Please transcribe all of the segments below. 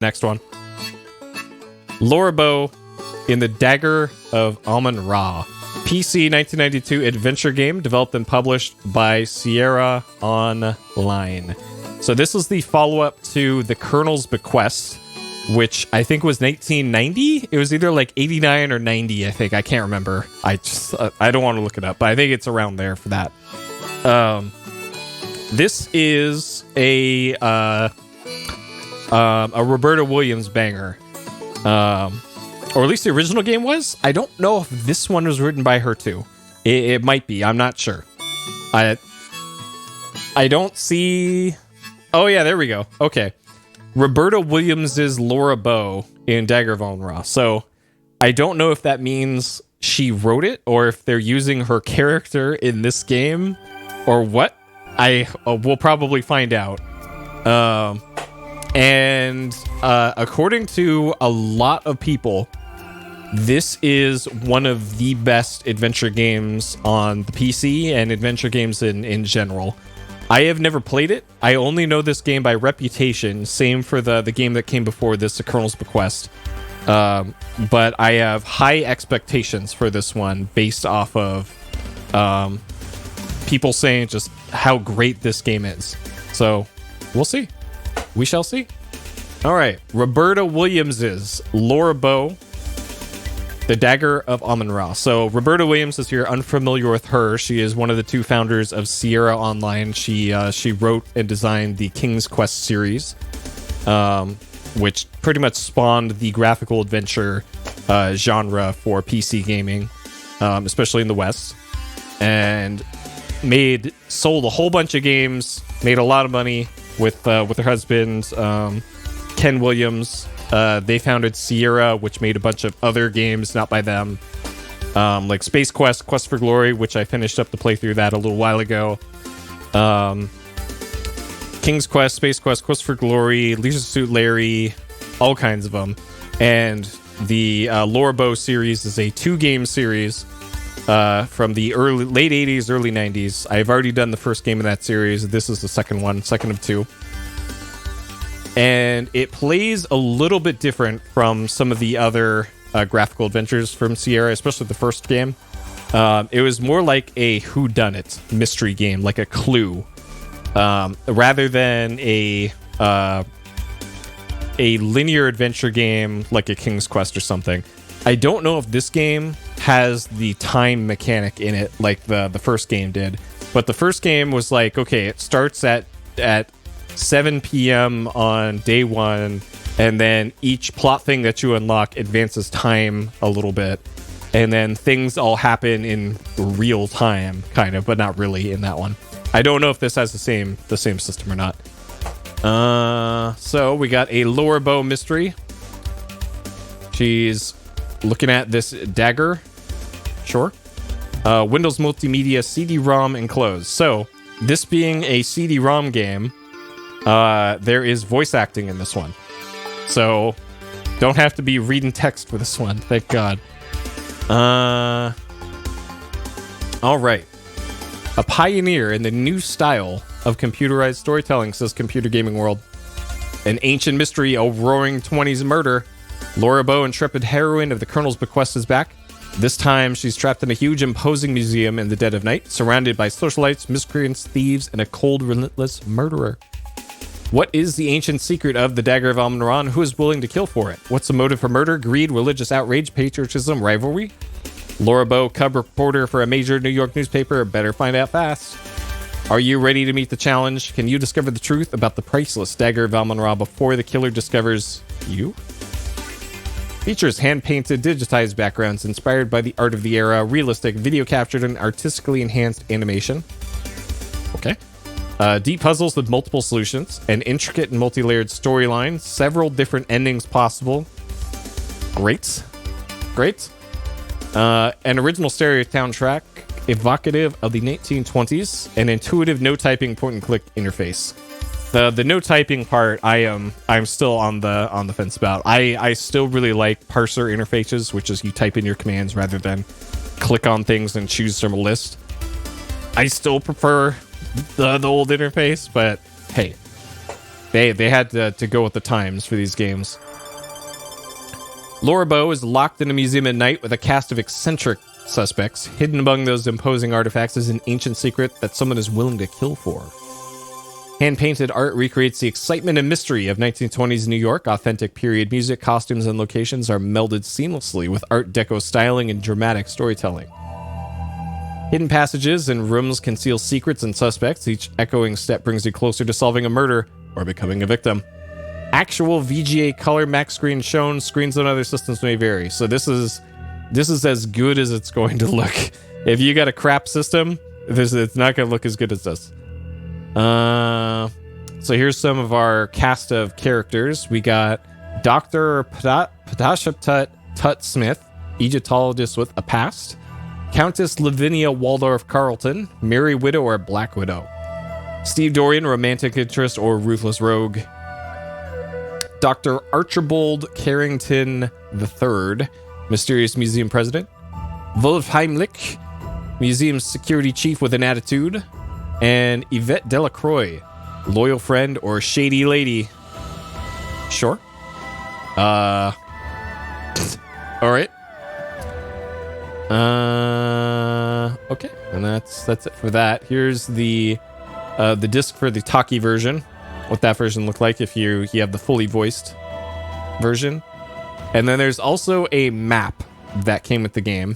Next one. Lorabo in the Dagger of Amon Ra. PC 1992 adventure game developed and published by Sierra Online. So this is the follow-up to The Colonel's Bequest, which I think was 1990. It was either like 89 or 90, I think. I can't remember. I don't want to look it up, but I think it's around there for that. This is a Roberta Williams banger. Or at least the original game was. I don't know if this one was written by her too. It might be. I'm not sure. I don't see... Oh yeah, there we go. Okay. Roberta Williams' Laura Bow in Dagger of Amon Ra. So I don't know if that means she wrote it or if they're using her character in this game or what. We'll probably find out. And according to a lot of people, this is one of the best adventure games on the PC and adventure games in general. I have never played it. I only know this game by reputation. Same for the game that came before this, The Colonel's Bequest. But I have high expectations for this one based off of people saying just how great this game is. So we'll see. We shall see. All right. Roberta Williams' Laura Bow, The Dagger of Amon Ra. So Roberta Williams, if you're unfamiliar with her, she is one of the two founders of Sierra Online. She wrote and designed the King's Quest series, which pretty much spawned the graphical adventure genre for PC gaming, especially in the West, and sold a whole bunch of games, made a lot of money with her husband, Ken Williams. They founded Sierra, which made a bunch of other games not by them, like Space Quest, Quest for Glory, which I finished up the playthrough that a little while ago. King's Quest, Space Quest, Quest for Glory, Leisure Suit Larry, all kinds of them. And the Laura Bow series is a 2-game series from the late 80s, early 90s. I've already done the first game of that series. This is the second of 2. And it plays a little bit different from some of the other graphical adventures from Sierra, especially the first game. It was more like a whodunit mystery game, like a Clue, rather than a linear adventure game like a King's Quest or something. I don't know if this game has the time mechanic in it like the first game did, but the first game was like, okay, it starts at 7 p.m. on day 1, and then each plot thing that you unlock advances time a little bit, and then things all happen in real time, kind of, but not really in that one. I don't know if this has the same system or not. So we got a Laura Bow mystery. She's looking at this dagger. Sure. Windows Multimedia CD-ROM enclosed. So this being a CD-ROM game, there is voice acting in this one. So don't have to be reading text for this one. Thank God. All right. A pioneer in the new style of computerized storytelling, says Computer Gaming World. An ancient mystery, a roaring 20s murder. Laura Bow, intrepid heroine of The Colonel's Bequest, is back. This time, she's trapped in a huge, imposing museum in the dead of night, surrounded by socialites, miscreants, thieves, and a cold, relentless murderer. What is the ancient secret of the Dagger of Amon Ra, and who is willing to kill for it? What's the motive for murder? Greed, religious outrage, patriotism, rivalry? Laura Bow, cub reporter for a major New York newspaper, better find out fast. Are you ready to meet the challenge? Can you discover the truth about the priceless Dagger of Amon Ra before the killer discovers you? Features hand-painted, digitized backgrounds inspired by the art of the era, realistic, video captured, and artistically enhanced animation. Okay. Deep puzzles with multiple solutions, an intricate and multi-layered storyline, several different endings possible. Great. An original stereo soundtrack, evocative of the 1920s, an intuitive no-typing point-and-click interface. The no-typing part, I'm still on the fence about. I still really like parser interfaces, which is you type in your commands rather than click on things and choose from a list. I still prefer the old interface, but hey, They had to go with the times for these games. Laura Bow is locked in a museum at night with a cast of eccentric suspects. Hidden among those imposing artifacts is an ancient secret that someone is willing to kill for. Hand-painted art recreates the excitement and mystery of 1920s New York. Authentic period music, costumes, and locations are melded seamlessly with Art Deco styling and dramatic storytelling. Hidden passages and rooms conceal secrets and suspects. Each echoing step brings you closer to solving a murder or becoming a victim. Actual VGA color max screen shown. Screens on other systems may vary. So this is as good as it's going to look. If you got a crap system, it's not going to look as good as this. So here's some of our cast of characters. We got Dr. Padashaptut Tut Smith, Egyptologist with a past. Countess Lavinia Waldorf Carlton, Merry Widow or Black Widow. Steve Dorian, romantic interest or ruthless rogue. Dr. Archibald Carrington III, mysterious museum president. Wolf Heimlich, museum security chief with an attitude. And Yvette Delacroix, loyal friend or shady lady. Sure. All right. Okay, and that's it for that. Here's the disc for the talkie version. What that version looked like if you have the fully voiced version. And then there's also a map that came with the game.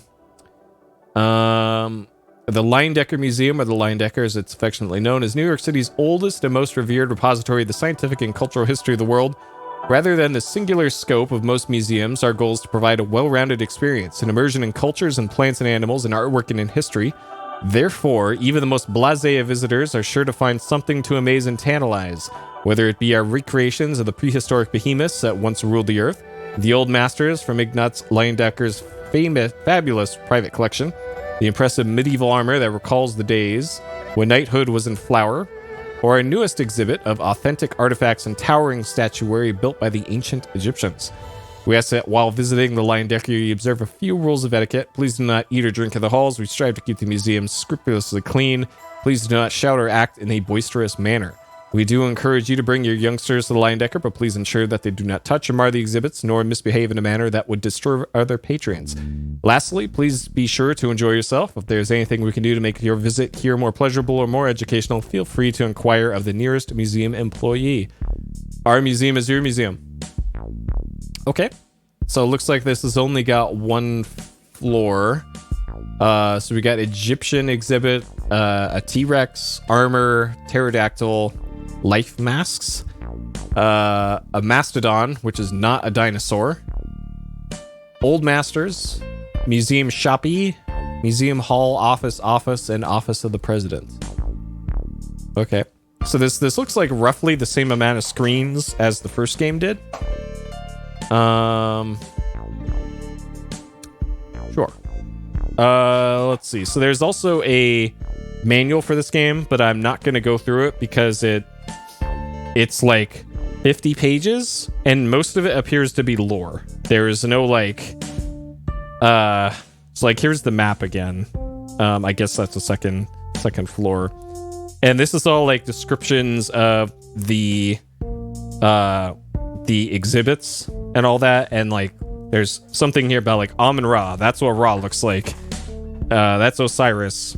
The Leyendecker Museum, or the Leyendecker as it's affectionately known, is New York City's oldest and most revered repository of the scientific and cultural history of the world. Rather than the singular scope of most museums, our goal is to provide a well-rounded experience, an immersion in cultures and plants and animals, and artwork and in history. Therefore, even the most blasé of visitors are sure to find something to amaze and tantalize, whether it be our recreations of the prehistoric behemoths that once ruled the earth, the old masters from Ignaz Leyendecker's fabulous private collection, the impressive medieval armor that recalls the days when knighthood was in flower, or our newest exhibit of authentic artifacts and towering statuary built by the ancient Egyptians. We ask that while visiting the Leyendecker, you observe a few rules of etiquette. Please do not eat or drink in the halls. We strive to keep the museum scrupulously clean. Please do not shout or act in a boisterous manner. We do encourage you to bring your youngsters to the Leyendecker, but please ensure that they do not touch or mar the exhibits, nor misbehave in a manner that would disturb other patrons. Lastly, please be sure to enjoy yourself. If there's anything we can do to make your visit here more pleasurable or more educational, feel free to inquire of the nearest museum employee. Our museum is your museum. Okay, so it looks like this has only got one floor. So we got Egyptian exhibit, a T-Rex, armor, pterodactyl, life masks, a mastodon, which is not a dinosaur, old masters, museum shoppy, museum hall, office, and office of the president. Okay, so this looks like roughly the same amount of screens as the first game did. Sure. Let's see. So there's also a manual for this game, but I'm not going to go through it because it's like 50 pages, and most of it appears to be lore. There is no like, it's like here's the map again. I guess that's the second floor, and this is all like descriptions of the exhibits and all that, and like there's something here about like Amun-Ra. That's what Ra looks like. That's Osiris.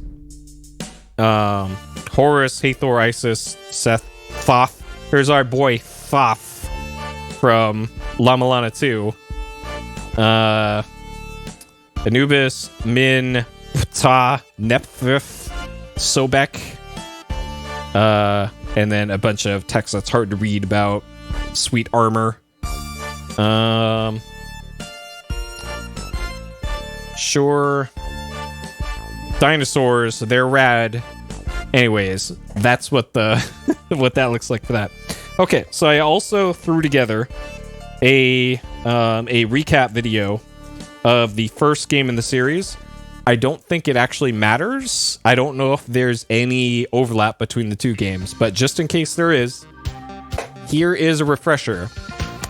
Horus, Hathor, Isis, Seth, Thoth. Here's our boy Thoth from Lama Lana 2. Anubis, Min, Ptah, Nephthys, Sobek. And then a bunch of text that's hard to read about sweet armor. Sure. Dinosaurs, they're rad. Anyways, that's what the what that looks like for that. Okay, so I also threw together a recap video of the first game in the series. I don't think it actually matters. I don't know if there's any overlap between the two games, but just in case there is, here is a refresher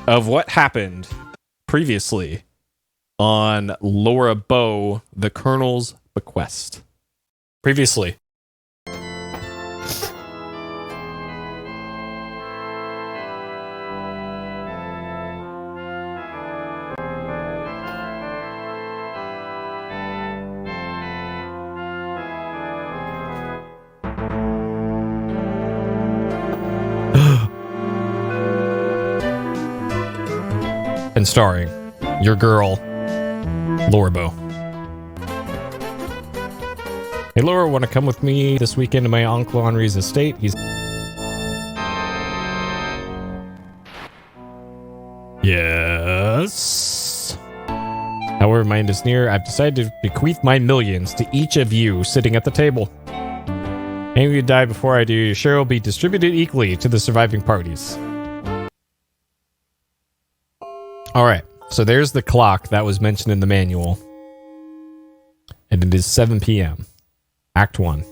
of what happened previously on Laura Bow, the Colonel's Bequest. Previously. And starring your girl, Laura Bow. Hey Laura, want to come with me this weekend to my Uncle Henri's estate? He's... Yes. However, my end is near. I've decided to bequeath my millions to each of you sitting at the table. Any of you die before I do, your share will be distributed equally to the surviving parties. Alright, so there's the clock that was mentioned in the manual. And it is 7 p.m. Act 1.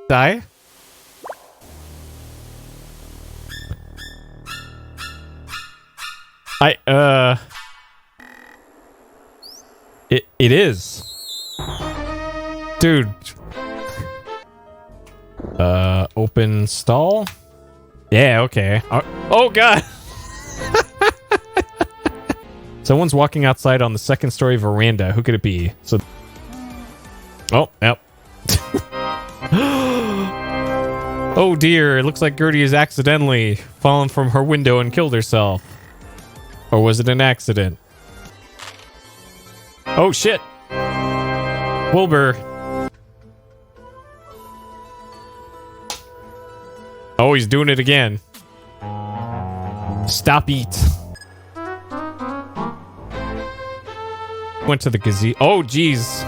Die? It is. Dude. Open stall? Yeah, okay. Oh, God! Someone's walking outside on the second story veranda. Who could it be? So... Oh, yep. Oh dear, it looks like Gertie has accidentally fallen from her window and killed herself. Or was it an accident? Oh shit! Wilbur. Oh, he's doing it again. Stop eat. Went to the gazebo. Oh, jeez.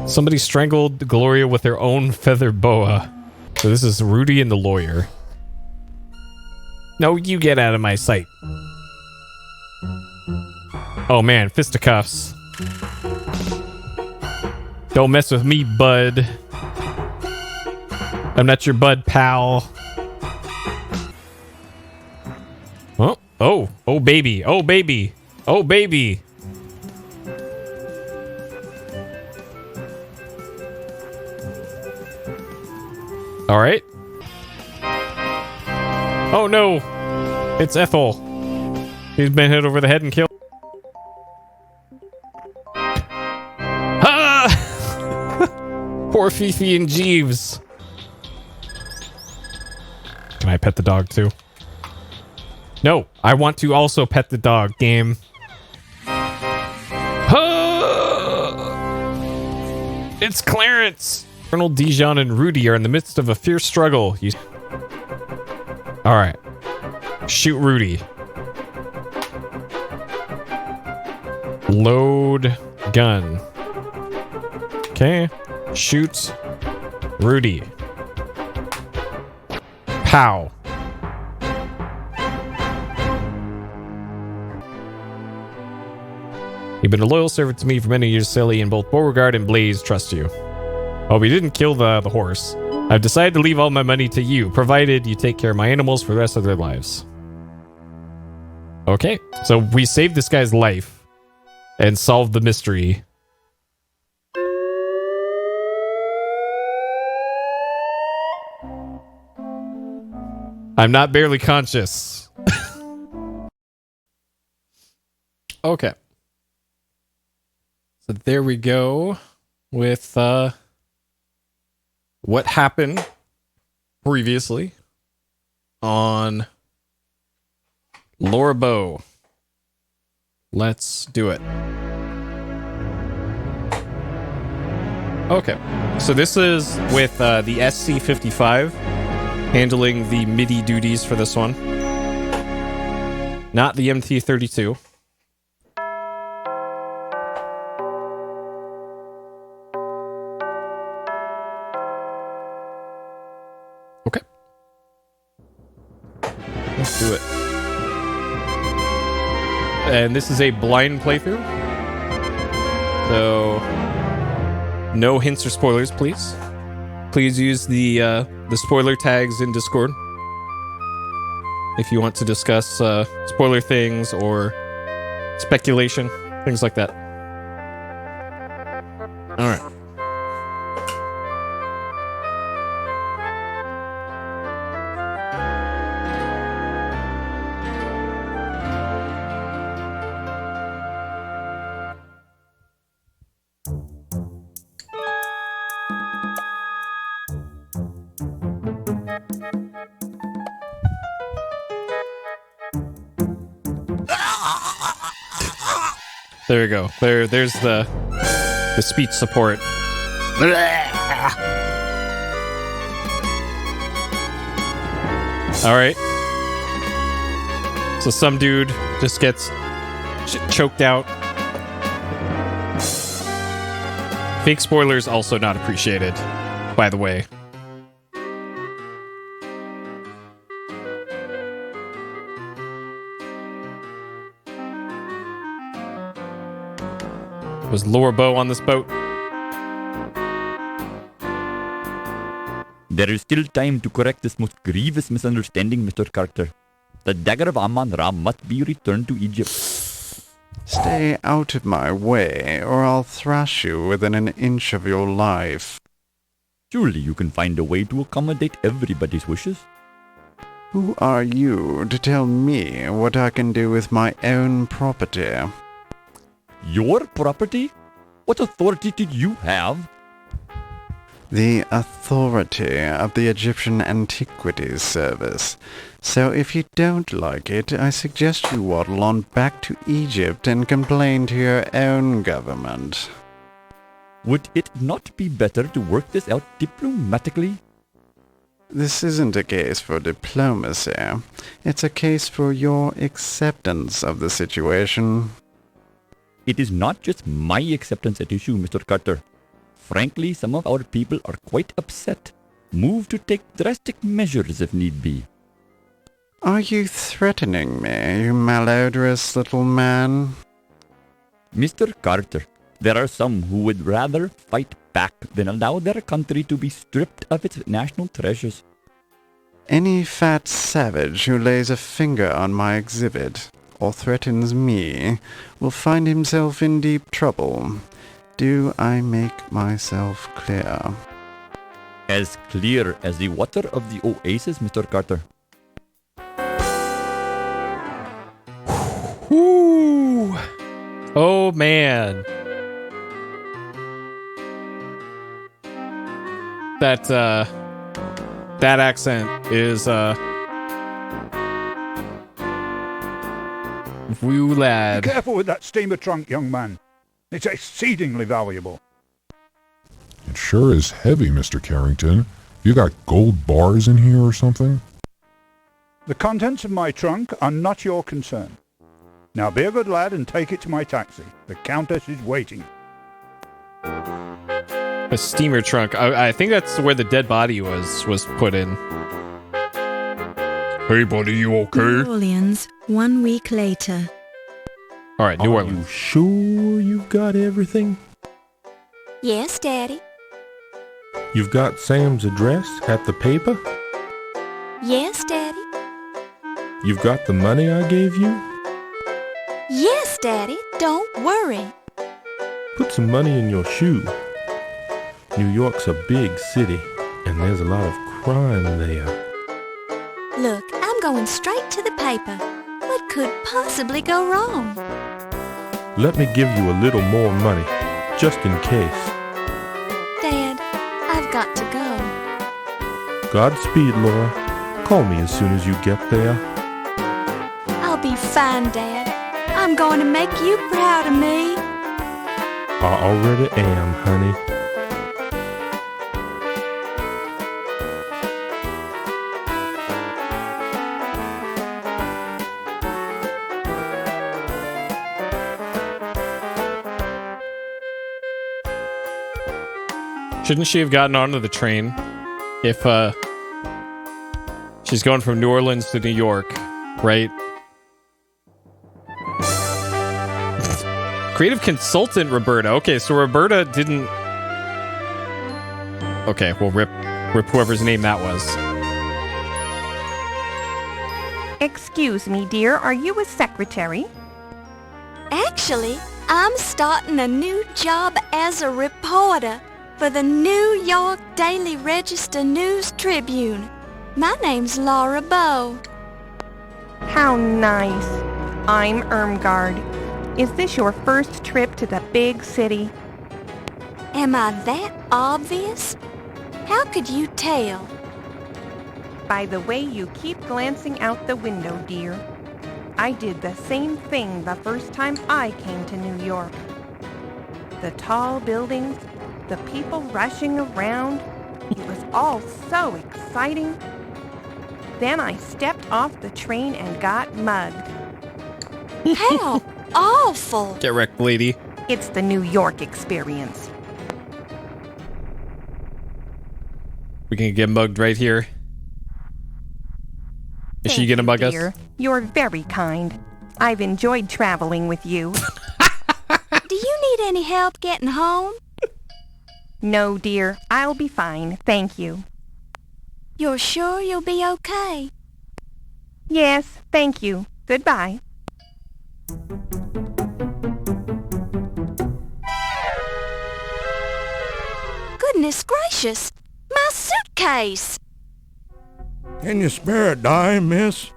Somebody strangled Gloria with their own feather boa. So this is Rudy and the lawyer. No, you get out of my sight. Oh man, fisticuffs. Don't mess with me, bud. I'm not your bud, pal. Oh, oh, oh baby, oh baby, oh baby. All right. Oh no, it's Ethel. He's been hit over the head and killed. Ah! Poor Fifi and Jeeves. Can I pet the dog too? No, I want to also pet the dog, game. It's Clarence! Colonel Dijon and Rudy are in the midst of a fierce struggle. Alright. Shoot Rudy. Load gun. Okay. Shoot Rudy. Pow. You've been a loyal servant to me for many years, Sally, and both Beauregard and Blaze trust you. Oh, we didn't kill the horse. I've decided to leave all my money to you, provided you take care of my animals for the rest of their lives. Okay, so we saved this guy's life and solved the mystery. I'm not barely conscious. Okay. So there we go with what happened previously on Laura Bow. Let's do it. Okay. So this is with the SC-55 handling the MIDI duties for this one. Not the MT-32. Okay. Let's do it. And this is a blind playthrough. So no hints or spoilers, please. Please use the spoiler tags in Discord if you want to discuss spoiler things or speculation, things like that. All right. There we go. There's the speech support. All right. So some dude just gets choked out. Fake spoilers also not appreciated, by the way. Was Laura Bow on this boat? There is still time to correct this most grievous misunderstanding, Mr. Carter. The Dagger of Amon must be returned to Egypt. Stay out of my way, or I'll thrash you within an inch of your life. Surely you can find a way to accommodate everybody's wishes. Who are you to tell me what I can do with my own property? Your property? What authority did you have? The authority of the Egyptian Antiquities Service. So if you don't like it, I suggest you waddle on back to Egypt and complain to your own government. Would it not be better to work this out diplomatically? This isn't a case for diplomacy. It's a case for your acceptance of the situation. It is not just my acceptance at issue, Mr. Carter. Frankly, some of our people are quite upset, moved to take drastic measures if need be. Are you threatening me, you malodorous little man? Mr. Carter, there are some who would rather fight back than allow their country to be stripped of its national treasures. Any fat savage who lays a finger on my exhibit or threatens me will find himself in deep trouble. Do I make myself clear? As clear as the water of the oasis, Mr. Carter. Whoo! Oh, man. That accent is, woo lad. Be careful with that steamer trunk, young man. It's exceedingly valuable. It sure is heavy, Mr. Carrington. You got gold bars in here or something? The contents of my trunk are not your concern. Now be a good lad and take it to my taxi. The Countess is waiting. A steamer trunk. I think that's where the dead body was put in. Hey, buddy, you okay? New Orleans, 1 week later. All right, New Are Orleans. you sure you've got everything? Yes, Daddy. You've got Sam's address at the paper? Yes, Daddy. You've got the money I gave you? Yes, Daddy. Don't worry. Put some money in your shoe. New York's a big city, and there's a lot of crime there. Look, I'm going straight to the paper. What could possibly go wrong? Let me give you a little more money, just in case. Dad, I've got to go. Godspeed, Laura. Call me as soon as you get there. I'll be fine, Dad. I'm going to make you proud of me. I already am, honey. Shouldn't she have gotten onto the train if she's going from New Orleans to New York, right? Creative consultant Roberta. Okay, so Roberta didn't... Okay, well, rip whoever's name that was. Excuse me, dear, are you a secretary? Actually, I'm starting a new job as a reporter for the New York Daily Register News Tribune. My name's Laura Bow. How nice. I'm Irmgard. Is this your first trip to the big city? Am I that obvious? How could you tell? By the way you keep glancing out the window, dear. I did the same thing the first time I came to New York. The tall buildings, the people rushing around, it was all so exciting. Then I stepped off the train and got mugged. How awful. Get wrecked, lady. It's the New York experience. We can get mugged right here. Is she gonna mug us? Dear, you're very kind. I've enjoyed traveling with you. Do you need any help getting home? No, dear, I'll be fine, thank you. You're sure you'll be okay? Yes, thank you. Goodbye. Goodness gracious! My suitcase! Can you spare a dime, miss?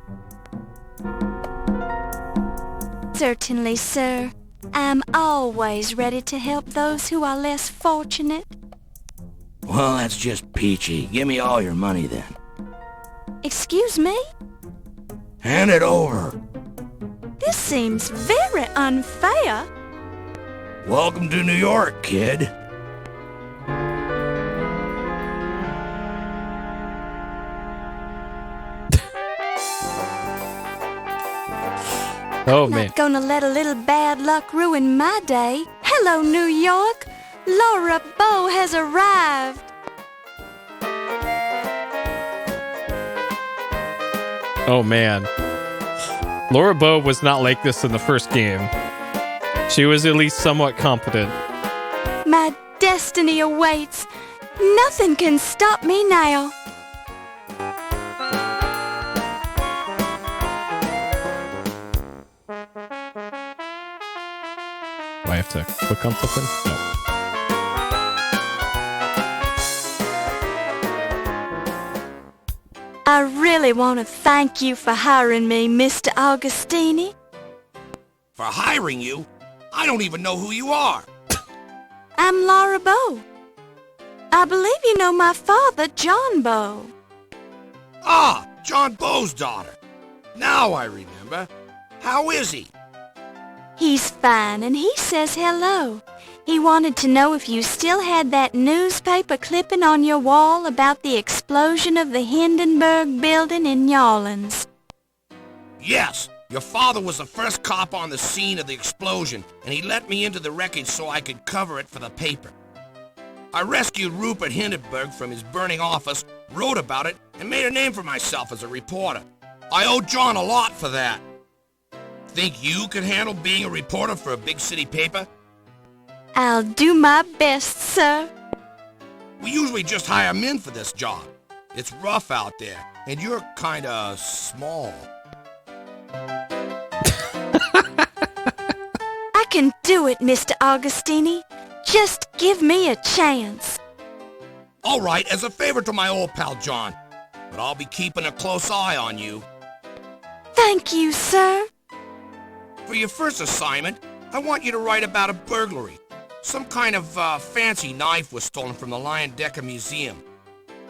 Certainly, sir. I'm always ready to help those who are less fortunate. Well, that's just peachy. Give me all your money then. Excuse me? Hand it over. This seems very unfair. Welcome to New York, kid. Oh, I'm man. not gonna let a little bad luck ruin my day. Hello, New York. Laura Bow has arrived. Oh, man. Laura Bow was not like this in the first game. She was at least somewhat competent. My destiny awaits. Nothing can stop me now. Do I have to click on something? No. I really want to thank you for hiring me, Mr. Augustini. For hiring you? I don't even know who you are. I'm Laura Bow. I believe you know my father, John Bow. Ah, John Bow's daughter. Now I remember. How is he? He's fine, and he says hello. He wanted to know if you still had that newspaper clipping on your wall about the explosion of the Hindenburg building in New Orleans. Yes, your father was the first cop on the scene of the explosion, and he let me into the wreckage so I could cover it for the paper. I rescued Rupert Hindenburg from his burning office, wrote about it, and made a name for myself as a reporter. I owe John a lot for that. Think you could handle being a reporter for a big city paper? I'll do my best, sir. We usually just hire men for this job. It's rough out there, and you're kinda small. I can do it, Mr. Augustini. Just give me a chance. All right, as a favor to my old pal John, but I'll be keeping a close eye on you. Thank you, sir. For your first assignment, I want you to write about a burglary. Some kind of fancy knife was stolen from the Lion Decker Museum.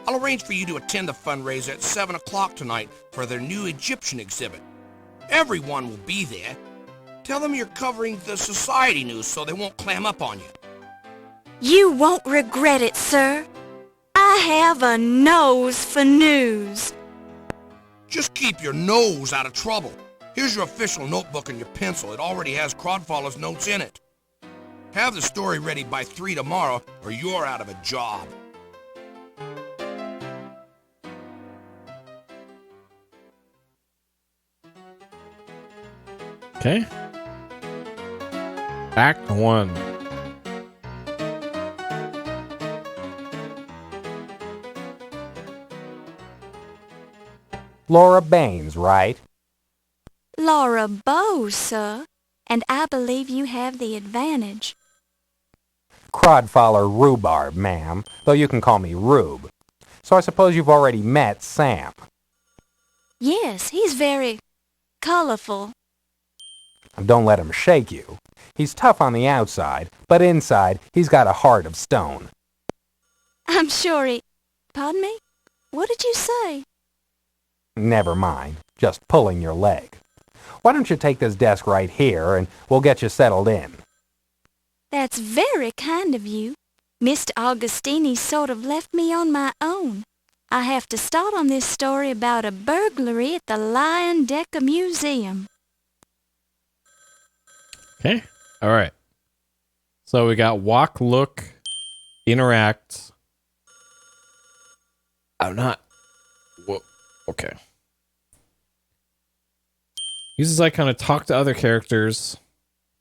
I'll arrange for you to attend the fundraiser at 7 o'clock tonight for their new Egyptian exhibit. Everyone will be there. Tell them you're covering the society news so they won't clam up on you. You won't regret it, sir. I have a nose for news. Just keep your nose out of trouble. Here's your official notebook and your pencil. It already has Crodfaller's notes in it. Have the story ready by 3 tomorrow or you're out of a job. Okay. Act 1. Laura Baines, right? Laura Bow, sir, and I believe you have the advantage. Crodfaller Rhubarb, ma'am, though you can call me Rube. So I suppose you've already met Sam. Yes, he's very colorful. Don't let him shake you. He's tough on the outside, but inside he's got a heart of stone. I'm sure he... Pardon me? What did you say? Never mind, just pulling your leg. Why don't you take this desk right here and we'll get you settled in? That's very kind of you. Mr. Augustini sort of left me on my own. I have to start on this story about a burglary at the Lion Decker Museum. Okay. All right. So we got walk, look, interact. I'm not. Whoa. Okay. Uses icon to talk to other characters.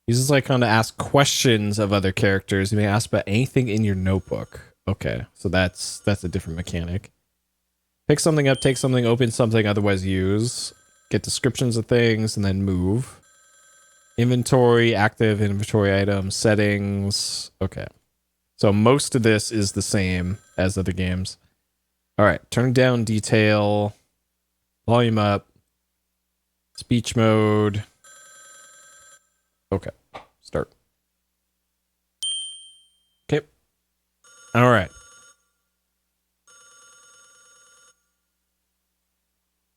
Uses icon to ask questions of other characters. You may ask about anything in your notebook. Okay, so that's a different mechanic. Pick something up, take something, open something, otherwise use. Get descriptions of things, and then move. Inventory, active inventory items, settings. Okay. So most of this is the same as other games. All right, turn down detail, volume up, speech mode. Okay, start. Okay. All right.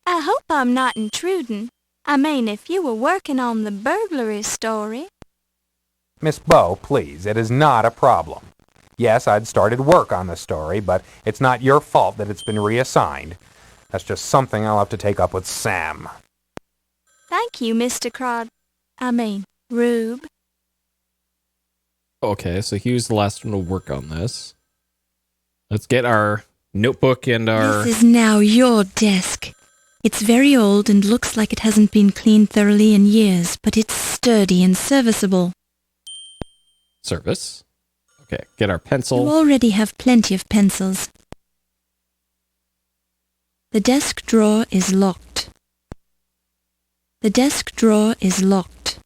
I hope I'm not intruding. I mean, if you were working on the burglary story. Miss Bow, please, it is not a problem. Yes, I'd started work on the story, but it's not your fault that it's been reassigned. That's just something I'll have to take up with Sam. Thank you, Mr. Rube. Okay, so he was the last one to work on this. Let's get our notebook and our... This is now your desk. It's very old and looks like it hasn't been cleaned thoroughly in years, but it's sturdy and serviceable. Service. Okay, get our pencil. You already have plenty of pencils. The desk drawer is locked. The desk drawer is locked.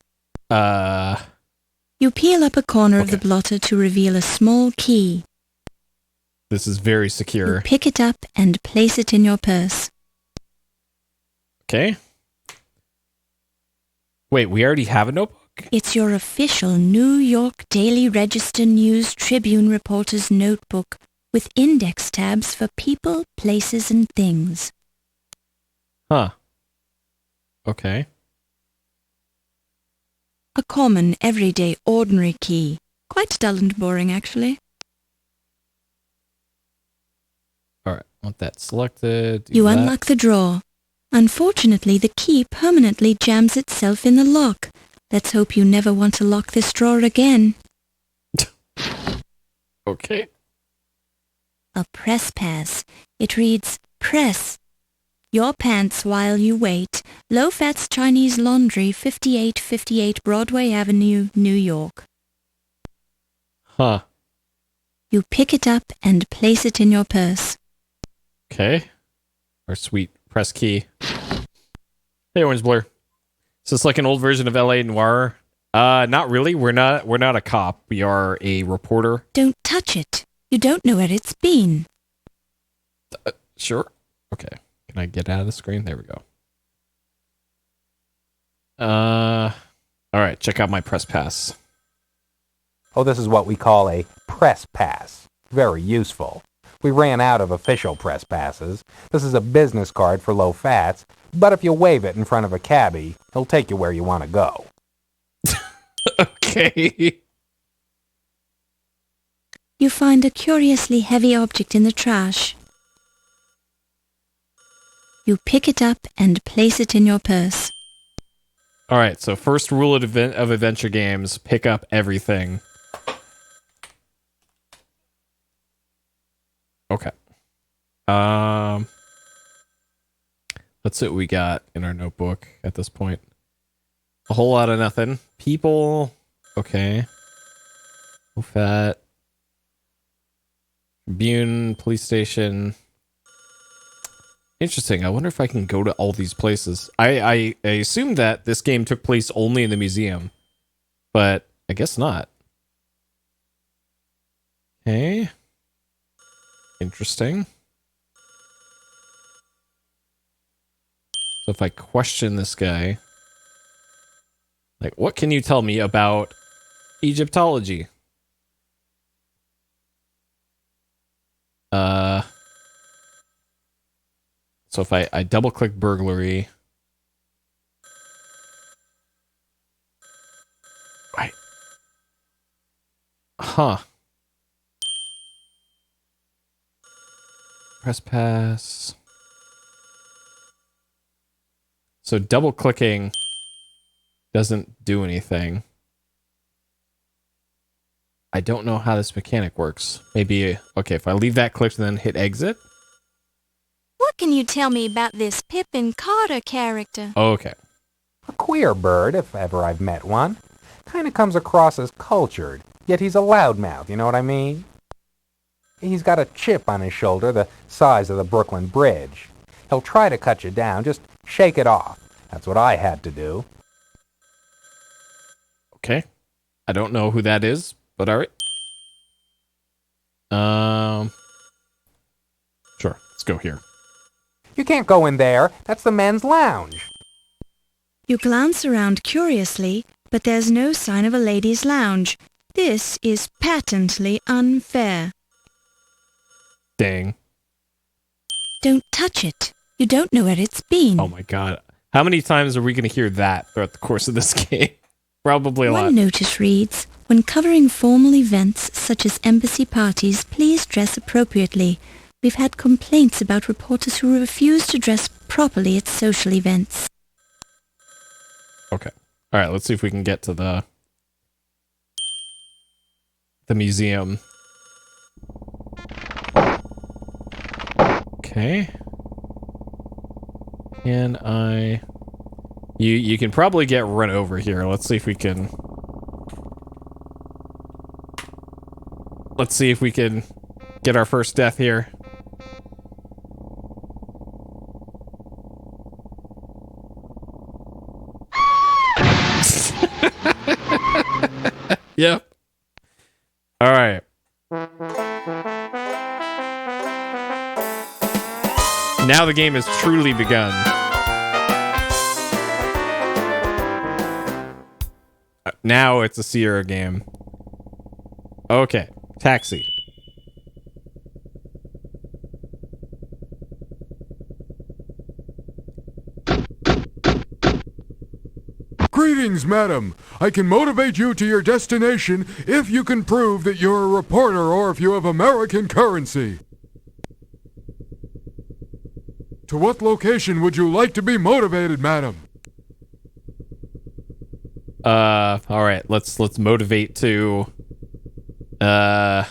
You peel up a corner of the blotter to reveal a small key. This is very secure. You pick it up and place it in your purse. Okay. Wait, we already have a notebook? It's your official New York Daily Register News Tribune reporter's notebook with index tabs for people, places, and things. Huh. Okay. A common, everyday, ordinary key. Quite dull and boring, actually. Alright, want that selected. You unlock the drawer. Unfortunately, the key permanently jams itself in the lock. Let's hope you never want to lock this drawer again. Okay. A press pass. It reads, Press. Your pants while you wait. Low-Fats Chinese Laundry, 5858 Broadway Avenue, New York. Huh. You pick it up and place it in your purse. Okay. Our sweet press key. Hey, Orange Blur. Is this like an old version of LA Noire? Not really. We're not a cop. We are a reporter. Don't touch it. You don't know where it's been. Sure. Okay. Can I get out of the screen? There we go. All right. Check out my press pass. Oh, this is what we call a press pass. Very useful. We ran out of official press passes. This is a business card for low fats, but if you wave it in front of a cabbie, he'll take you where you want to go. Okay. You find a curiously heavy object in the trash. You pick it up and place it in your purse. All right. So first rule of adventure games, pick up everything. Okay. Let's see what we got in our notebook at this point. A whole lot of nothing. People. Okay. Fat. Tribune, police station. Interesting. I wonder if I can go to all these places. I assume that this game took place only in the museum, but I guess not. Okay. Interesting. So if I question this guy, like, what can you tell me about Egyptology? So if I double click burglary, Huh. Press pass. So double clicking doesn't do anything. I don't know how this mechanic works. Maybe, okay, if I leave that clicked and then hit exit. What can you tell me about this Pippin Carter character? Okay. A queer bird, if ever I've met one. Kind of comes across as cultured, yet he's a loudmouth, you know what I mean? He's got a chip on his shoulder the size of the Brooklyn Bridge. He'll try to cut you down, just shake it off. That's what I had to do. Okay. I don't know who that is, but all right. Sure, let's go here. You can't go in there. That's the men's lounge. You glance around curiously, but there's no sign of a ladies' lounge. This is patently unfair. Dang. Don't touch it. You don't know where it's been. Oh my god. How many times are we going to hear that throughout the course of this game? Probably a lot. One notice reads, when covering formal events such as embassy parties, please dress appropriately. We've had complaints about reporters who refuse to dress properly at social events. Okay. All right, let's see if we can get to the museum. Okay. Can I... You can probably get run over here. Let's see if we can... Let's see if we can get our first death here. Yep. All right. Now the game has truly begun. Now it's a Sierra game. Okay. Taxi. Greetings, madam. I can motivate you to your destination if you can prove that you're a reporter or if you have American currency. To what location would you like to be motivated, madam? All right. Let's motivate to the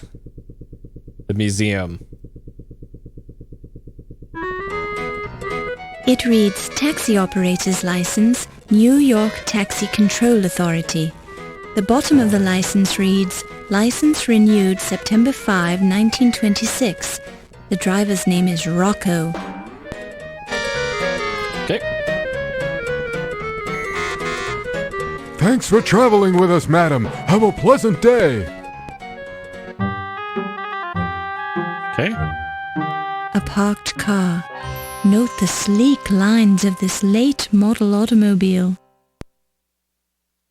museum. It reads Taxi Operator's License, New York Taxi Control Authority. The bottom of the license reads, License renewed September 5, 1926. The driver's name is Rocco. Okay. Thanks for traveling with us, madam. Have a pleasant day. Okay. A parked car. Note the sleek lines of this late model automobile.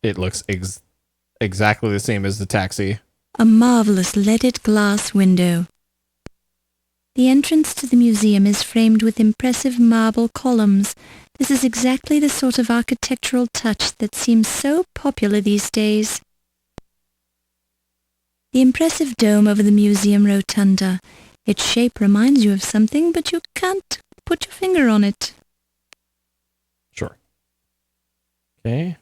It looks exactly the same as the taxi. A marvelous leaded glass window. The entrance to the museum is framed with impressive marble columns. This is exactly the sort of architectural touch that seems so popular these days. The impressive dome over the museum rotunda. Its shape reminds you of something, but you can't put your finger on it. Sure. Okay.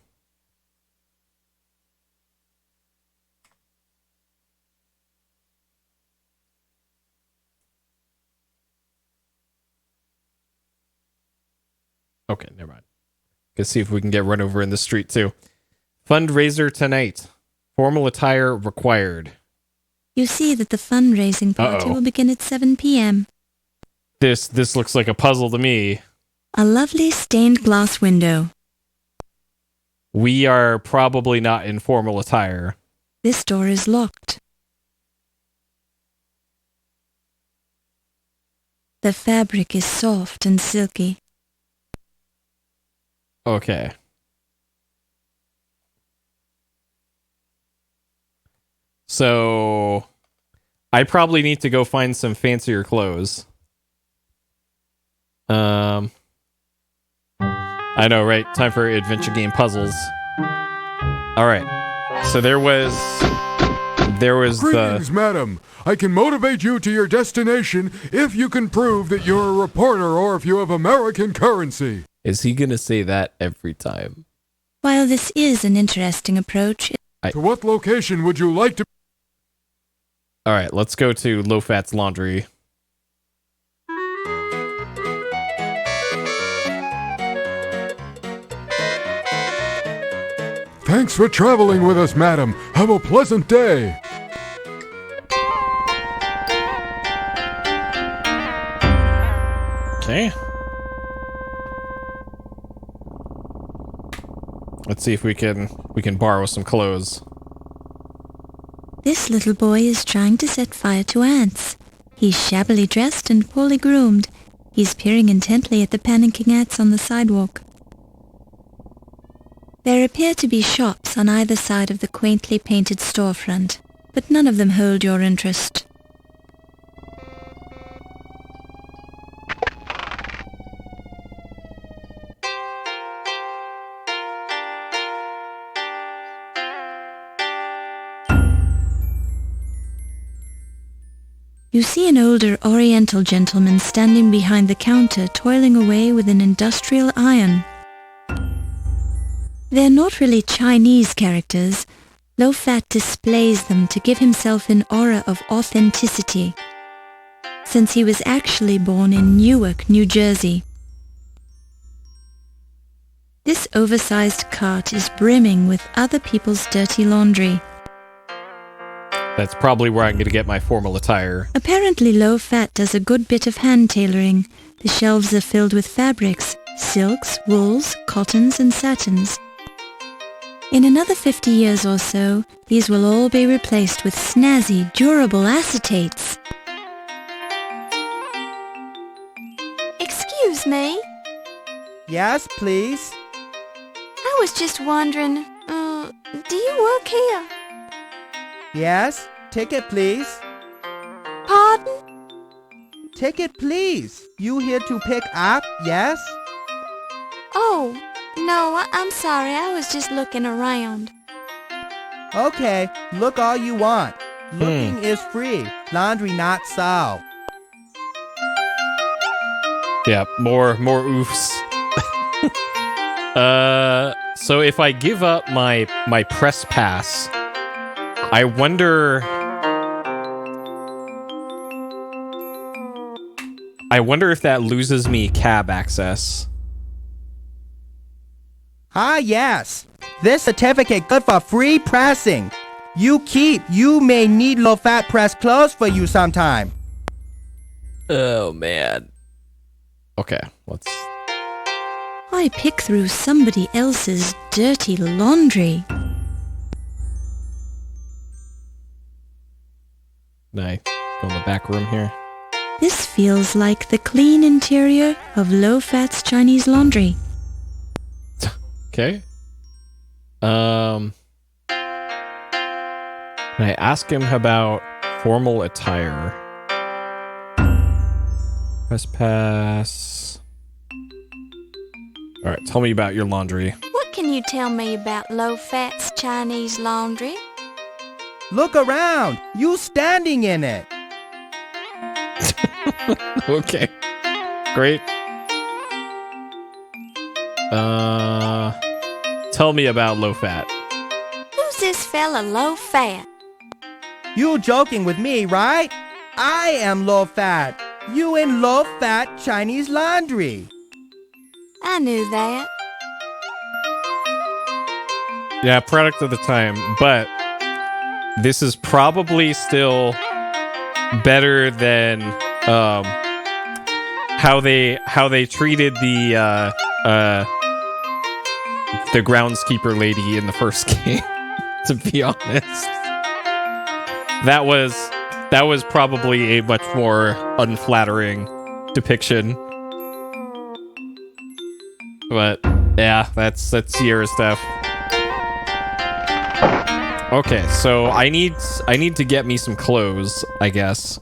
Okay, never mind. Let's see if we can get run over in the street too. Fundraiser tonight. Formal attire required. You see that the fundraising party will begin at 7 p.m. This looks like a puzzle to me. A lovely stained glass window. We are probably not in formal attire. This door is locked. The fabric is soft and silky. Okay. So, I probably need to go find some fancier clothes. I know, right? Time for adventure game puzzles. All right. So there was there was Greetings, madam. I can motivate you to your destination if you can prove that you're a reporter or if you have American currency. Is he going to say that every time? While this is an interesting approach, To what location would you like to... All right, let's go to Low Fat's laundry. Thanks for traveling with us, madam. Have a pleasant day. Okay. Let's see if we can borrow some clothes. this little boy is trying to set fire to ants. He's shabbily dressed and poorly groomed. He's peering intently at the panicking ants on the sidewalk. There appear to be shops on either side of the quaintly painted storefront, but none of them hold your interest. You see an older Oriental gentleman standing behind the counter toiling away with an industrial iron. They're not really Chinese characters. Low Fat displays them to give himself an aura of authenticity, since he was actually born in Newark, New Jersey. This oversized cart is brimming with other people's dirty laundry. That's probably where I'm going to get my formal attire. Apparently Low Fat does a good bit of hand tailoring. The shelves are filled with fabrics, silks, wools, cottons and satins. In another 50 years or so, these will all be replaced with snazzy, durable acetates. Excuse me? Yes, please. I was just wondering, do you work here? Yes, ticket, please. Pardon? Ticket, please. You here to pick up, yes? Oh, no, I'm sorry. I was just looking around. Okay, look all you want. Looking is free. Laundry not so. Yeah, more oofs. So if I give up my press pass, I wonder if that loses me cab access. Ah, yes. This certificate good for free pressing. You may need Low Fat press clothes for you sometime. Oh, man. Okay, let's... I pick through somebody else's dirty laundry. Can I go in the back room here? This feels like the clean interior of Low Fat's Chinese laundry. Okay. Can I ask him about formal attire? Press pass. All right, tell me about your laundry. What can you tell me about Low Fat's Chinese laundry? Look around. You standing in it. Okay. Great. Tell me about Low Fat. Who's this fella Low Fat? You joking with me, right? I am Low Fat. You in Low Fat Chinese laundry. I knew that. Yeah, product of the time, but this is probably still better than how they treated the groundskeeper lady in the first game. To be honest, that was probably a much more unflattering depiction. But yeah, that's Sierra stuff. Okay, so I need to get me some clothes, I guess.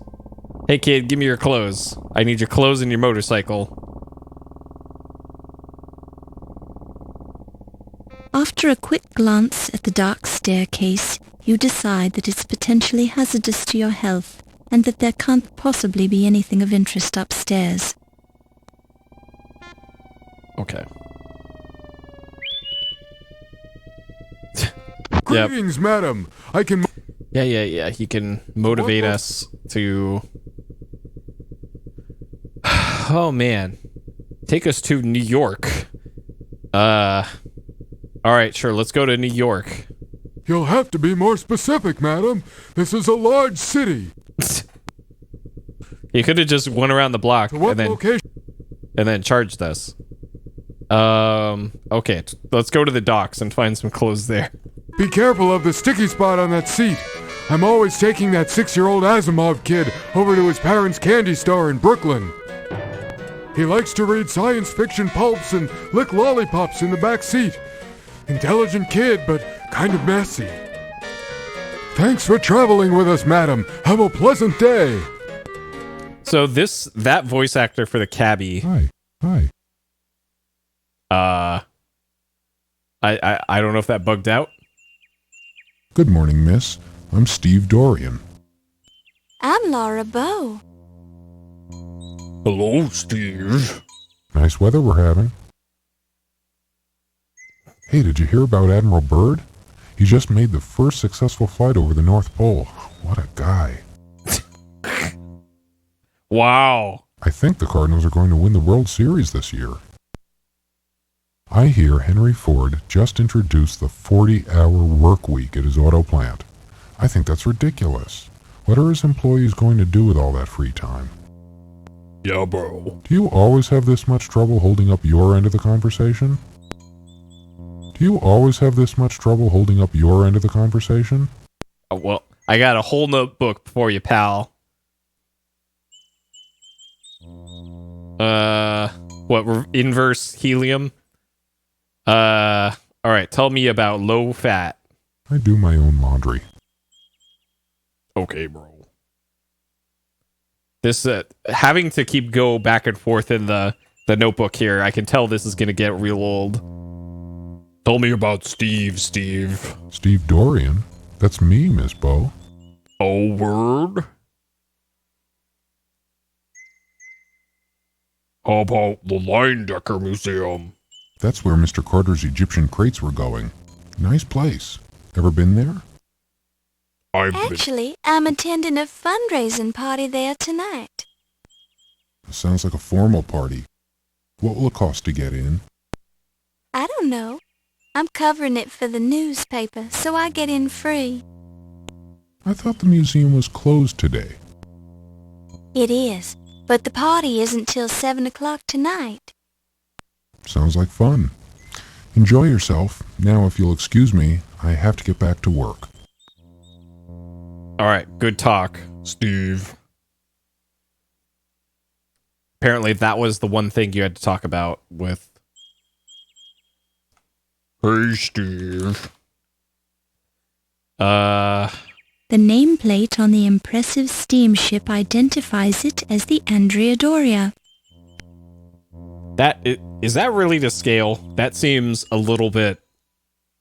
Hey kid, give me your clothes. I need your clothes and your motorcycle. After a quick glance at the dark staircase, you decide that it's potentially hazardous to your health and that there can't possibly be anything of interest upstairs. Okay. Greetings, madam. I can... Yeah. He can motivate us to... Oh, man. Take us to New York. Alright, sure, let's go to New York. You'll have to be more specific, madam. This is a large city. He could have just went around the block What location? and then charged us. Okay, let's go to the docks and find some clothes there. Be careful of the sticky spot on that seat. I'm always taking that 6-year-old Asimov kid over to his parents' candy store in Brooklyn. He likes to read science fiction pulps and lick lollipops in the back seat. Intelligent kid, but kind of messy. Thanks for traveling with us, madam. Have a pleasant day. So that voice actor for the cabbie. Hi. I don't know if that bugged out. Good morning, miss. I'm Steve Dorian. I'm Laura Bow. Hello, Steve. Nice weather we're having. Hey, did you hear about Admiral Byrd? He just made the first successful flight over the North Pole. What a guy. Wow. I think the Cardinals are going to win the World Series this year. I hear Henry Ford just introduced the 40-hour work week at his auto plant. I think that's ridiculous. What are his employees going to do with all that free time? Yeah, bro. Do you always have this much trouble holding up your end of the conversation? Oh, well, I got a whole notebook for you, pal. What, inverse helium? Alright, tell me about low fat. I do my own laundry. Okay, bro. This, having to keep go back and forth in the notebook here, I can tell this is gonna get real old. Tell me about Steve. Steve Dorian? That's me, Miss Bo. Oh, word? How about the Leyendecker Museum? That's where Mr. Carter's Egyptian crates were going. Nice place. Ever been there? Actually, I'm attending a fundraising party there tonight. Sounds like a formal party. What will it cost to get in? I don't know. I'm covering it for the newspaper, so I get in free. I thought the museum was closed today. It is, but the party isn't till 7 o'clock tonight. Sounds like fun. Enjoy yourself. Now, if you'll excuse me, I have to get back to work. Alright, good talk, Steve. Apparently that was the one thing you had to talk about with... Hey, Steve. The nameplate on the impressive steamship identifies it as the Andrea Doria. Is that really to scale? That seems a little bit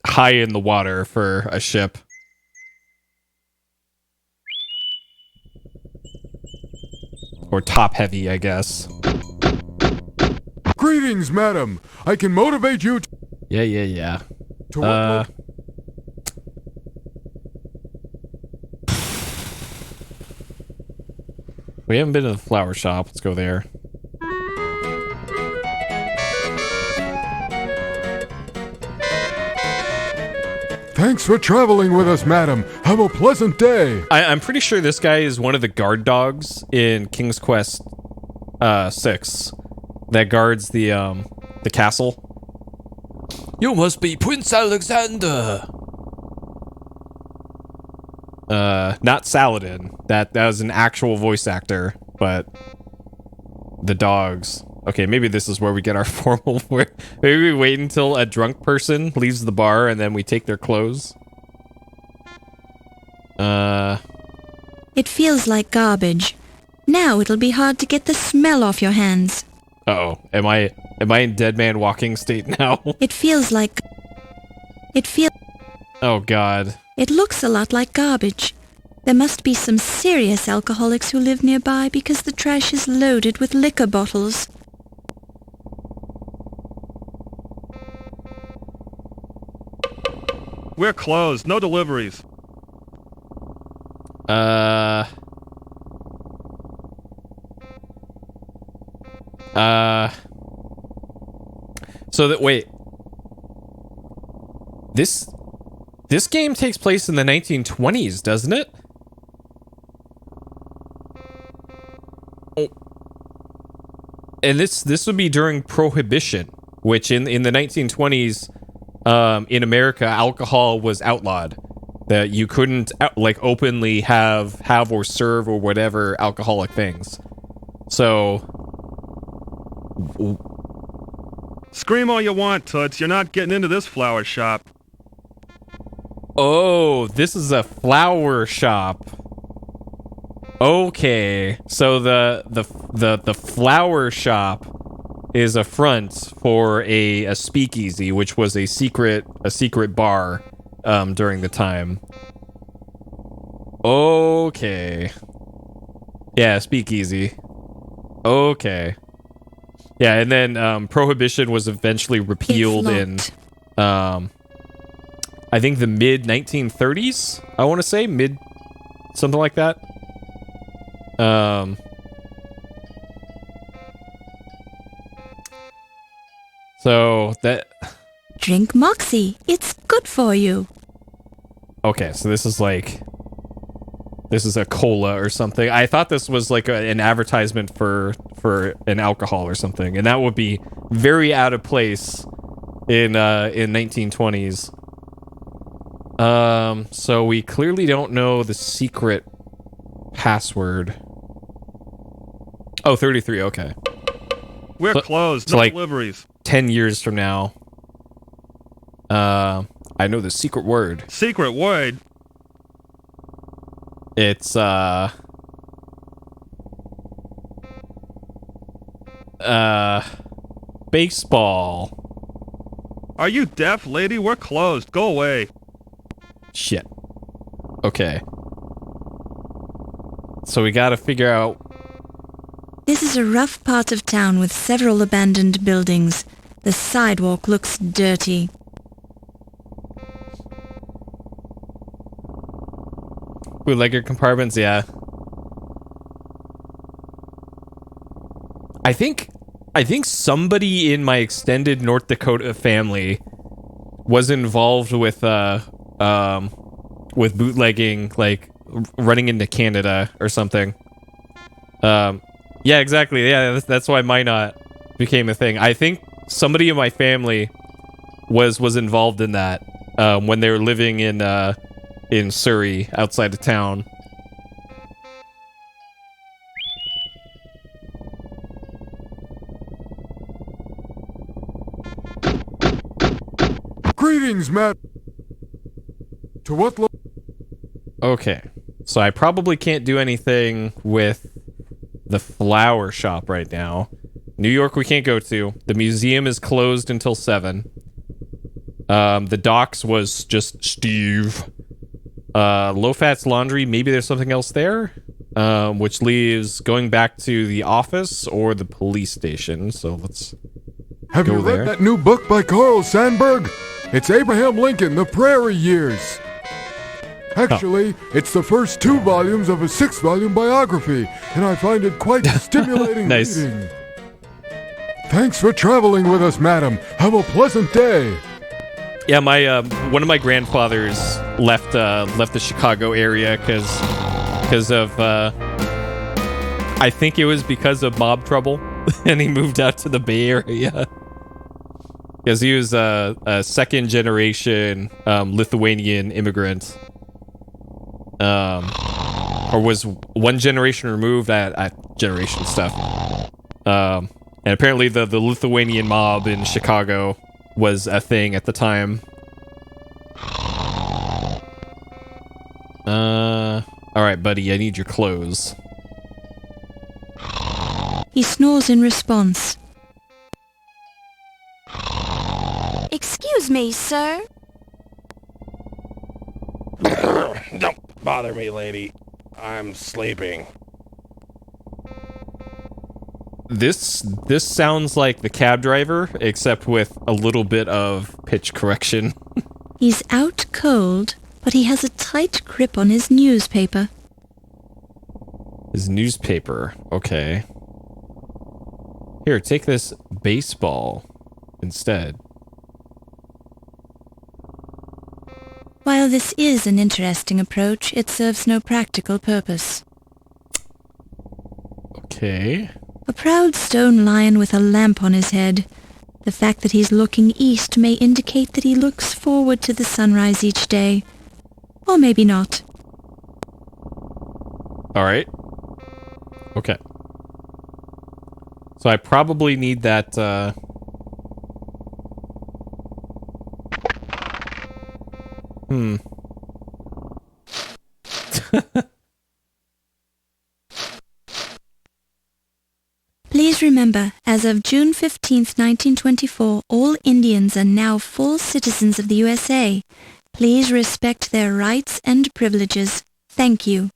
high in the water for a ship. Or top heavy, I guess. Greetings, madam. I can motivate you to... Yeah. We haven't been to the flower shop. Let's go there. Thanks for traveling with us, madam. Have a pleasant day. I'm pretty sure this guy is one of the guard dogs in King's Quest 6 that guards the castle. You must be Prince Alexander. Not Saladin. That was an actual voice actor, but the dogs. Okay, maybe this is where we get our formal... Maybe we wait until a drunk person leaves the bar and then we take their clothes. It feels like garbage. Now it'll be hard to get the smell off your hands. Uh-oh. Am I in dead man walking state now? It feels like... Oh, God. It looks a lot like garbage. There must be some serious alcoholics who live nearby because the trash is loaded with liquor bottles. We're closed. No deliveries. So that, wait. This game takes place in the 1920s, doesn't it? Oh. And this would be during Prohibition, which in the 1920s, in America, alcohol was outlawed. That you couldn't like openly have or serve or whatever alcoholic things. So scream all you want, Toots. You're not getting into this flower shop. Oh, this is a flower shop. Okay, so the flower shop is a front for a speakeasy, which was a secret bar during the time. Okay. Yeah, speakeasy. Okay. Yeah, and then Prohibition was eventually repealed in I think the mid 1930s, I want to say something like that. So that Drink Moxie. It's good for you. Okay, so this is a cola or something. I thought this was like an advertisement for an alcohol or something, and that would be very out of place in 1920s. So we clearly don't know the secret password. Oh, 33, okay. We're closed. No like deliveries. 10 years from now. I know the secret word. Secret word? It's, baseball. Are you deaf, lady? We're closed. Go away. Shit. Okay. So we gotta figure out... This is a rough part of town with several abandoned buildings. The sidewalk looks dirty. Bootlegger compartments, yeah. I think somebody in my extended North Dakota family was involved with bootlegging, like running into Canada or something. Yeah, exactly. Yeah, that's why Minot became a thing. I think somebody in my family was involved in that when they were living in Surrey, outside of town. Greetings, Matt. To what Okay, so I probably can't do anything with the flower shop right now. New York we can't go to. The museum is closed until 7. The docks was just Steve. Low Fats Laundry, maybe there's something else there, which leaves going back to the office or the police station. So let's Have go you there. read that new book by Carl Sandburg? It's Abraham Lincoln, The Prairie Years. Actually, it's the first 2 volumes of a 6-volume biography, and I find it quite stimulating Nice. reading. Thanks for traveling with us, madam. Have a pleasant day. Yeah, my one of my grandfathers left the Chicago area because of I think it was because of mob trouble, and he moved out to the Bay Area because he was a second generation Lithuanian immigrant, or was one generation removed at generation stuff, and apparently the Lithuanian mob in Chicago was a thing at the time. Alright, buddy, I need your clothes. He snores in response. Excuse me, sir. Don't bother me, lady. I'm sleeping. This sounds like the cab driver, except with a little bit of pitch correction. He's out cold, but he has a tight grip on his newspaper. His newspaper, okay. Here, take this baseball instead. While this is an interesting approach, it serves no practical purpose. Okay. A proud stone lion with a lamp on his head. The fact that he's looking east may indicate that he looks forward to the sunrise each day. Or maybe not. Alright. Okay. So I probably need that, Please remember, as of June 15th, 1924, all Indians are now full citizens of the USA. Please respect their rights and privileges. Thank you.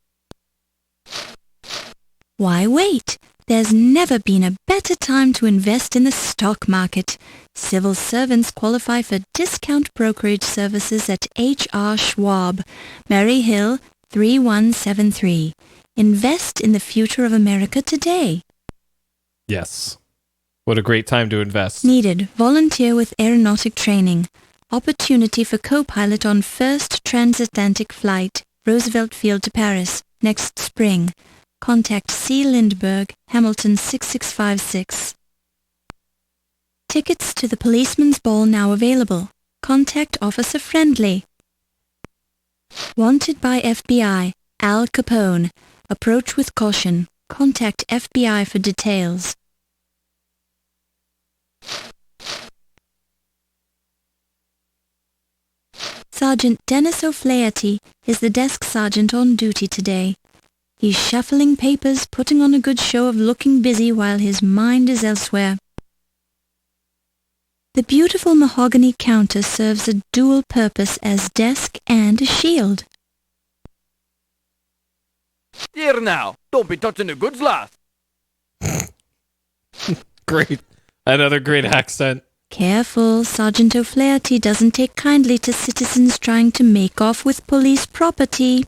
Why wait? There's never been a better time to invest in the stock market. Civil servants qualify for discount brokerage services at H.R. Schwab, Mary Hill, 3173. Invest in the future of America today. yes. What a great time to invest. Needed. Volunteer with aeronautic training. Opportunity for co-pilot on first transatlantic flight, Roosevelt Field to Paris, next spring. Contact C. Lindbergh, Hamilton 6656. Tickets to the Policeman's Ball now available. Contact Officer Friendly. Wanted by FBI, Al Capone. Approach with caution. Contact FBI for details. Sergeant Dennis O'Flaherty is the desk sergeant on duty today. He's shuffling papers, putting on a good show of looking busy while his mind is elsewhere. The beautiful mahogany counter serves a dual purpose as desk and a shield. Here now, don't be touching the goods, lass. Great. Another great accent. Careful, Sergeant O'Flaherty doesn't take kindly to citizens trying to make off with police property.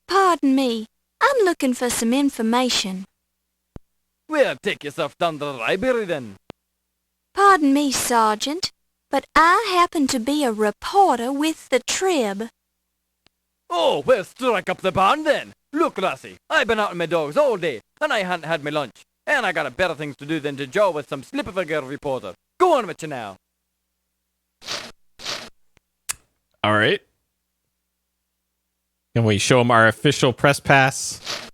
Pardon me. I'm looking for some information. Well, take yourself down to the library then. Pardon me, Sergeant, but I happen to be a reporter with the Trib. Oh, well, strike up the barn then. Look, lassie, I've been out with my dogs all day, and I hadn't had my lunch. And I got a better things to do than to jaw with some slip of a girl reporter. Go on with you now. All right. Can we show him our official press pass?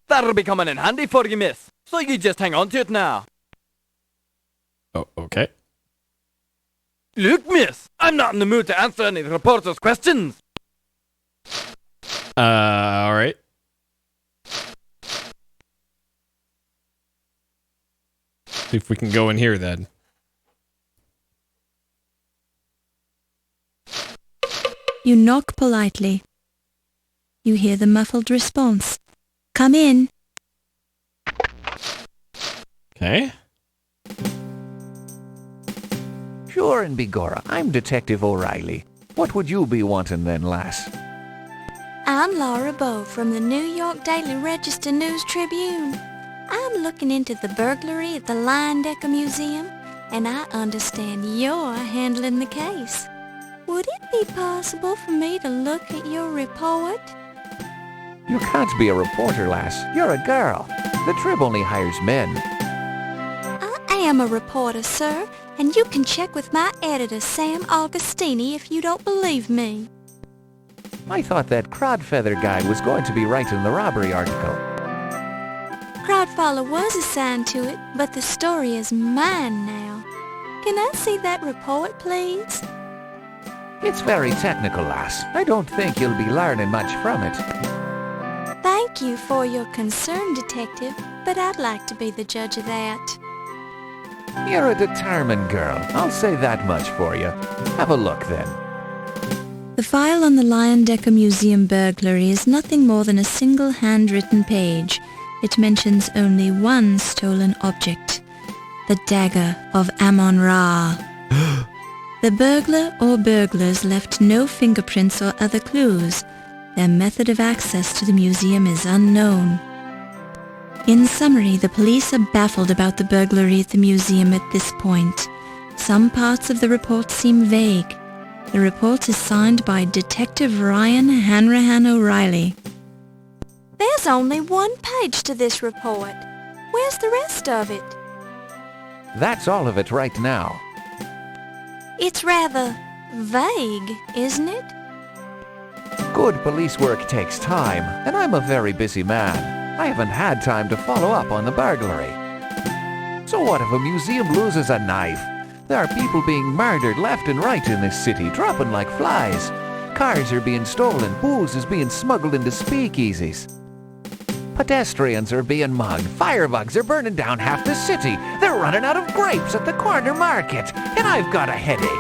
That'll be coming in handy for you, miss. So you just hang on to it now. Oh, okay. Look, miss, I'm not in the mood to answer any reporters' questions. All right. See if we can go in here then. You knock politely. You hear the muffled response. Come in. Okay. Sure and begorra, I'm Detective O'Reilly. What would you be wanting then, lass? I'm Laura Bowe from the New York Daily Register News Tribune. I'm looking into the burglary at the Leyendecker Museum, and I understand you're handling the case. Would it be possible for me to look at your report? You can't be a reporter, lass. You're a girl. The Trib only hires men. I am a reporter, sir, and you can check with my editor, Sam Augustini, if you don't believe me. I thought that Crodfeather guy was going to be writing the robbery article. Crowdfaller was assigned to it, but the story is mine now. Can I see that report, please? It's very technical, lass. I don't think you'll be learning much from it. Thank you for your concern, Detective, but I'd like to be the judge of that. You're a determined girl. I'll say that much for you. Have a look, then. The file on the Leyendecker Museum burglary is nothing more than a single handwritten page. It mentions only one stolen object, the Dagger of Amon Ra. The burglar or burglars left no fingerprints or other clues. Their method of access to the museum is unknown. In summary, the police are baffled about the burglary at the museum at this point. Some parts of the report seem vague. The report is signed by Detective Ryan Hanrahan O'Reilly. There's only one page to this report. Where's the rest of it? That's all of it right now. It's rather vague, isn't it? Good police work takes time, and I'm a very busy man. I haven't had time to follow up on the burglary. So what if a museum loses a knife? There are people being murdered left and right in this city, dropping like flies. Cars are being stolen, booze is being smuggled into speakeasies. Pedestrians are being mugged, firebugs are burning down half the city, they're running out of grapes at the corner market, and I've got a headache.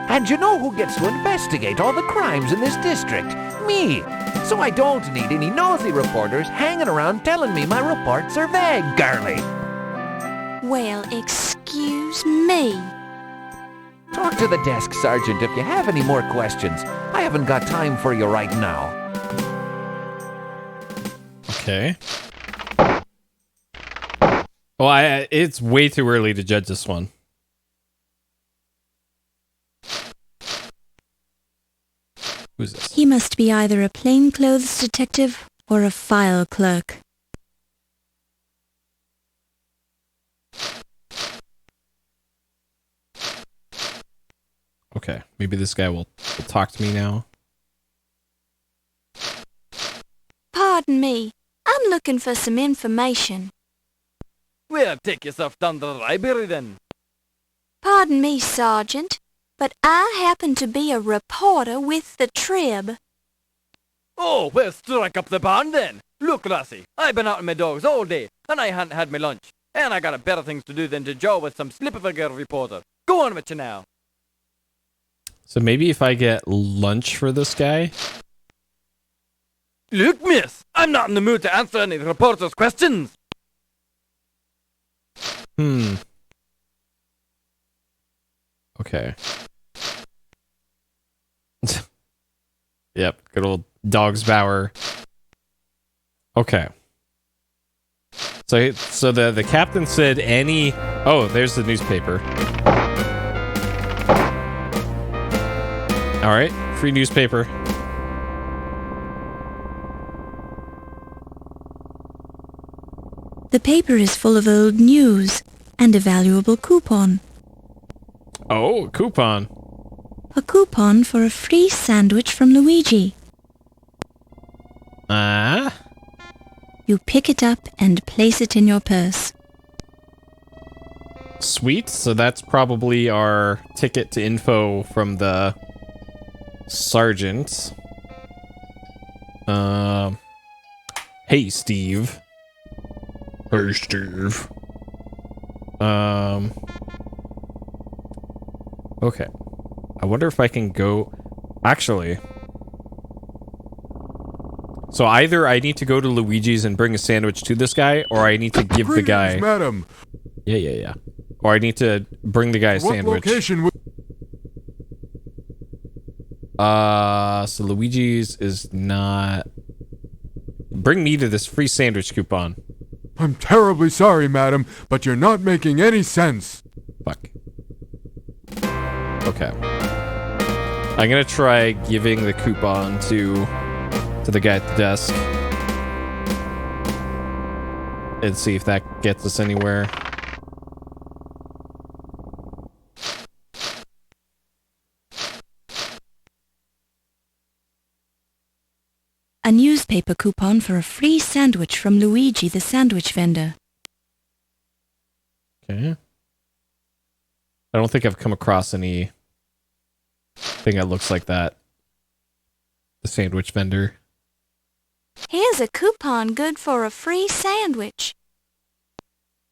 And you know who gets to investigate all the crimes in this district? Me! So I don't need any nosy reporters hanging around telling me my reports are vague, girlie. Well, excuse me. Talk to the desk sergeant if you have any more questions. I haven't got time for you right now. Okay. Well, it's way too early to judge this one. Who's this? He must be either a plainclothes detective or a file clerk. Okay, maybe this guy will talk to me now. Pardon me. I'm looking for some information. Well, take yourself down to the library then. Pardon me, Sergeant, but I happen to be a reporter with the Trib. Oh, well, strike up the band then. Look, lassie, I've been out with my dogs all day, and I hadn't had my lunch. And I got better things to do than to jaw with some slip of a girl reporter. Go on with you now. So maybe if I get lunch for this guy? Look, miss, I'm not in the mood to answer any reporter's questions. Okay. Yep, good old Dog's Bower. Okay. So the captain said any... Oh, there's the newspaper. All right, free newspaper. The paper is full of old news and a valuable coupon. Oh, coupon. A coupon for a free sandwich from Luigi. You pick it up and place it in your purse. Sweet, so that's probably our ticket to info from the sergeant. Hey, Steve. Hey, Steve. Okay. I wonder if I can go... Actually... So either I need to go to Luigi's and bring a sandwich to this guy, or I need to give the guy... Madam. Yeah. Or I need to bring the guy a sandwich. What location So Luigi's is not... Bring me to this free sandwich coupon. I'm terribly sorry, madam, but you're not making any sense. Fuck. Okay. I'm gonna try giving the coupon to the guy at the desk. And see if that gets us anywhere. A newspaper coupon for a free sandwich from Luigi, the sandwich vendor. Okay. I don't think I've come across any thing that looks like that. The sandwich vendor. Here's a coupon good for a free sandwich.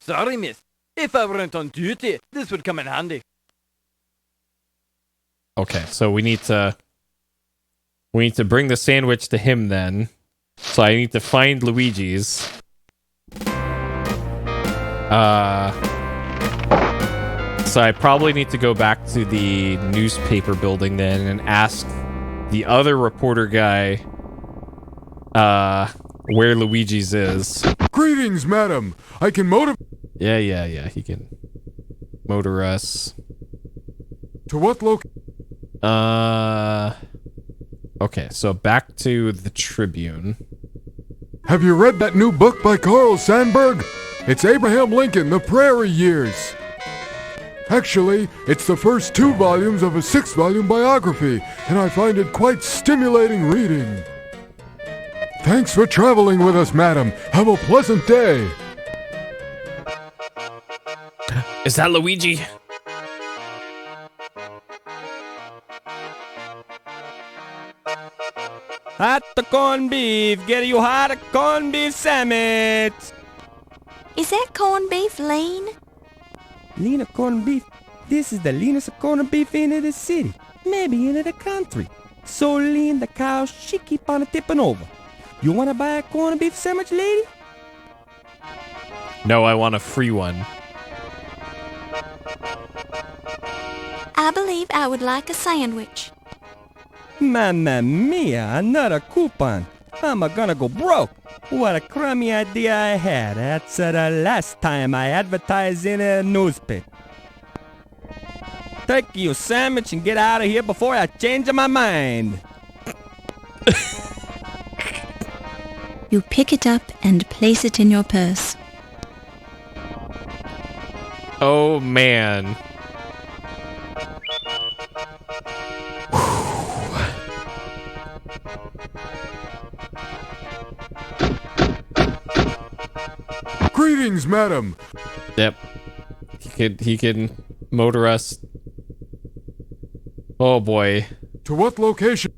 Sorry, miss. If I weren't on duty, this would come in handy. Okay, so we need to We need to bring the sandwich to him then. So I need to find Luigi's. So I probably need to go back to the newspaper building then and ask the other reporter guy where Luigi's is. Greetings, madam. I can motor... Yeah. He can motor us. To what Okay, so back to the Tribune. Have you read that new book by Carl Sandburg? It's Abraham Lincoln, The Prairie Years. Actually, it's the first 2 volumes of a 6-volume biography, and I find it quite stimulating reading. Thanks for traveling with us, madam. Have a pleasant day. Is that Luigi? Hot corned beef, get you hot corned beef sandwich. Is that corned beef lean? Lean corned beef. This is the leanest corned beef in the city, maybe in the country. So lean the cows, she keep on tipping over. You wanna buy a corned beef sandwich, lady? No, I want a free one. I believe I would like a sandwich. Mamma mia, another coupon. I'm gonna go broke. What a crummy idea I had. That's the last time I advertised in a newspaper. Take your sandwich and get out of here before I change my mind. You pick it up and place it in your purse. Oh, man. Greetings, madam. Yep. He can motor us. Oh boy. To what location?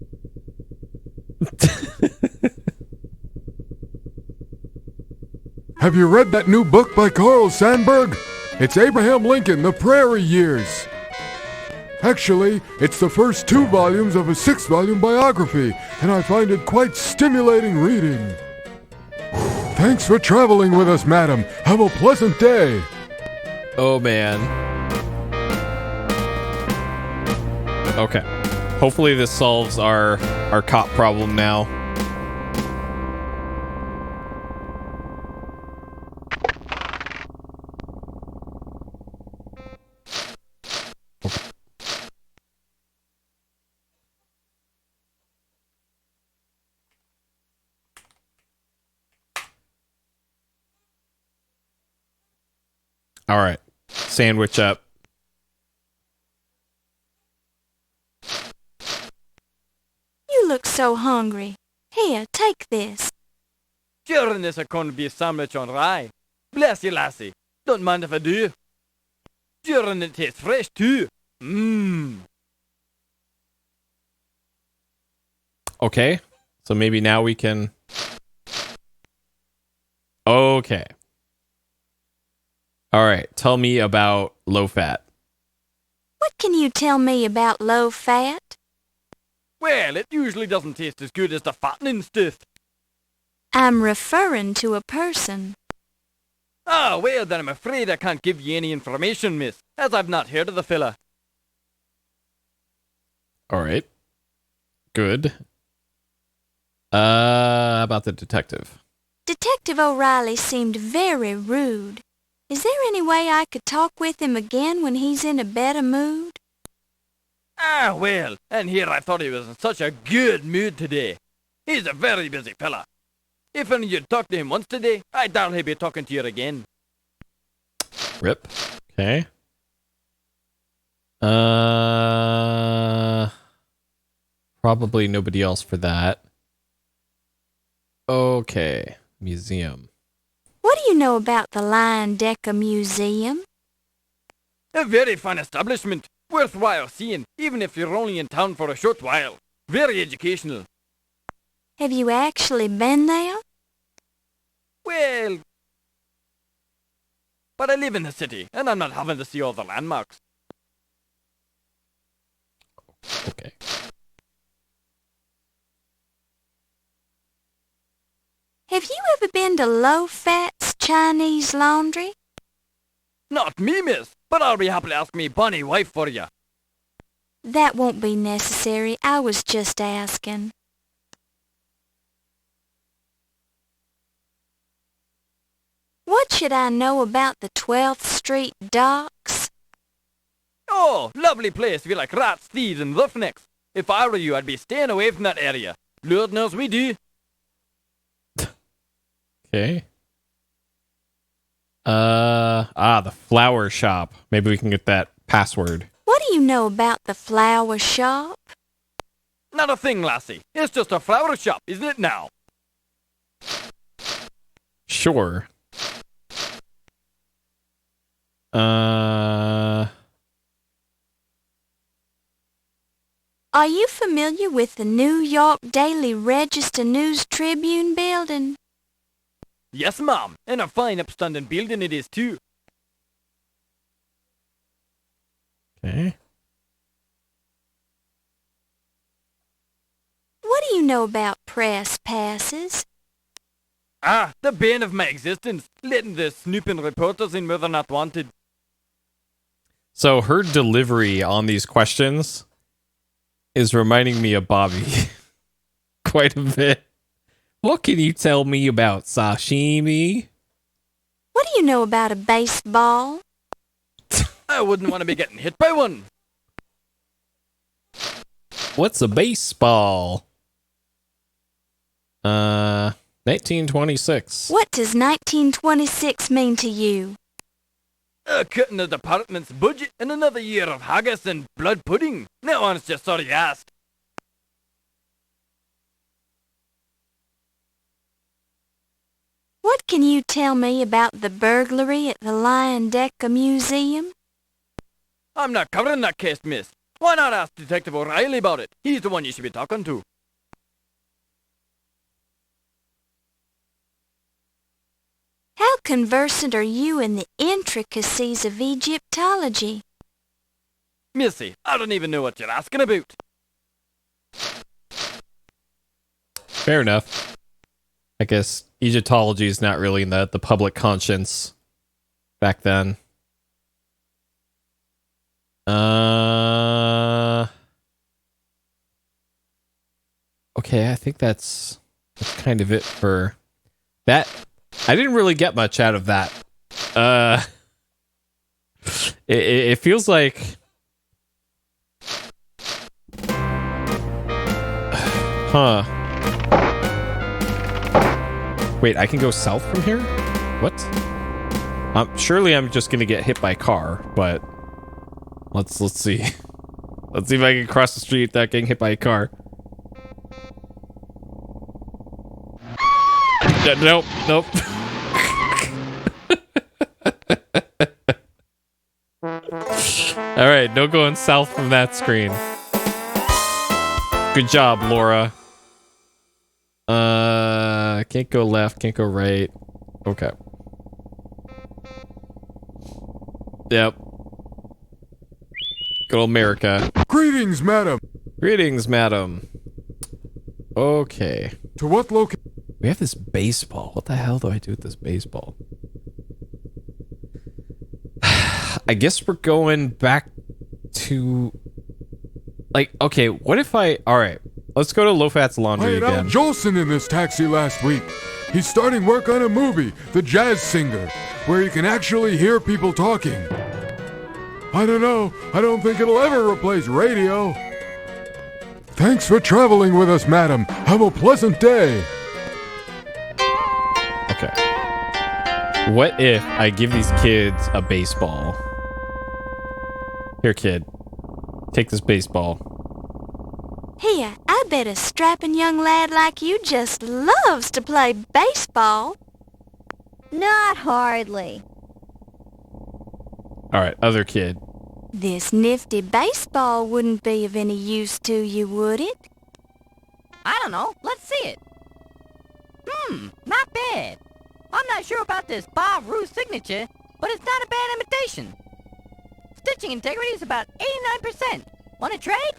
Have you read that new book by Carl Sandburg? It's Abraham Lincoln, The Prairie Years. Actually, it's the first 2 volumes of a 6-volume biography, and I find it quite stimulating reading. Thanks for traveling with us, madam. Have a pleasant day. Oh, man. Okay. Hopefully this solves our cop problem now. All right. Sandwich up. You look so hungry. Here, take this. Sure, this a corned beef sandwich on rye. Bless you, lassie. Don't mind if I do. Sure, and it tastes fresh too. Mmm. Okay. So maybe now we can... Okay. All right. Tell me about low fat. What can you tell me about low fat? Well, it usually doesn't taste as good as the fattening stuff. I'm referring to a person. Ah, well, then I'm afraid I can't give you any information, miss, as I've not heard of the fella. All right. Good. About the detective. Detective O'Reilly seemed very rude. Is there any way I could talk with him again when he's in a better mood? Ah, well, and here I thought he was in such a good mood today. He's a very busy fella. If only you'd talk to him once today, I doubt he'd be talking to you again. Rip. Okay. Probably nobody else for that. Okay. Museum. What do you know about the Lion Decker Museum? A very fine establishment. Worthwhile seeing, even if you're only in town for a short while. Very educational. Have you actually been there? Well, but I live in the city, and I'm not having to see all the landmarks. Okay. Have you ever been to Low Fat's Chinese Laundry? Not me, miss, but I'll be happy to ask me bonny wife for you. That won't be necessary. I was just asking. What should I know about the 12th Street docks? Oh, lovely place if you like rats, thieves, and roughnecks. If I were you, I'd be staying away from that area. Lord knows we do. Okay. The flower shop. Maybe we can get that password. What do you know about the flower shop? Not a thing, lassie. It's just a flower shop, isn't it now? Sure. Are you familiar with the New York Daily Register News Tribune building? Yes, ma'am. And a fine upstanding building it is, too. Okay. What do you know about press passes? Ah, the bane of my existence. Letting the snooping reporters in where they're not wanted. So her delivery on these questions is reminding me of Bobby quite a bit. What can you tell me about sashimi? What do you know about a baseball? I wouldn't want to be getting hit by one. What's a baseball? 1926. What does 1926 mean to you? Cutting the department's budget and another year of haggis and blood pudding. That one's just sort of asked. What can you tell me about the burglary at the Lion Decker Museum? I'm not covering that case, miss. Why not ask Detective O'Reilly about it? He's the one you should be talking to. How conversant are you in the intricacies of Egyptology? Missy, I don't even know what you're asking about. Fair enough. I guess Egyptology is not really in the public conscience back then. Okay, I think that's kind of it for that. I didn't really get much out of that. It feels like... Huh. Wait, I can go south from here? What? Surely I'm just gonna get hit by a car, but... Let's see. Let's see if I can cross the street without getting hit by a car. Nope. Alright, no going south from that screen. Good job, Laura. Can't go left, can't go right. Okay. Yep. Good old America. Greetings, madam. Greetings, madam. Okay. To what location? We have this baseball. What the hell do I do with this baseball? I guess we're going back to... Like, okay, what if I... Alright, let's go to Lofat's Laundry again. I had Al Jolson in this taxi last week. He's starting work on a movie, The Jazz Singer, where you can actually hear people talking. I don't know. I don't think it'll ever replace radio. Thanks for traveling with us, madam. Have a pleasant day. Okay. What if I give these kids a baseball? Here, kid. Take this baseball. Here, I bet a strapping young lad like you just loves to play baseball. Not hardly. Alright, other kid. This nifty baseball wouldn't be of any use to you, would it? I don't know. Let's see it. Not bad. I'm not sure about this Bob Roos signature, but it's not a bad imitation. Stitching integrity is about 89%. Want to trade?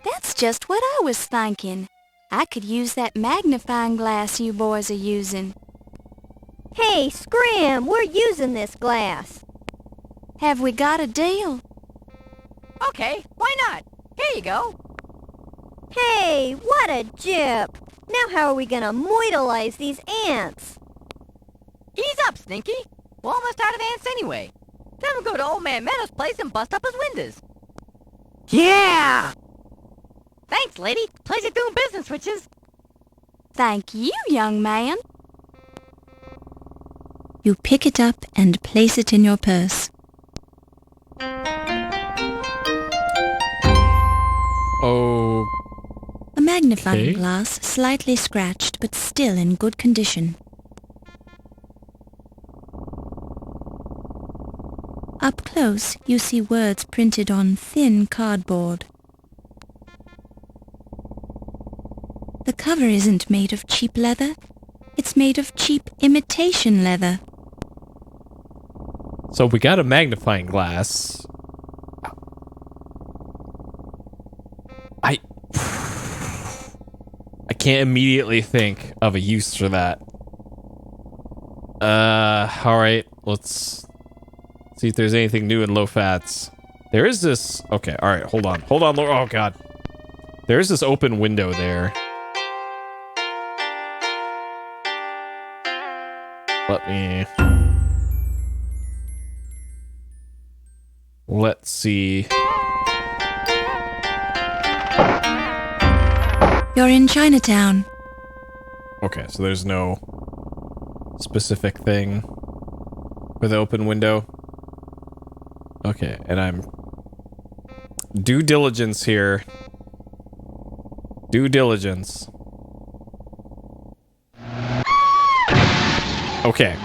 That's just what I was thinking. I could use that magnifying glass you boys are using. Hey, Scram, we're using this glass. Have we got a deal? Okay, why not? Here you go. Hey, what a jip! Now how are we gonna moidalize these ants? Ease up, Stinky. We're almost out of ants anyway. Then we'll go to Old Man Meadow's place and bust up his windows. Yeah! Thanks, lady. Pleasure doing business, witches. Thank you, young man. You pick it up and place it in your purse. Oh. A magnifying Okay. glass, slightly scratched but still in good condition. Up close, you see words printed on thin cardboard. The cover isn't made of cheap leather. It's made of cheap imitation leather. So we got a magnifying glass. I can't immediately think of a use for that. All right, let's see if there's anything new in low fats. There is this. Okay, all right, hold on. Oh God, there is this open window there. Let's see. You're in Chinatown. Okay, so there's no specific thing for the open window. Okay, and I'm due diligence here. Due diligence. Okay.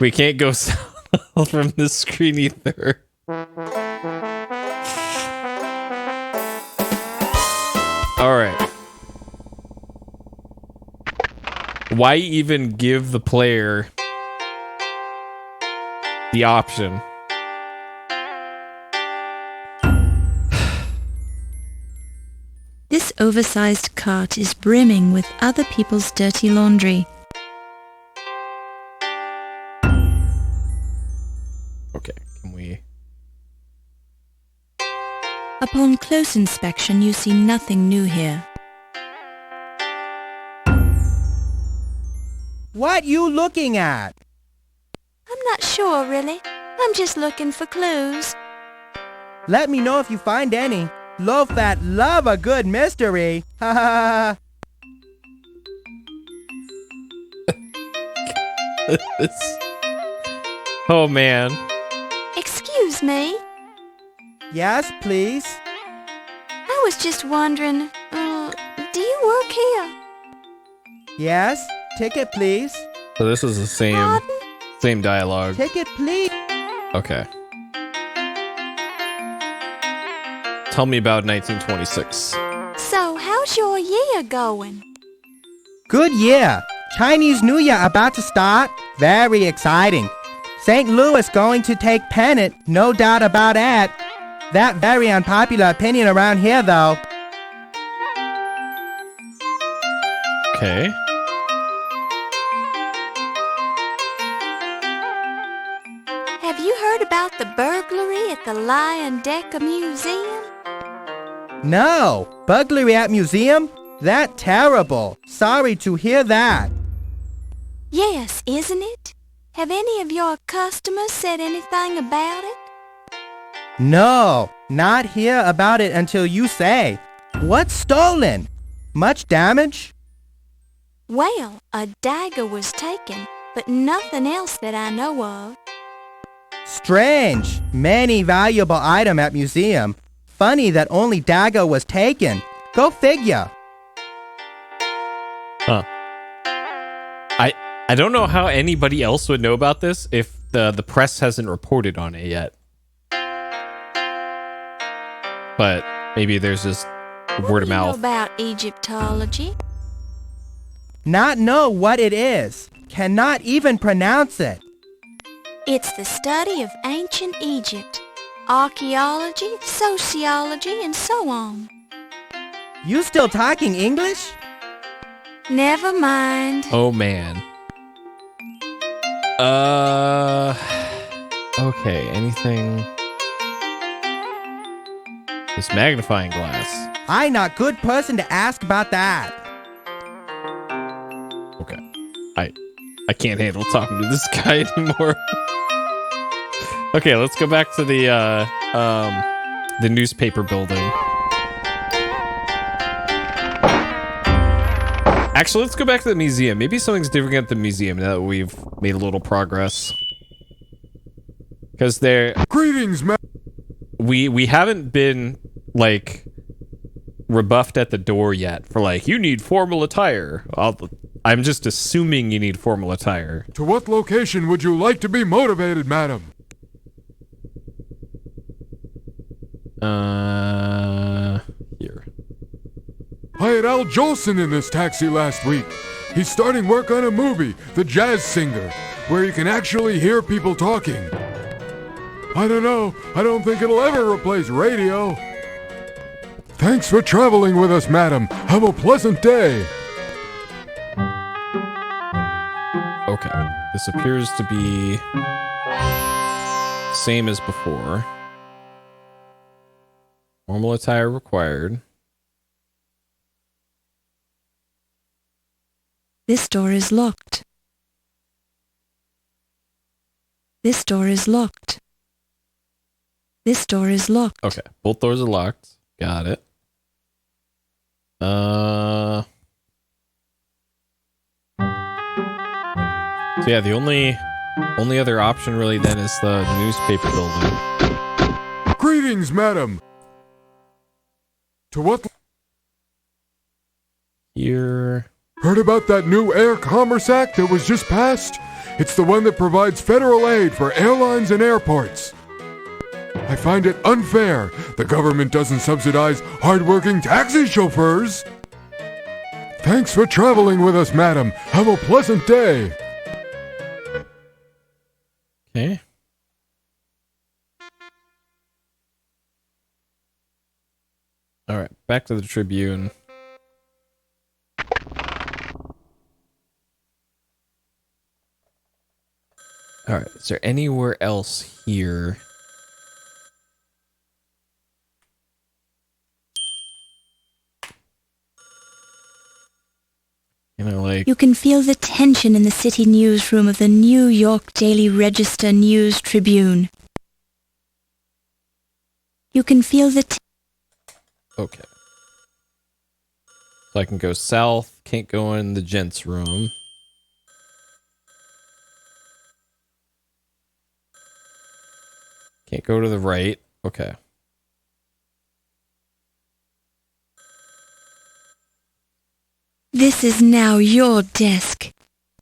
We can't go south from this screen either. Alright. Why even give the player the option? This oversized cart is brimming with other people's dirty laundry. Okay, can we... Upon close inspection, you see nothing new here. What you looking at? I'm not sure, really. I'm just looking for clues. Let me know if you find any. Low fat love a good mystery. Ha ha ha. Oh man. Excuse me. Yes, please. I was just wondering, do you work here? Yes, ticket please. So this is the same dialogue. Ticket please. Okay. Tell me about 1926. So, how's your year going? Good year. Chinese New Year about to start. Very exciting. St. Louis going to take pennant, no doubt about that. That very unpopular opinion around here, though. Okay. Have you heard about the burglary at the Lion Decker Museum? No, burglary at museum? That terrible. Sorry to hear that. Yes, isn't it? Have any of your customers said anything about it? No, not hear about it until you say. What's stolen? Much damage? Well, a dagger was taken, but nothing else that I know of. Strange. Many valuable item at museum. Funny that only dagger was taken. Go figure. Huh. I don't know how anybody else would know about this if the press hasn't reported on it yet. But maybe there's just word of mouth. What do you know about Egyptology? Not know what it is. Cannot even pronounce it. It's the study of ancient Egypt, archaeology, sociology, and so on. You still talking English? Never mind. Oh, man. Okay, anything... This magnifying glass. I not good person to ask about that. Okay. I can't handle talking to this guy anymore. Okay, let's go back to the newspaper building. Actually, let's go back to the museum. Maybe something's different at the museum now that we've made a little progress. Because Greetings, man. We haven't been, like, rebuffed at the door yet for, like, you need formal attire. I'm just assuming you need formal attire. To what location would you like to be motivated, madam? Here. I had Al Jolson in this taxi last week. He's starting work on a movie, The Jazz Singer, where you can actually hear people talking. I don't know. I don't think it'll ever replace radio. Thanks for traveling with us, madam. Have a pleasant day. Okay. This appears to be same as before. Formal attire required. This door is locked. This door is locked. This door is locked. Okay, both doors are locked. Got it. So yeah, the only other option really then is the newspaper building. Greetings, madam. To what? Here. Heard about that new Air Commerce Act that was just passed? It's the one that provides federal aid for airlines and airports. I find it unfair. The government doesn't subsidize hardworking taxi chauffeurs. Thanks for traveling with us, madam. Have a pleasant day. Okay. All right, back to the Tribune. All right, is there anywhere else here? You know, like... You can feel the tension in the city newsroom of the New York Daily Register News Tribune. You can feel the... Okay. So I can go south, can't go in the gents' room. Can't go to the right. Okay. This is now your desk.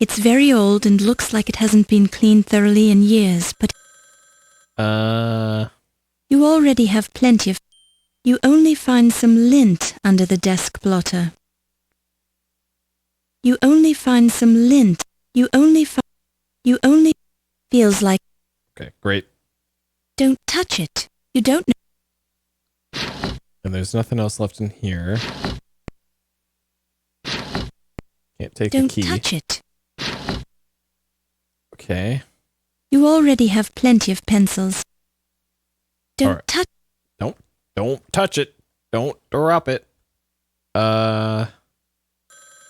It's very old and looks like it hasn't been cleaned thoroughly in years, but... You already have plenty of... You only find some lint under the desk blotter. You only find some lint. You only... Feels like... Okay, great. Don't touch it. You don't know... And there's nothing else left in here. Can't take Don't the key. touch it. Okay. You already have plenty of pencils. Don't right. touch... Don't touch it. Don't drop it. I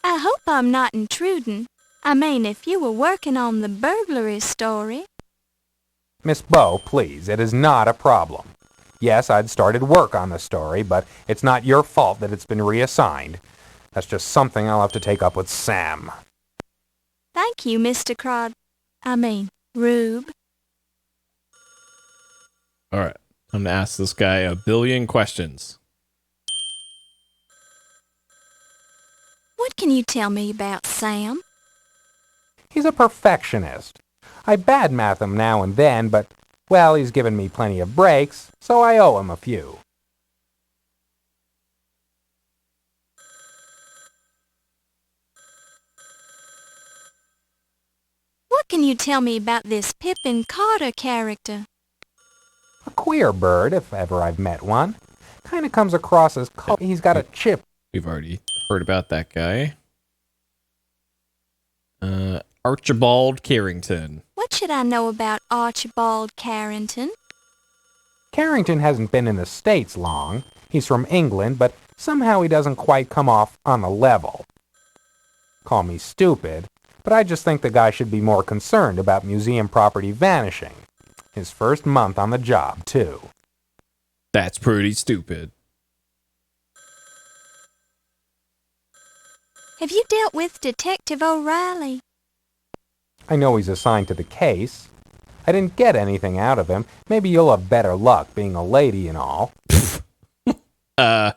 hope I'm not intruding. I mean, if you were working on the burglary story... Miss Bow, please, it is not a problem. Yes, I'd started work on the story, but it's not your fault that it's been reassigned. That's just something I'll have to take up with Sam. Thank you, Mr. Rube. All right. I'm going to ask this guy a billion questions. What can you tell me about Sam? He's a perfectionist. I badmouth him now and then, but, well, he's given me plenty of breaks, so I owe him a few. What can you tell me about this Pippin Carter character? A queer bird, if ever I've met one. Kinda comes across as he's got a chip. We've already heard about that guy. Archibald Carrington. What should I know about Archibald Carrington? Carrington hasn't been in the States long. He's from England, but somehow he doesn't quite come off on the level. Call me stupid, but I just think the guy should be more concerned about museum property vanishing. His first month on the job, too. That's pretty stupid. Have you dealt with Detective O'Reilly? I know he's assigned to the case. I didn't get anything out of him. Maybe you'll have better luck being a lady and all. I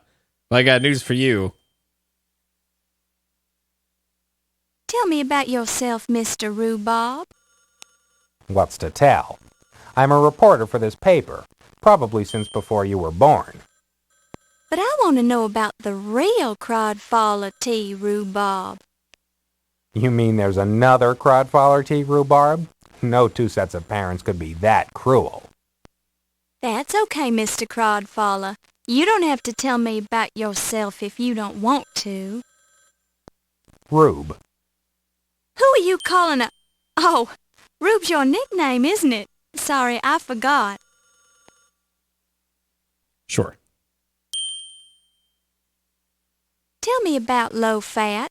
got news for you. Tell me about yourself, Mr. Rhubarb. What's to tell? I'm a reporter for this paper, probably since before you were born. But I want to know about the real Crodfaller T. Rhubarb. You mean there's another Crodfaller T. Rhubarb? No two sets of parents could be that cruel. That's okay, Mr. Crodfaller. You don't have to tell me about yourself if you don't want to. Rube. Who are you calling a... Oh, Rube's your nickname, isn't it? Sorry, I forgot. Sure. Tell me about low fat.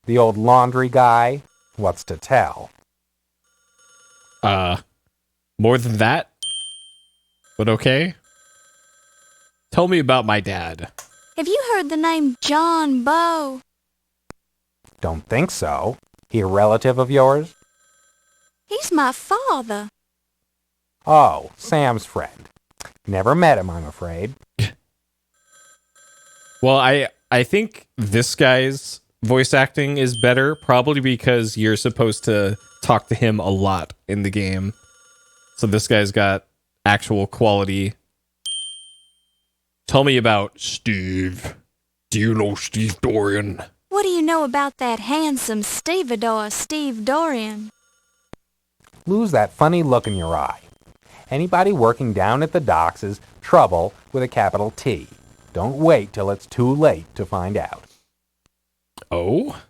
The old laundry guy? What's to tell? More than that? But okay. Tell me about my dad. Have you heard the name John Bow? Don't think so. He a relative of yours? He's my father. Oh, Sam's friend. Never met him, I'm afraid. Well, I think this guy's voice acting is better, probably because you're supposed to talk to him a lot in the game. So this guy's got actual quality. Tell me about Steve. Do you know Steve Dorian? What do you know about that handsome stevedore, Steve Dorian? Lose that funny look in your eye. Anybody working down at the docks is trouble with a capital T. Don't wait till it's too late to find out. Oh?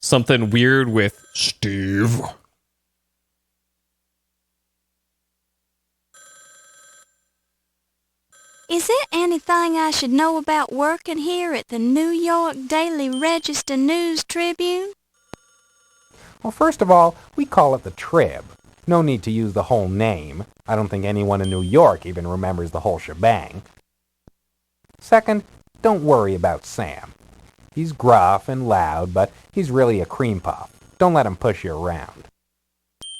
Something weird with Steve. Is there anything I should know about working here at the New York Daily Register News Tribune? Well, first of all, we call it the Trib. No need to use the whole name. I don't think anyone in New York even remembers the whole shebang. Second, don't worry about Sam. He's gruff and loud, but he's really a cream puff. Don't let him push you around.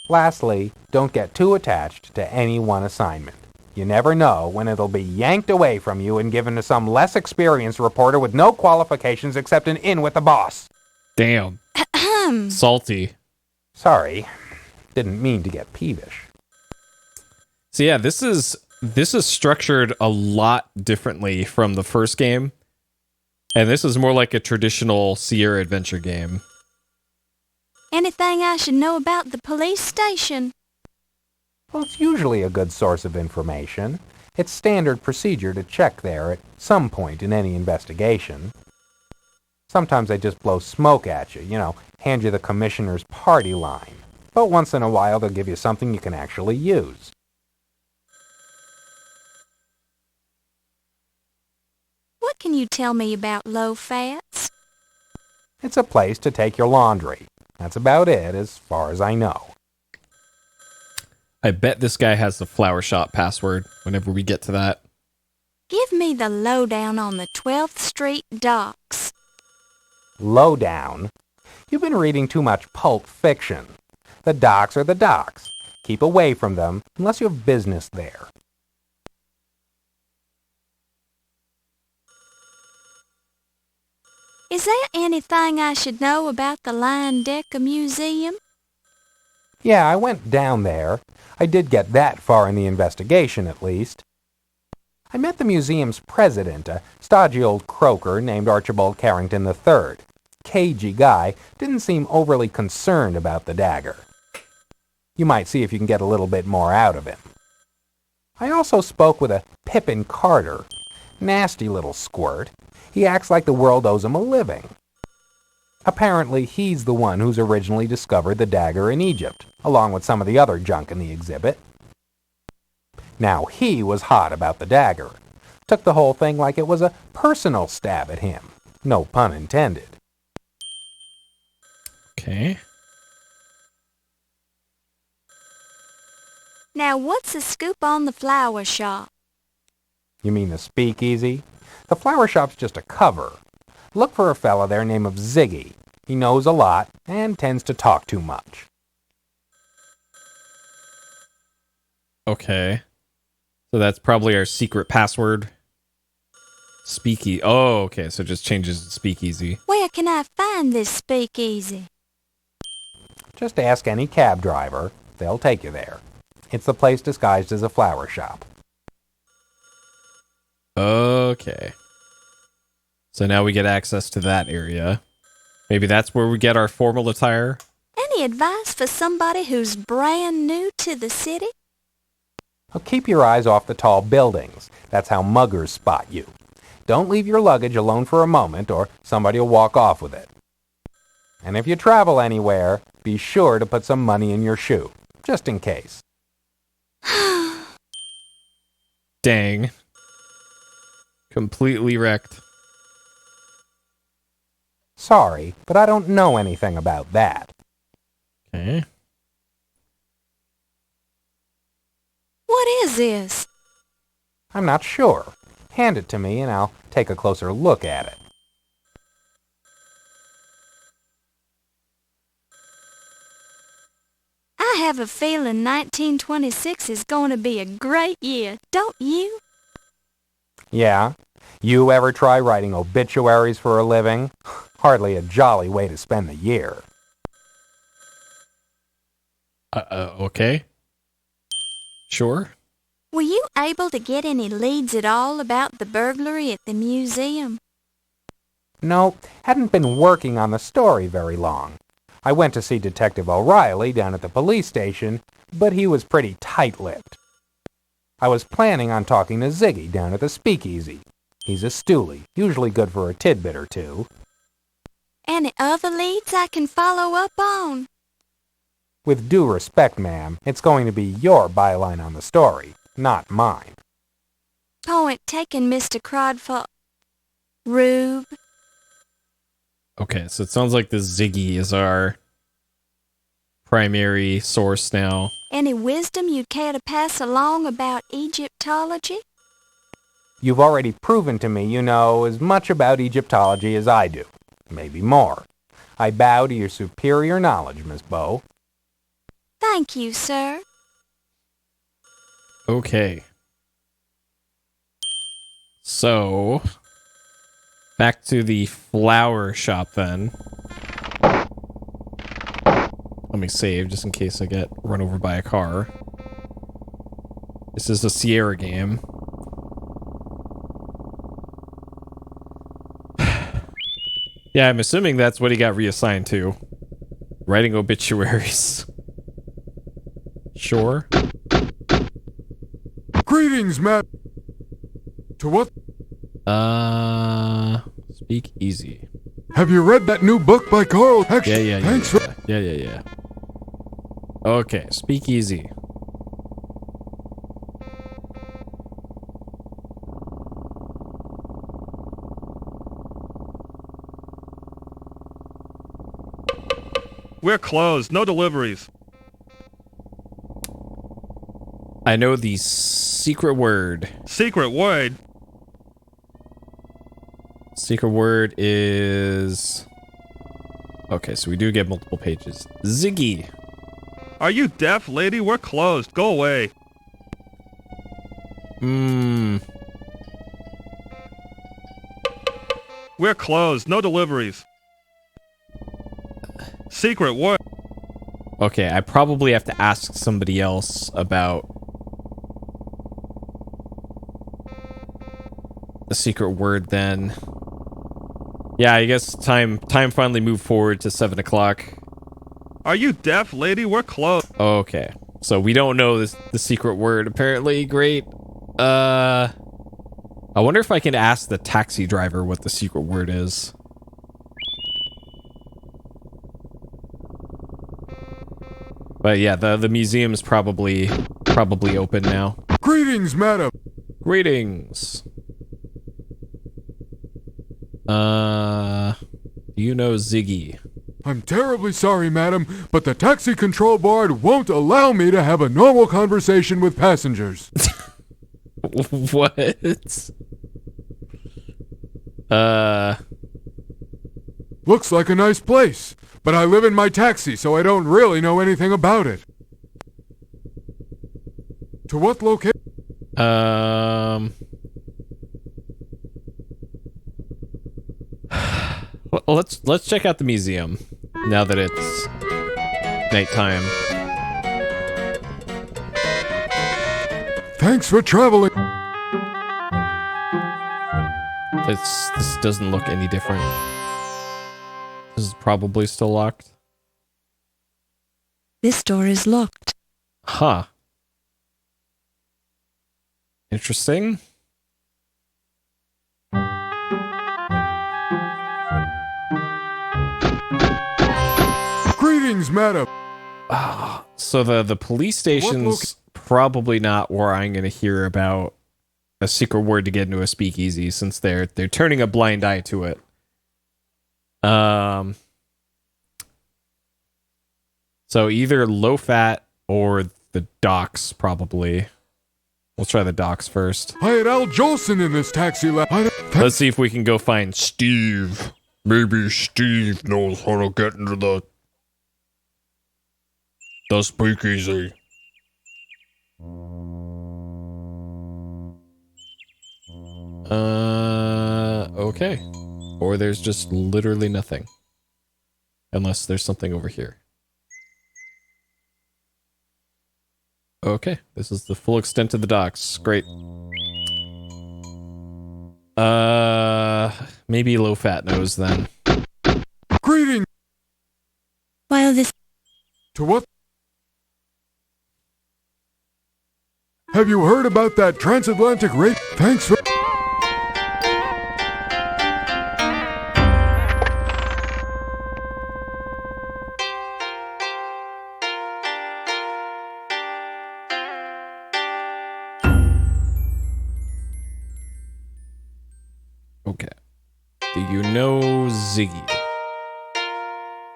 Lastly, don't get too attached to any one assignment. You never know when it'll be yanked away from you and given to some less experienced reporter with no qualifications except an in with the boss. Damn. Salty. Sorry. Didn't mean to get peevish. So yeah, this is structured a lot differently from the first game. And this is more like a traditional Sierra adventure game. Anything I should know about the police station? Well, it's usually a good source of information. It's standard procedure to check there at some point in any investigation. Sometimes they just blow smoke at you, hand you the commissioner's party line. But once in a while they'll give you something you can actually use. What can you tell me about low fats? It's a place to take your laundry. That's about it, as far as I know. I bet this guy has the flower shop password whenever we get to that. Give me the lowdown on the 12th Street docks. Lowdown? You've been reading too much pulp fiction. The docks are the docks. Keep away from them unless you have business there. Is there anything I should know about the Leyendecker Museum? Yeah, I went down there. I did get that far in the investigation, at least. I met the museum's president, a stodgy old croaker named Archibald Carrington III. Cagey guy, didn't seem overly concerned about the dagger. You might see if you can get a little bit more out of him. I also spoke with a Pippin Carter. Nasty little squirt. He acts like the world owes him a living. Apparently, he's the one who's originally discovered the dagger in Egypt, along with some of the other junk in the exhibit. Now he was hot about the dagger. Took the whole thing like it was a personal stab at him. No pun intended. Okay. Now what's the scoop on the flower shop? You mean the speakeasy? The flower shop's just a cover. Look for a fella there named Ziggy. He knows a lot and tends to talk too much. Okay. So that's probably our secret password. Speakeasy. Oh, okay. So it just changes to speakeasy. Where can I find this speakeasy? Just ask any cab driver. They'll take you there. It's the place disguised as a flower shop. Okay. So now we get access to that area. Maybe that's where we get our formal attire. Any advice for somebody who's brand new to the city? Well, keep your eyes off the tall buildings. That's how muggers spot you. Don't leave your luggage alone for a moment or somebody will walk off with it. And if you travel anywhere, be sure to put some money in your shoe, just in case. Dang. Completely wrecked. Sorry, but I don't know anything about that. Okay. What is this? I'm not sure. Hand it to me and I'll take a closer look at it. I have a feeling 1926 is going to be a great year, don't you? Yeah? You ever try writing obituaries for a living? Hardly a jolly way to spend the year. Okay. Sure. Were you able to get any leads at all about the burglary at the museum? No, hadn't been working on the story very long. I went to see Detective O'Reilly down at the police station, but he was pretty tight-lipped. I was planning on talking to Ziggy down at the speakeasy. He's a stoolie, usually good for a tidbit or two. Any other leads I can follow up on? With due respect, ma'am, it's going to be your byline on the story, not mine. Point taken, Mr. Crodford. Rube. Okay, so it sounds like the Ziggy is our primary source now. Any wisdom you'd care to pass along about Egyptology? You've already proven to me you know as much about Egyptology as I do. Maybe more. I bow to your superior knowledge, Miss Bow. Thank you, sir. Okay. So, back to the flower shop then. Let me save just in case I get run over by a car. This is a Sierra game. Yeah, I'm assuming that's what he got reassigned to. Writing obituaries. Sure. Greetings, Matt. To what? Speak easy. Have you read that new book by Carl? Yeah. Thanks for... Yeah. Okay, speak easy. We're closed. No deliveries. I know the secret word. Secret word? Secret word is... Okay, so we do get multiple pages. Ziggy. Are you deaf, lady? We're closed. Go away. We're closed. No deliveries. Secret word. Okay, I probably have to ask somebody else about the secret word then. Yeah, I guess time finally moved forward to 7 o'clock. Are you deaf, lady? We're closed. Okay, so we don't know the secret word apparently. Great. I wonder if I can ask the taxi driver what the secret word is. But yeah, the museum's probably open now. Greetings, madam. Greetings. Do you know Ziggy? I'm terribly sorry, madam, but the taxi control board won't allow me to have a normal conversation with passengers. What? Looks like a nice place, but I live in my taxi, so I don't really know anything about it. To what location? Well, let's check out the museum now that it's nighttime. Thanks for traveling. This doesn't look any different. This is probably still locked. This door is locked. Huh. Interesting. Greetings, madam. So the police station's probably not where I'm going to hear about a secret word to get into a speakeasy, since they're turning a blind eye to it. So either low fat or the docks, probably. We'll try the docks first. I had Al Jolson in this taxi Let's see if we can go find Steve. Maybe Steve knows how to get into the speakeasy. Okay. Or there's just literally nothing. Unless there's something over here. Okay, this is the full extent of the docks. Great. Maybe low fat knows then. Greeting. While this... To what? Have you heard about that transatlantic rape? Thanks for... Okay. Do you know Ziggy?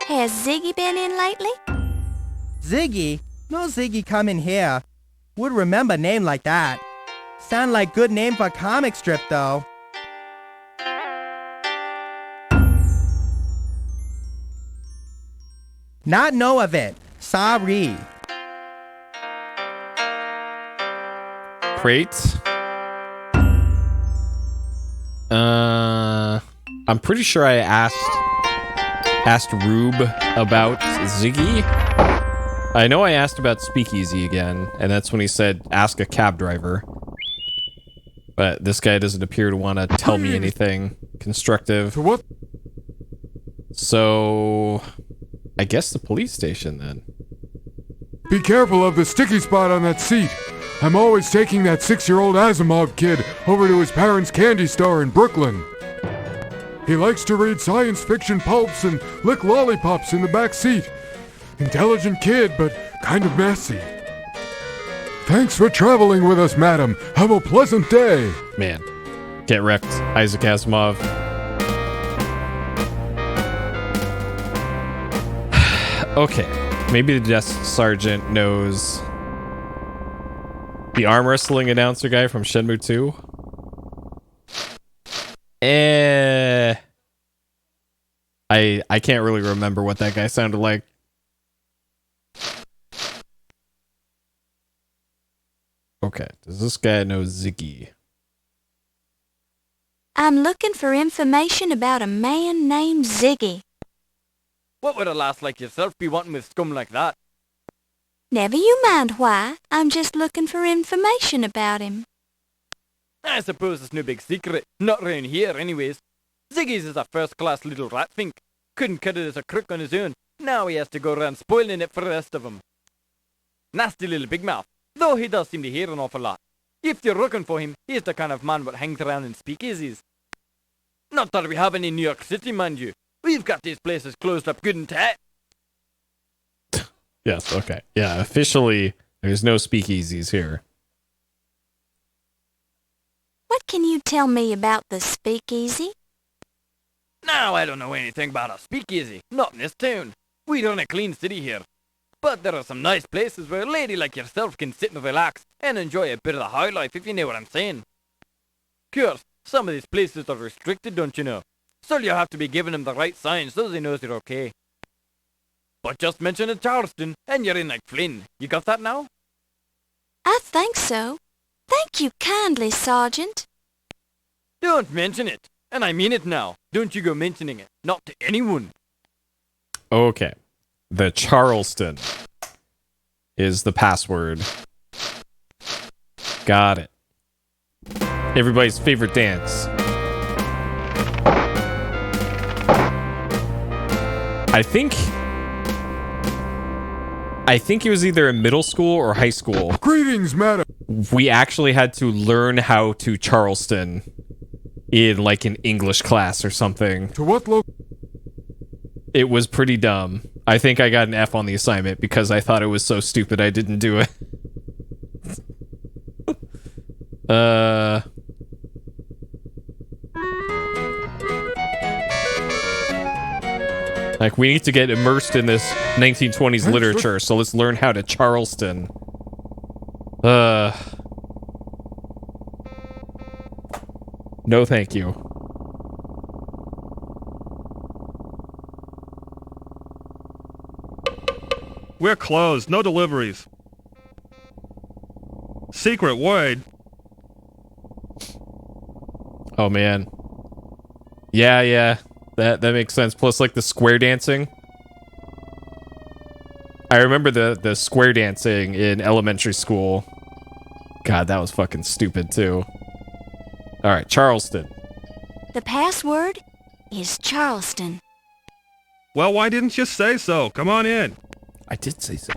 Has Ziggy been in lately? Ziggy? No Ziggy come in here. Would remember name like that. Sound like good name for a comic strip, though. Not know of it. Sorry. Crate. I'm pretty sure I asked Rube about Ziggy. I know I asked about Speakeasy again, and that's when he said, ask a cab driver. But this guy doesn't appear to want to tell me anything constructive. To what? So, I guess the police station then. Be careful of the sticky spot on that seat. I'm always taking that 6-year-old Asimov kid over to his parents' candy store in Brooklyn. He likes to read science fiction pulps and lick lollipops in the back seat. Intelligent kid, but kind of messy. Thanks for traveling with us, madam. Have a pleasant day. Man, get wrecked, Isaac Asimov. Okay, maybe the desk sergeant knows the arm wrestling announcer guy from Shenmue 2. I can't really remember what that guy sounded like. Okay, does this guy know Ziggy? I'm looking for information about a man named Ziggy. What would a lass like yourself be wanting with scum like that? Never you mind why. I'm just looking for information about him. I suppose it's no big secret. Not round here, anyways. Ziggy's is a first-class little rat fink. Couldn't cut it as a crook on his own. Now he has to go around spoiling it for the rest of them. Nasty little big mouth, though he does seem to hear an awful lot. If you're looking for him, he's the kind of man what hangs around in speakeasies. Not that we have any in New York City, mind you. We've got these places closed up good and tight. Yes, okay. Yeah, officially, there's no speakeasies here. What can you tell me about the speakeasy? Now, I don't know anything about a speakeasy. Not in this town. We run a clean city here. But there are some nice places where a lady like yourself can sit and relax and enjoy a bit of the high life, if you know what I'm saying. Of course, some of these places are restricted, don't you know? So you have to be giving them the right signs so they know you're okay. But just mention it Charleston, and you're in like Flynn. You got that now? I think so. Thank you kindly, Sergeant. Don't mention it. And I mean it now. Don't you go mentioning it. Not to anyone. Okay. The Charleston is the password. Got it. Everybody's favorite dance. I think it was either in middle school or high school. Greetings, madam. We actually had to learn how to Charleston in like an English class or something. To what It was pretty dumb. I think I got an F on the assignment because I thought it was so stupid I didn't do it. Like, we need to get immersed in this 1920s literature, so let's learn how to Charleston. No thank you. We're closed. No deliveries. Secret word. Oh, man. Yeah. That makes sense. Plus, like, the square dancing. I remember the square dancing in elementary school. God, that was fucking stupid, too. All right, Charleston. The password is Charleston. Well, why didn't you say so? Come on in. I did say so.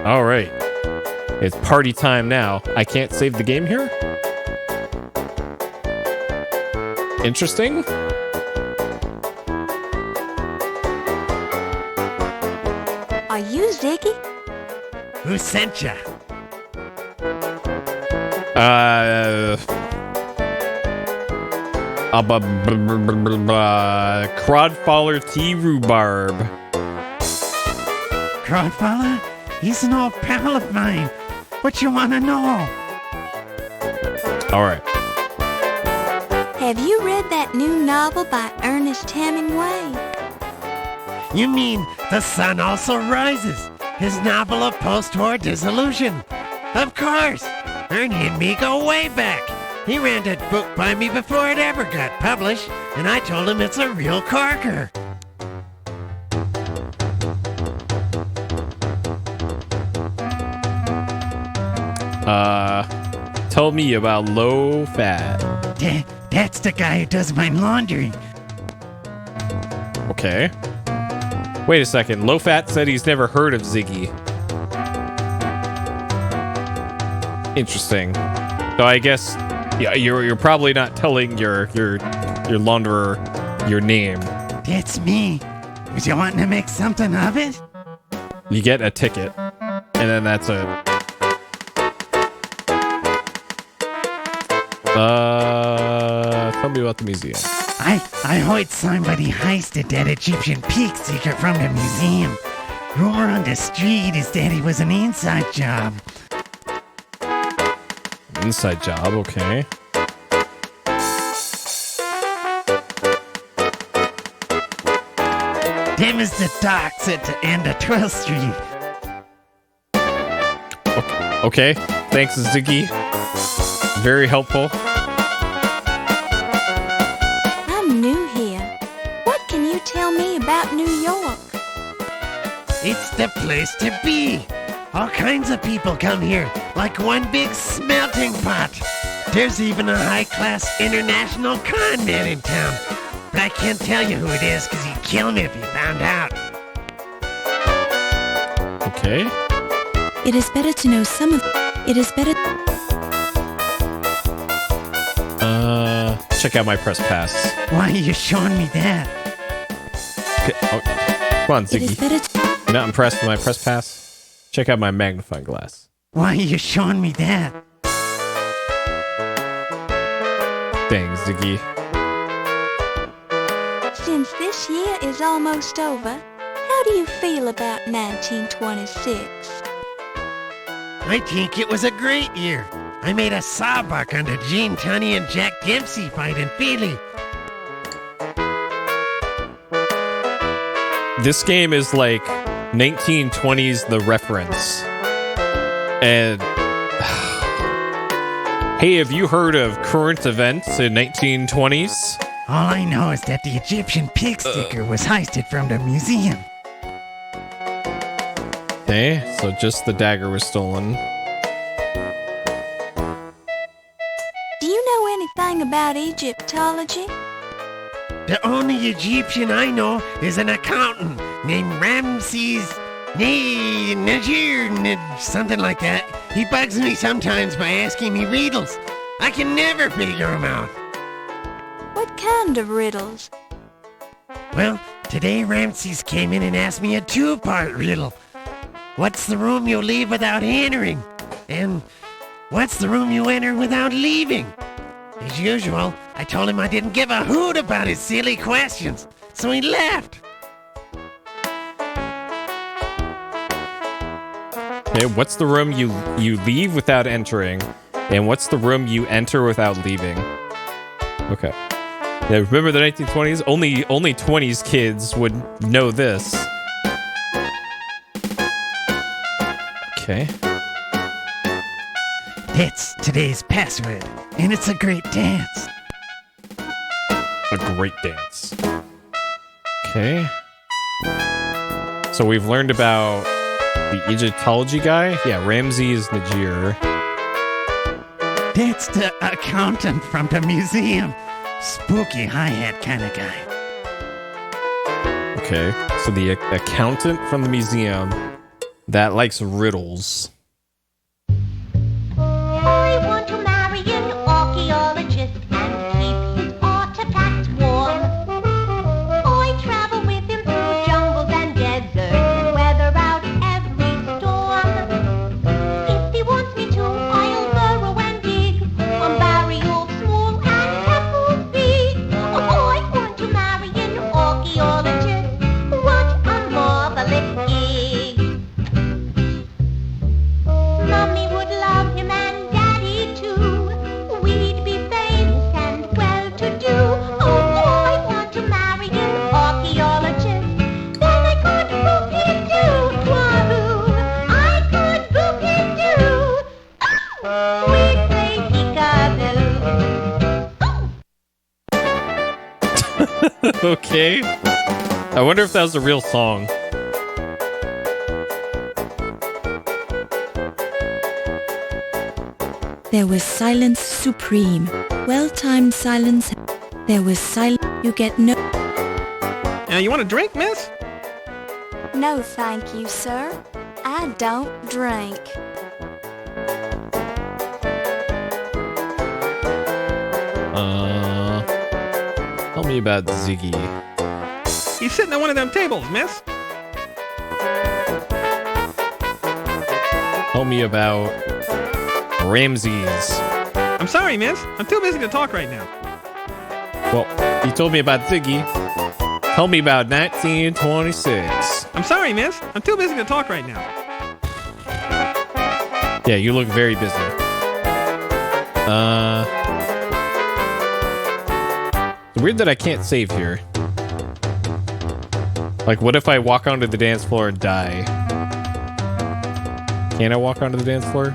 All right. It's party time now. I can't save the game here? Interesting. Are you Ziggy? Who sent ya? Crodfaller T. Rhubarb. Crodfaller? He's an old pal of mine. What you want to know? All right. Have you read that new novel by Ernest Hemingway? You mean The Sun Also Rises, his novel of post-war disillusion? Of course. Ern and me go way back. He ran that book by me before it ever got published, and I told him it's a real corker. Tell me about low fat. That's the guy who does my laundry. Okay. Wait a second. Low fat said he's never heard of Ziggy. Interesting. So I guess you're probably not telling your launderer your name. That's me. Was you wanting to make something of it? You get a ticket, and then that's it. Tell me about the museum. I heard somebody heisted that Egyptian peak secret from the museum. Rumor on the street is that it was an inside job. Inside job, okay. Them is the docks at the end of 12th Street. Okay, thanks, Ziggy. Very helpful. I'm new here. What can you tell me about New York? It's the place to be. All kinds of people come here, like one big smelting pot. There's even a high-class international con man in town. But I can't tell you who it is because he kill me if he found out. Okay. It is better to know some of... It is better... Check out my press pass. Why are you showing me that? Okay. Oh, come on, It is Ziggy. better to... You're not impressed with my press pass? Check out my magnifying glass. Why are you showing me that? Dang, Ziggy. Since this year is almost over, how do you feel about 1926? I think it was a great year. I made a sawbuck on the Gene Tunney and Jack Dempsey fight in Philly. This game is like 1920s The Reference. And hey, have you heard of current events in 1920s? All I know is that the Egyptian pig sticker was heisted from the museum. Okay, so just the dagger was stolen. Do you know anything about Egyptology? The only Egyptian I know is an accountant named Ramses Najir, something like that. He bugs me sometimes by asking me riddles. I can never figure them out. What kind of riddles? Well, today Ramses came in and asked me a two-part riddle. What's the room you leave without entering? And what's the room you enter without leaving? As usual, I told him I didn't give a hoot about his silly questions, so he left. Okay, what's the room you leave without entering? And what's the room you enter without leaving? Okay. Yeah, remember the 1920s? Only 20s kids would know this. Okay. That's today's password, and it's a great dance. A great dance. Okay. So we've learned about the Egyptology guy. Yeah, Ramses Najir. That's the accountant from the museum. Spooky hi-hat kind of guy. Okay, so the accountant from the museum that likes riddles. I want to marry an archaeologist and keep his artifacts warm. I travel with him through jungles and deserts and weather out every storm. If he wants me to, I'll burrow and dig on burials small and temples big. I want to marry an archaeologist. What a marvelous gig. Mommy would love him and Daddy too. We'd be famous and well-to-do. Oh, I want to marry an archaeologist. Then I could boop-de-doo. Wahoo! I could boop-de-doo. Oh, we'd play peekaboo. Okay. I wonder if that was a real song. There was silence supreme. Well-timed silence. There was silence. You get no... You want a drink, miss? No, thank you, sir. I don't drink. Tell me about Ziggy. He's sitting at one of them tables, miss. Tell me about Ramses. I'm sorry, miss. I'm too busy to talk right now. Well, you told me about Ziggy. Tell me about 1926. I'm sorry, miss. I'm too busy to talk right now. Yeah, you look very busy. It's weird that I can't save here. Like, what if I walk onto the dance floor and die? Can I walk onto the dance floor?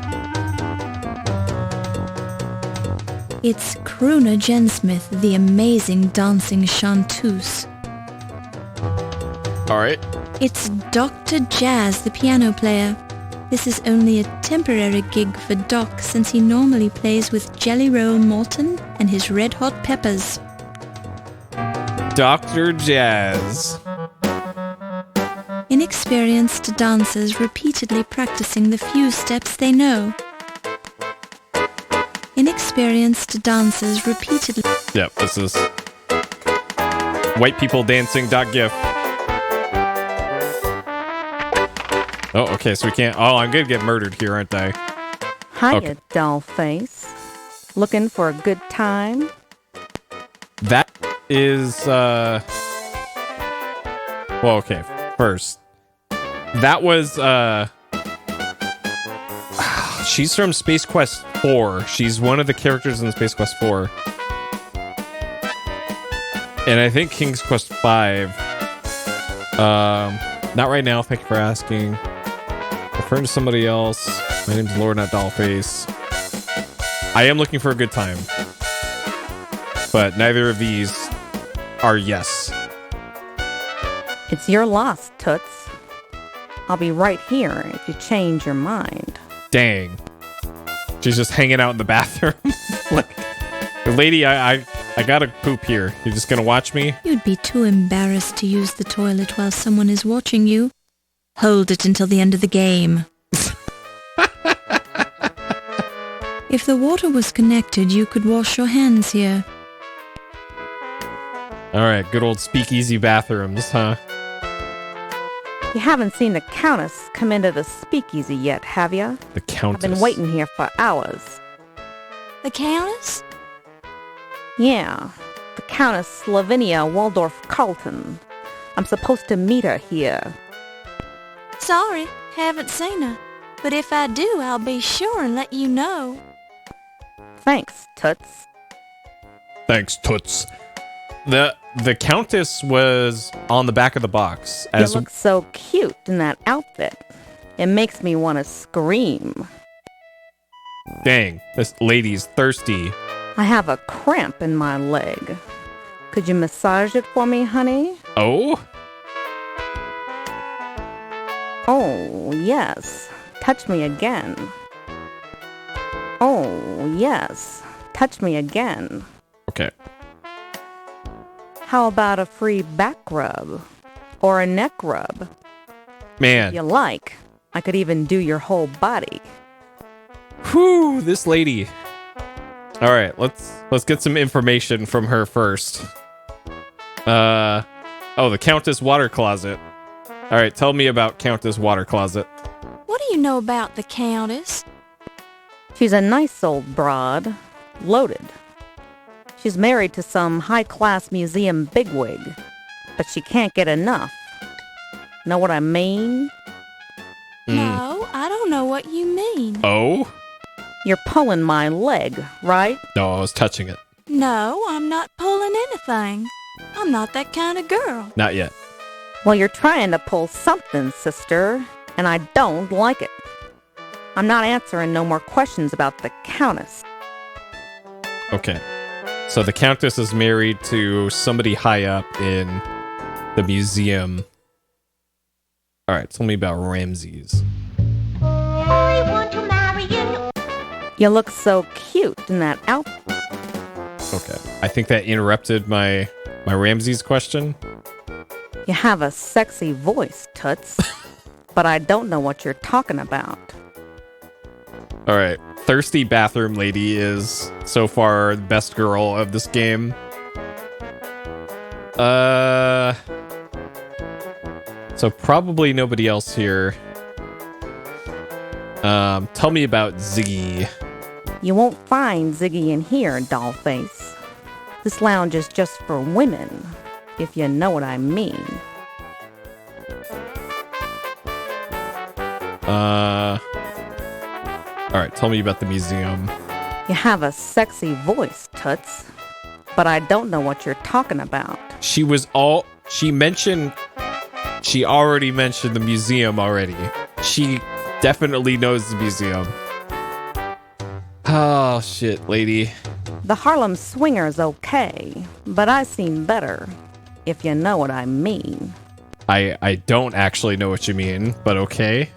It's crooner Jen Smith, the amazing dancing chanteuse. Alright. It's Dr. Jazz, the piano player. This is only a temporary gig for Doc since he normally plays with Jelly Roll Morton and his Red Hot Peppers. Dr. Jazz. Inexperienced dancers repeatedly practicing the few steps they know. Inexperienced dancers repeatedly... Yep, this is whitepeopledancing.gif. Oh, okay, so we can't... Oh, I'm gonna get murdered here, aren't I? Hiya, Okay. dollface. Looking for a good time? That is, well, okay, first. That was, she's from Space Quest 4. She's one of the characters in Space Quest 4. And I think King's Quest 5. Not right now, thank you for asking. Referring to somebody else. My name's Lord, not Dollface. I am looking for a good time. But neither of these are yes. It's your loss, Toots. I'll be right here if you change your mind. Dang. She's just hanging out in the bathroom. Like, lady, I gotta poop here. You're just gonna watch me? You'd be too embarrassed to use the toilet while someone is watching you. Hold it until the end of the game. If the water was connected, you could wash your hands here. Alright, good old speakeasy bathrooms, huh? You haven't seen the Countess come into the speakeasy yet, have you? The Countess. I've been waiting here for hours. The Countess? Yeah, the Countess Lavinia Waldorf Carlton. I'm supposed to meet her here. Sorry, haven't seen her. But if I do, I'll be sure and let you know. Thanks, Toots. Thanks, Toots. The Countess was on the back of the box. You look so cute in that outfit. It makes me want to scream. Dang, this lady's thirsty. I have a cramp in my leg. Could you massage it for me, honey? Oh? Oh, yes. Touch me again. Oh, yes. Touch me again. Okay. How about a free back rub? Or a neck rub? Man. If you like, I could even do your whole body. Whew, this lady. All right, let's get some information from her first. Oh, the Countess Water Closet. All right, tell me about Countess Water Closet. What do you know about the Countess? She's a nice old broad. Loaded. She's married to some high-class museum bigwig. But she can't get enough. Know what I mean? No, I don't know what you mean. Oh? You're pulling my leg, right? No, I was touching it. No, I'm not pulling anything. I'm not that kind of girl. Not yet. Well, you're trying to pull something, sister, and I don't like it. I'm not answering no more questions about the Countess. Okay. So the Countess is married to somebody high up in the museum. All right, tell me about Ramses. I want to marry you. You look so cute in that outfit. Okay. I think that interrupted my Ramses question. You have a sexy voice, Toots. But I don't know what you're talking about. All right. Thirsty bathroom lady is so far the best girl of this game. So probably nobody else here. Tell me about Ziggy. You won't find Ziggy in here, dollface. This lounge is just for women, if you know what I mean. Alright, tell me about the museum. You have a sexy voice, Toots. But I don't know what you're talking about. She already mentioned the museum already. She definitely knows the museum. Oh, shit, lady. The Harlem Swinger's okay, but I've seen better, if you know what I mean. I don't actually know what you mean, but okay.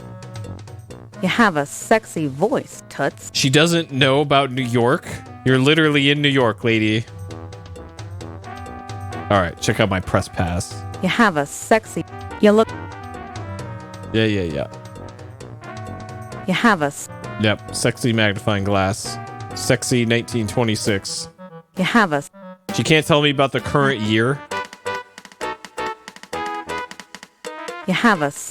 You have a sexy voice, Toots. She doesn't know about New York? You're literally in New York, lady. Alright, check out my press pass. You have a sexy... You look... Yeah. You have us. Yep. Sexy magnifying glass. Sexy 1926. You have us. She can't tell me about the current year. You have us.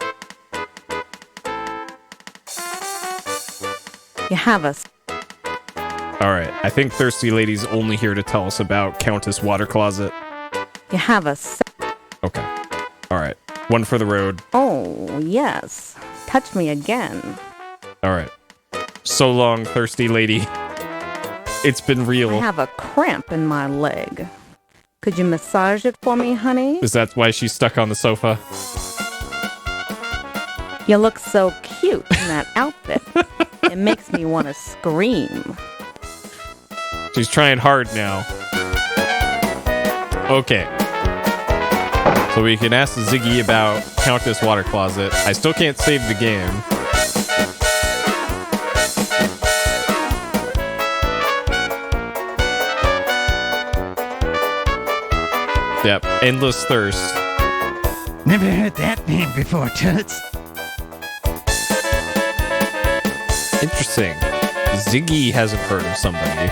You have us. All right. I think Thirsty Lady's only here to tell us about Countess Water Closet. You have us. Okay. All right. One for the road. Oh, yes. Touch me again. All right. So long, Thirsty Lady. It's been real. I have a cramp in my leg. Could you massage it for me, honey? Is that why she's stuck on the sofa? You look so cute in that outfit. It makes me want to scream. She's trying hard now. Okay. So we can ask Ziggy about Countess Water Closet. I still can't save the game. Yep, Endless Thirst. Never heard that name before, Toots. Interesting. Ziggy hasn't heard of somebody.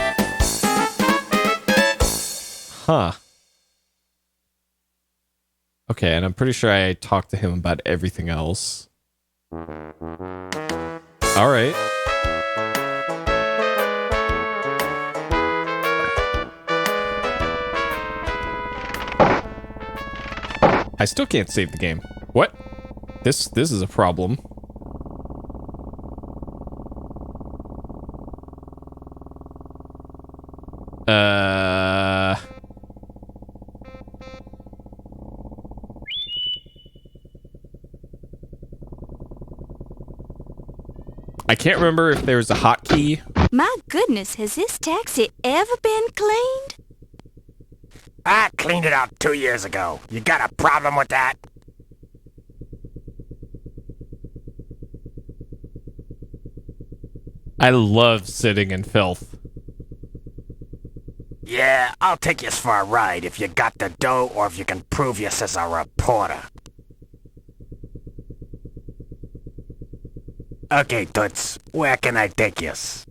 Huh. Okay, and I'm pretty sure I talked to him about everything else. Alright. I still can't save the game. What? This is a problem. I can't remember if there's a hotkey. My goodness, has this taxi ever been cleaned? I cleaned it out 2 years ago. You got a problem with that? I love sitting in filth. Yeah, I'll take yous for a ride if you got the dough or if you can prove yous as a reporter. Okay, Toots, where can I take yous?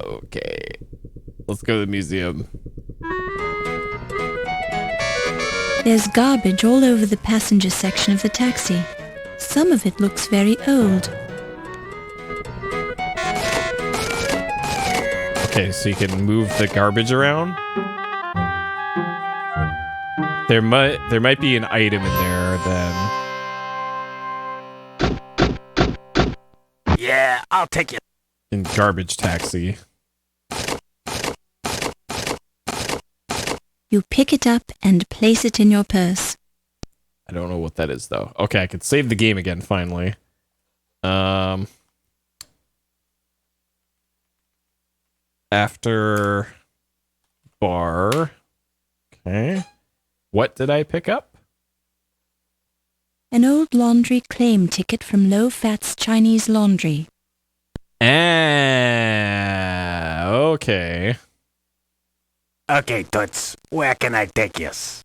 Okay. Let's go to the museum. There's garbage all over the passenger section of the taxi. Some of it looks very old. Okay, so you can move the garbage around. There might be an item in there then. Yeah, I'll take you. In garbage taxi. You pick it up and place it in your purse. I don't know what that is though. Okay, I could save the game again finally. After bar. Okay. What did I pick up? An old laundry claim ticket from Low Fat's Chinese Laundry. Okay. Okay, Toots, where can I take yous?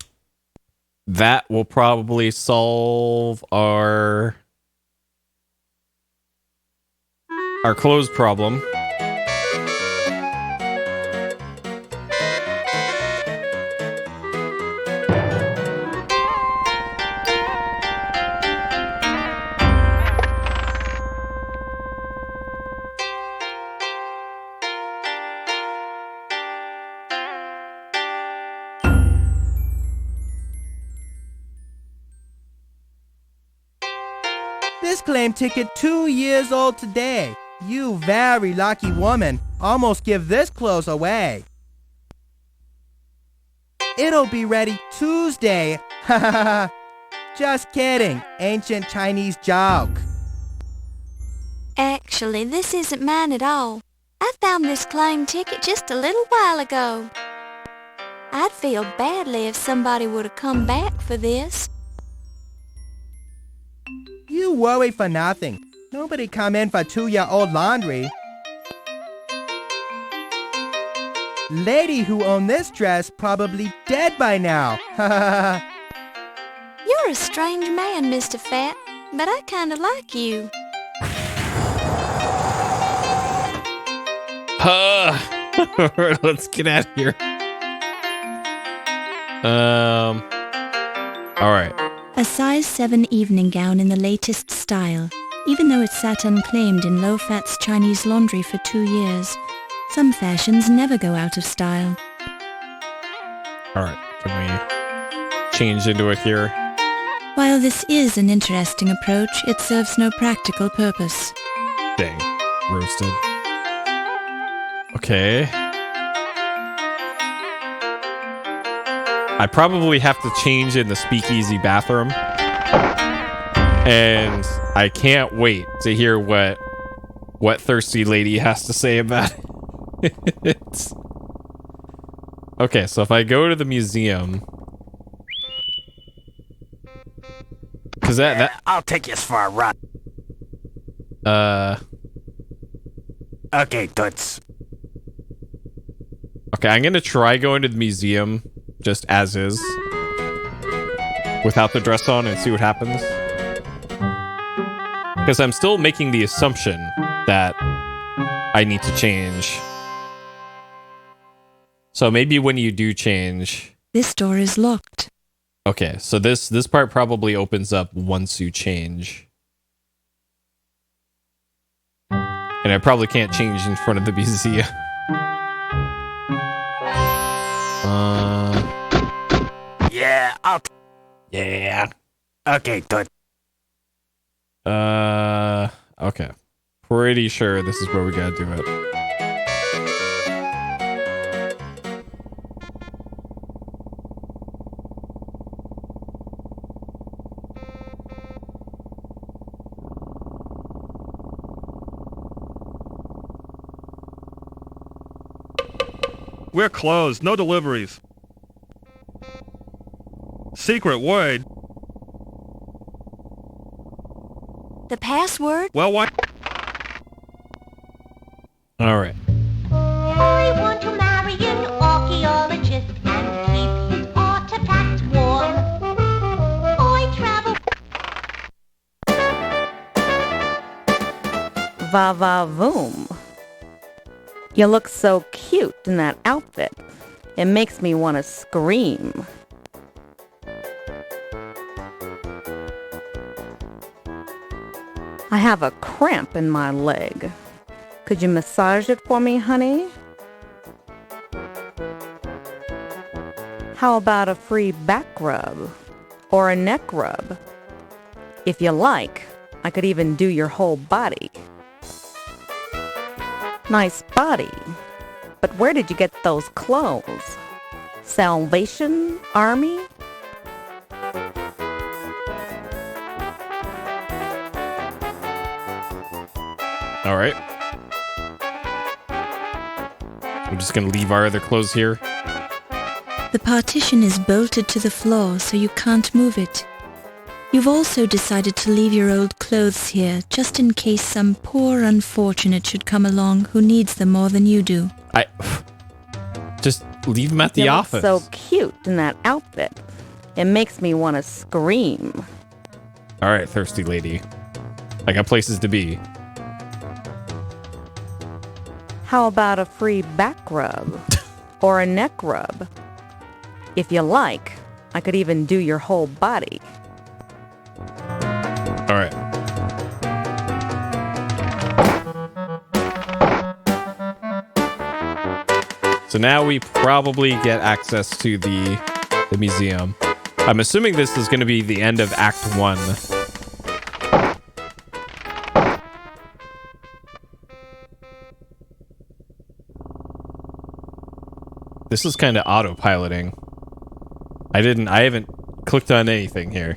That will probably solve our clothes problem. This claim ticket 2 years old today. You very lucky woman. Almost give this clothes away. It'll be ready Tuesday. Ha ha ha. Just kidding. Ancient Chinese joke. Actually, this isn't mine at all. I found this claim ticket just a little while ago. I'd feel badly if somebody would have come back for this. You worry for nothing. Nobody come in for 2-year-old laundry. Lady who owned this dress probably dead by now. Ha ha ha. You You're a strange man, Mr. Fat, but I kinda like you. Let's get out of here. Alright. A size 7 evening gown in the latest style. Even though it sat unclaimed in low-fat's Chinese laundry for 2 years, some fashions never go out of style. Alright, can we change into it here? While this is an interesting approach, it serves no practical purpose. Dang. Roasted. Okay. I probably have to change in the speakeasy bathroom. And I can't wait to hear what Thirsty Lady has to say about it. Okay, so if I go to the museum... Because that... I'll take you for a ride. Okay, Toots. Okay, I'm gonna try going to the museum just as is. Without the dress on and see what happens. Because I'm still making the assumption that I need to change. So maybe when you do change... This door is locked. Okay, so this part probably opens up once you change. And I probably can't change in front of the museum. Yeah, Yeah. Okay, Toots. Okay. Pretty sure this is where we gotta do it. We're closed. No deliveries. Secret word. The password? Well, why? Alright. I want to marry an archaeologist and keep his artifacts warm. I travel... Va-va-voom. You look so cute in that outfit. It makes me want to scream. I have a cramp in my leg. Could you massage it for me, honey? How about a free back rub? Or a neck rub? If you like, I could even do your whole body. Nice body. But where did you get those clothes? Salvation Army? Alright. I'm just gonna leave our other clothes here. The partition is bolted to the floor, so you can't move it. You've also decided to leave your old clothes here, just in case some poor unfortunate should come along who needs them more than you do. Just leave them at the office. You look so cute in that outfit. It makes me want to scream. Alright, Thirsty Lady. I got places to be. How about a free back rub? Or a neck rub? If you like, I could even do your whole body. Alright. So now we probably get access to the museum. I'm assuming this is going to be the end of Act 1. This is kind of autopiloting. I haven't clicked on anything here.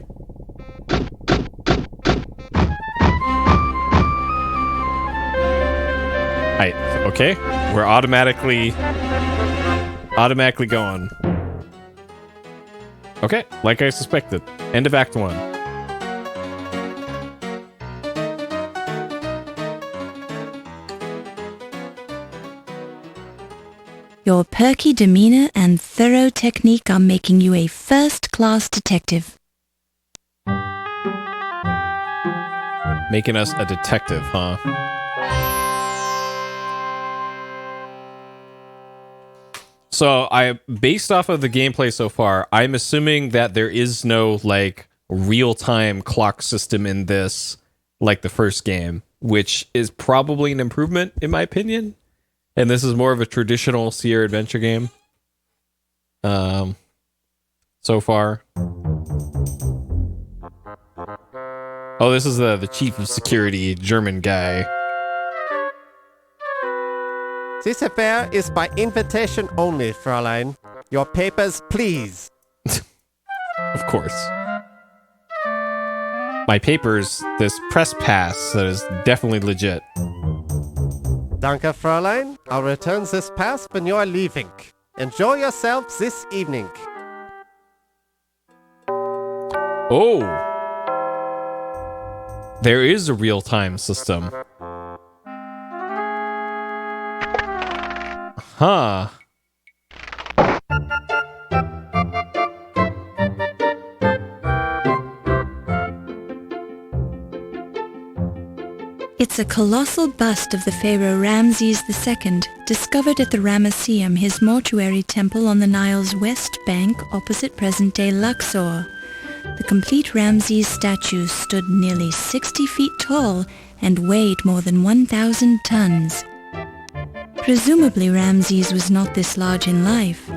Okay, we're automatically going. Okay, like I suspected. End of Act 1. Your perky demeanor and thorough technique are making you a first-class detective. Making us a detective, huh? So based off of the gameplay so far, I'm assuming that there is no like real-time clock system in this like the first game, which is probably an improvement in my opinion. And this is more of a traditional Sierra adventure game. So far. Oh, this is the chief of security German guy. This affair is by invitation only, Fräulein. Your papers, please. Of course. My papers, this press pass, that is definitely legit. Danke, Fräulein. I'll return this pass when you're leaving. Enjoy yourself this evening. Oh! There is a real-time system. Huh. It's a colossal bust of the pharaoh Ramses II, discovered at the Ramesseum, his mortuary temple on the Nile's west bank opposite present-day Luxor. The complete Ramses statue stood nearly 60 feet tall and weighed more than 1,000 tons. Presumably Ramses was not this large in life,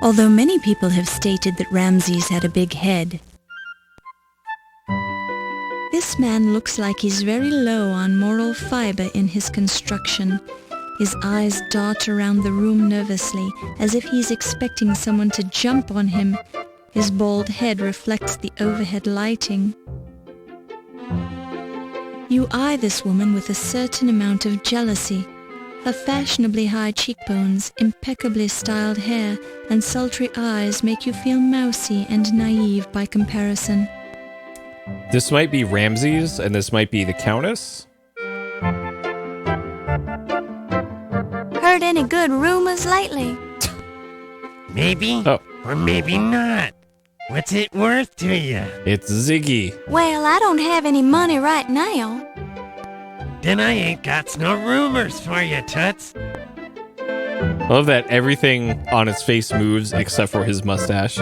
although many people have stated that Ramses had a big head. This man looks like he's very low on moral fiber in his construction. His eyes dart around the room nervously, as if he's expecting someone to jump on him. His bald head reflects the overhead lighting. You eye this woman with a certain amount of jealousy. Her fashionably high cheekbones, impeccably styled hair, and sultry eyes make you feel mousy and naive by comparison. This might be Ramses, and this might be the Countess. Heard any good rumors lately? Maybe, or maybe not. What's it worth to you? It's Ziggy. Well, I don't have any money right now. Then I ain't got no rumors for you, Toots. I love that everything on his face moves except for his mustache.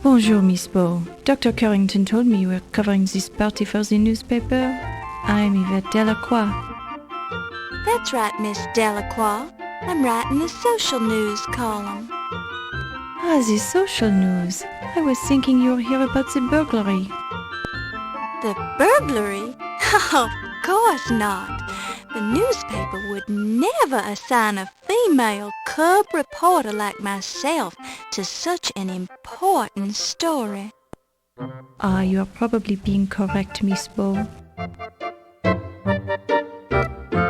Bonjour, Miss Bow. Dr. Carrington told me you were covering this party for the newspaper. I'm Yvette Delacroix. That's right, Miss Delacroix. I'm writing the social news column. Ah, the social news. I was thinking you were here about the burglary. The burglary? Of course not. The newspaper would never assign a female cub reporter like myself to such an important story. Ah, you are probably being correct, Miss Bow.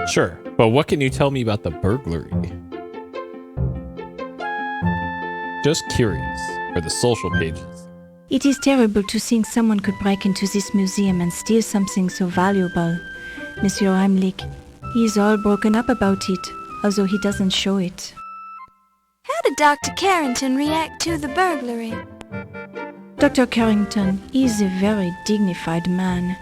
Sure, but what can you tell me about the burglary? Just curious, for the social pages. It is terrible to think someone could break into this museum and steal something so valuable. Monsieur Heimlich, he is all broken up about it, although he doesn't show it. How did Dr. Carrington react to the burglary? Dr. Carrington is a very dignified man.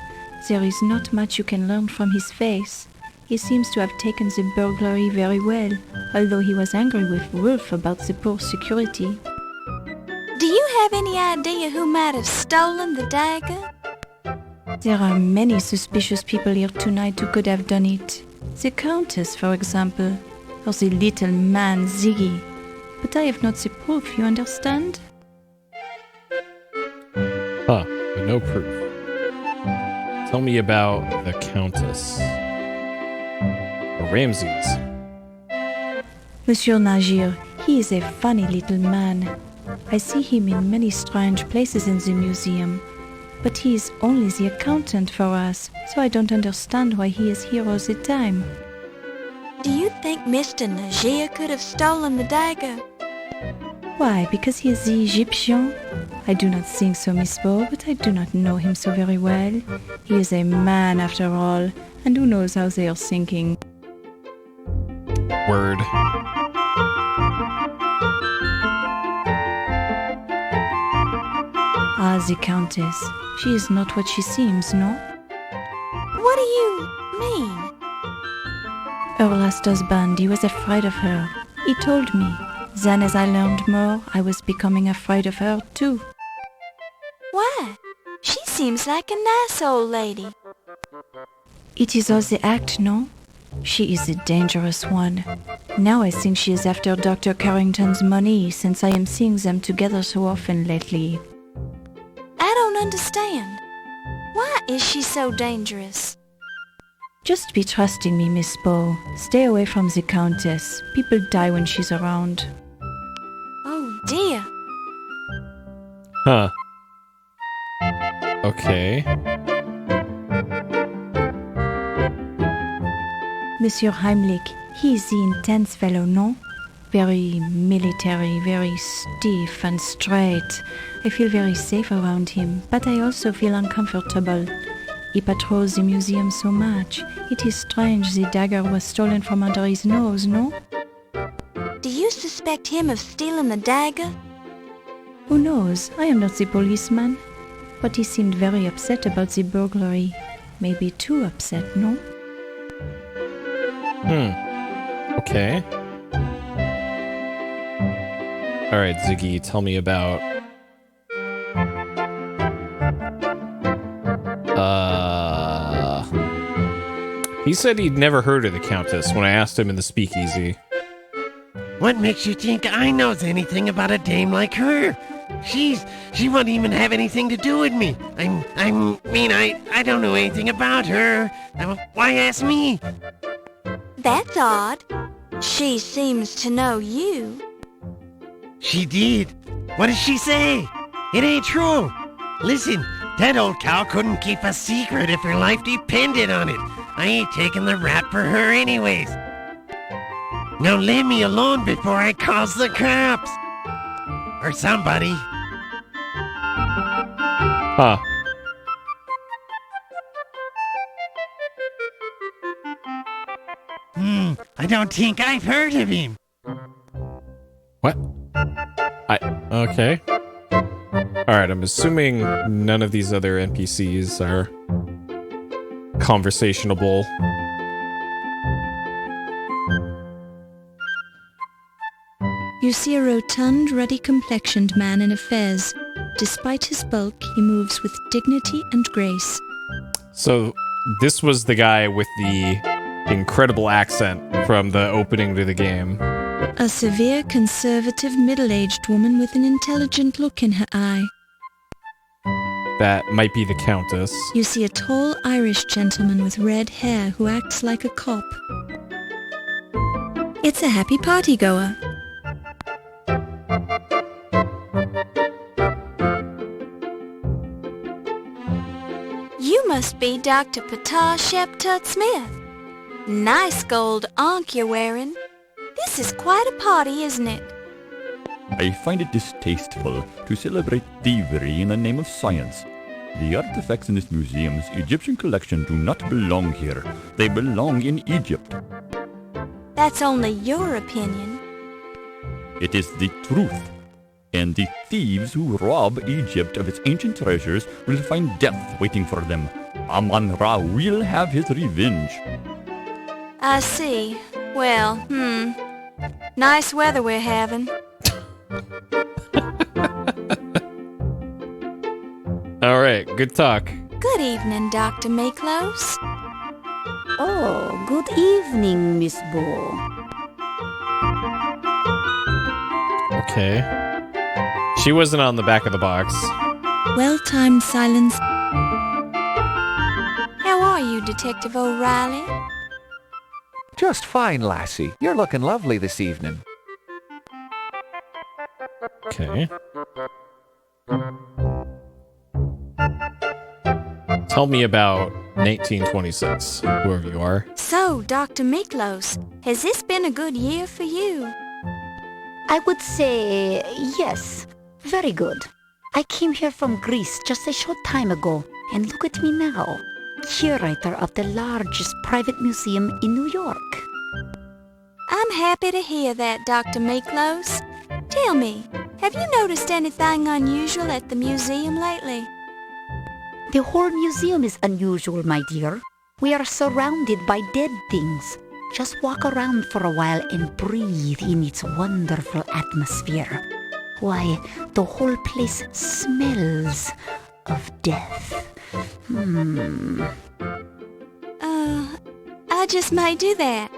There is not much you can learn from his face. He seems to have taken the burglary very well, although he was angry with Wolf about the poor security. Do you have any idea who might have stolen the dagger? There are many suspicious people here tonight who could have done it. The Countess, for example, or the little man Ziggy. But I have not the proof, you understand? Huh, but no proof. Tell me about the Countess. Or Ramses. Monsieur Najir, he is a funny little man. I see him in many strange places in the museum. But he is only the accountant for us, so I don't understand why he is here all the time. Do you think Mr. Najir could have stolen the dagger? Why, because he is the Egyptian? I do not think so, Miss Bow, but I do not know him so very well. He is a man after all, and who knows how they are thinking. Word. Ah, the Countess. She is not what she seems, no? What do you mean? Her last husband, he was afraid of her. He told me. Then as I learned more, I was becoming afraid of her too. Why? She seems like a nice old lady. It is all the act, no? She is a dangerous one. Now I think she is after Dr. Carrington's money, since I am seeing them together so often lately. I don't understand. Why is she so dangerous? Just be trusting me, Miss Bow. Stay away from the Countess. People die when she's around. Oh dear. Huh. Okay. Monsieur Heimlich, he is the intense fellow, no? Very military, very stiff and straight. I feel very safe around him, but I also feel uncomfortable. He patrols the museum so much. It is strange the dagger was stolen from under his nose, no? Do you suspect him of stealing the dagger? Who knows? I am not the policeman. But he seemed very upset about the burglary. Maybe too upset, no? Okay. Alright, Ziggy, tell me about... He said he'd never heard of the Countess when I asked him in the speakeasy. What makes you think I knows anything about a dame like her? She won't even have anything to do with me. I don't know anything about her. Why ask me? That's odd. She seems to know you. She did. What did she say? It ain't true. Listen, that old cow couldn't keep a secret if her life depended on it. I ain't taking the rap for her anyways. Now leave me alone before I calls the cops. Or somebody. Huh. I don't think I've heard of him. What? Okay. Alright, I'm assuming none of these other NPCs are conversationable. You see a rotund, ruddy-complexioned man in a fez. Despite his bulk, he moves with dignity and grace. So, this was the guy with the incredible accent from the opening to the game. A severe, conservative, middle-aged woman with an intelligent look in her eye. That might be the Countess. You see a tall Irish gentleman with red hair who acts like a cop. It's a happy party-goer. You must be Dr. Ptah Sheptut Smith. Nice gold ankh you're wearing. This is quite a party, isn't it? I find it distasteful to celebrate thievery in the name of science. The artifacts in this museum's Egyptian collection do not belong here. They belong in Egypt. That's only your opinion. It is the truth. And the thieves who rob Egypt of its ancient treasures will find death waiting for them. Amon-Ra will have his revenge. I see. Well, nice weather we're having. Alright, good talk. Good evening, Dr. Miklos. Oh, good evening, Miss Bo. Okay. She wasn't on the back of the box. Well-timed silence. How are you, Detective O'Reilly? Just fine, lassie. You're looking lovely this evening. Okay. Tell me about 1926, whoever you are. So, Dr. Miklos, has this been a good year for you? I would say yes. Very good. I came here from Greece just a short time ago, and look at me now, curator of the largest private museum in New York. I'm happy to hear that, Dr. Miklos. Tell me, have you noticed anything unusual at the museum lately? The whole museum is unusual, my dear. We are surrounded by dead things. Just walk around for a while and breathe in its wonderful atmosphere. Why, the whole place smells of death. I just may do that.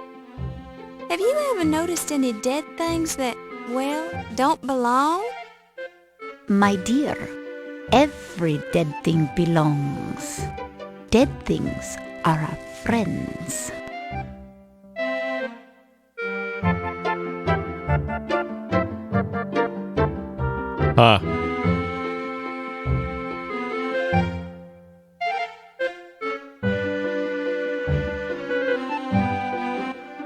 Have you ever noticed any dead things that, well, don't belong? My dear, every dead thing belongs. Dead things are our friends. Huh.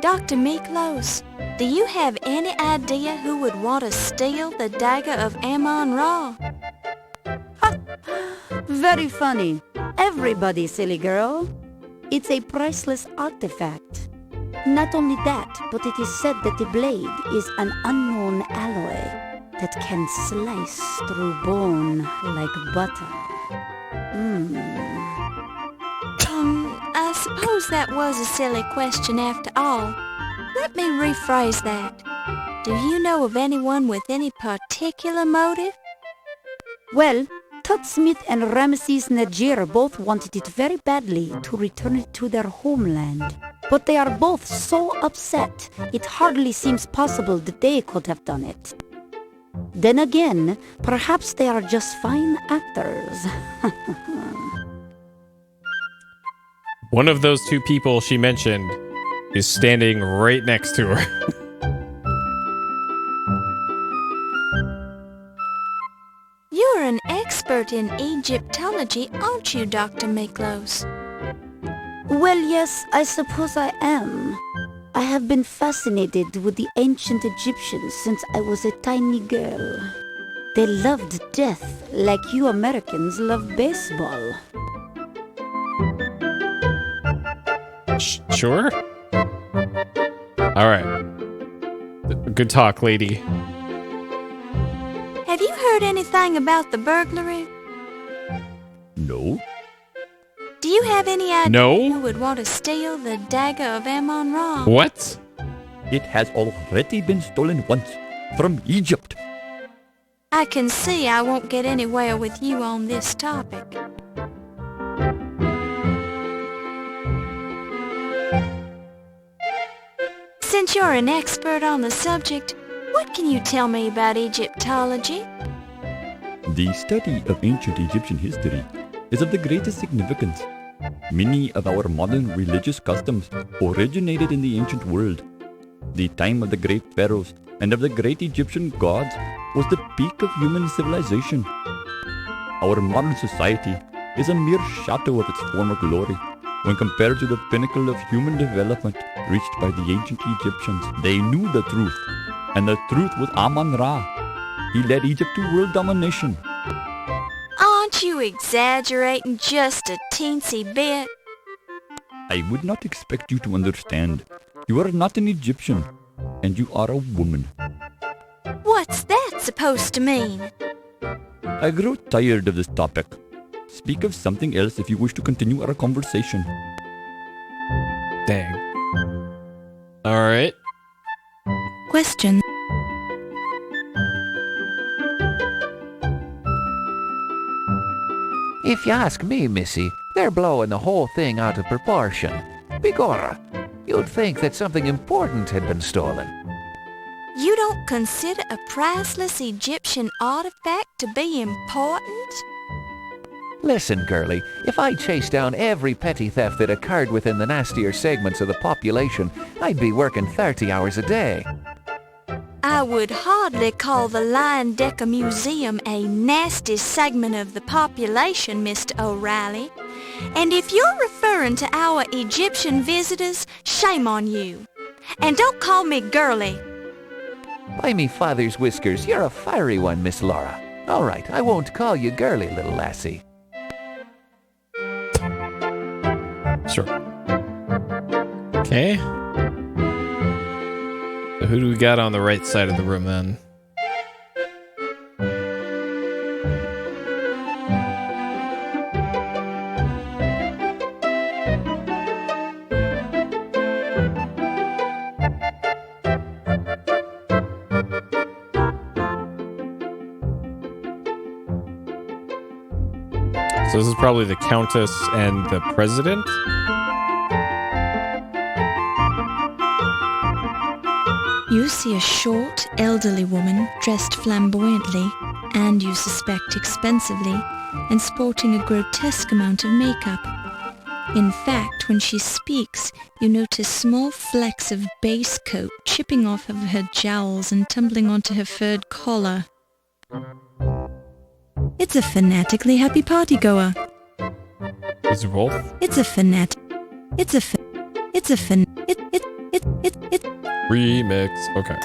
Dr. Miklos, do you have any idea who would want to steal the Dagger of Amon Ra? Very funny. Everybody, silly girl. It's a priceless artifact. Not only that, but it is said that the blade is an unknown alloy that can slice through bone like butter. I suppose that was a silly question after all. Let me rephrase that. Do you know of anyone with any particular motive? Well, Tut Smith and Ramesses Najir both wanted it very badly to return it to their homeland. But they are both so upset, it hardly seems possible that they could have done it. Then again, perhaps they are just fine actors. One of those two people she mentioned is standing right next to her. You're an expert in Egyptology, aren't you, Dr. Miklos? Well, yes, I suppose I am. I have been fascinated with the ancient Egyptians since I was a tiny girl. They loved death like you Americans love baseball. Sure. All right. Good talk, lady. Have you heard anything about the burglary? No. Do you have any idea No. who would want to steal the Dagger of Amon Ra? What? It has already been stolen once from Egypt. I can see I won't get anywhere with you on this topic. Since you're an expert on the subject, what can you tell me about Egyptology? The study of ancient Egyptian history is of the greatest significance. Many of our modern religious customs originated in the ancient world. The time of the great pharaohs and of the great Egyptian gods was the peak of human civilization. Our modern society is a mere shadow of its former glory when compared to the pinnacle of human development reached by the ancient Egyptians. They knew the truth, and the truth was Amon-Ra. He led Egypt to world domination. Aren't you exaggerating just a teensy bit? I would not expect you to understand. You are not an Egyptian, and you are a woman. What's that supposed to mean? I grow tired of this topic. Speak of something else if you wish to continue our conversation. Dang. All right. Question. If you ask me, Missy, they're blowing the whole thing out of proportion. Begorra, you'd think that something important had been stolen. You don't consider a priceless Egyptian artifact to be important? Listen, girlie, if I chased down every petty theft that occurred within the nastier segments of the population, I'd be working 30 hours a day. I would hardly call the Lion Decker Museum a nasty segment of the population, Mr. O'Reilly. And if you're referring to our Egyptian visitors, shame on you. And don't call me girly. By me father's whiskers, you're a fiery one, Miss Laura. All right, I won't call you girly, little lassie. Sure. Okay. So who do we got on the right side of the room then? So this is probably the Countess and the President? You see a short, elderly woman dressed flamboyantly, and you suspect expensively, and sporting a grotesque amount of makeup. In fact, when she speaks, you notice small flecks of base coat chipping off of her jowls and tumbling onto her furred collar. It's a fanatically happy partygoer. Is it both? It's a fanat. It's a Remix. Okay.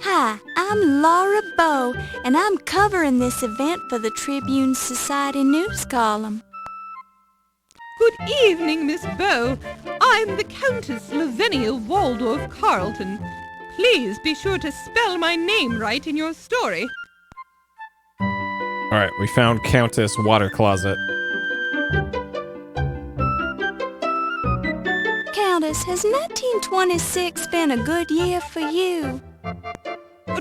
Hi, I'm Laura Bow, and I'm covering this event for the Tribune Society news column. Good evening, Miss Bow. I'm the Countess Lavinia Waldorf Carlton. Please be sure to spell my name right in your story. All right, we found Countess Water Closet. Countess, has 1926 been a good year for you?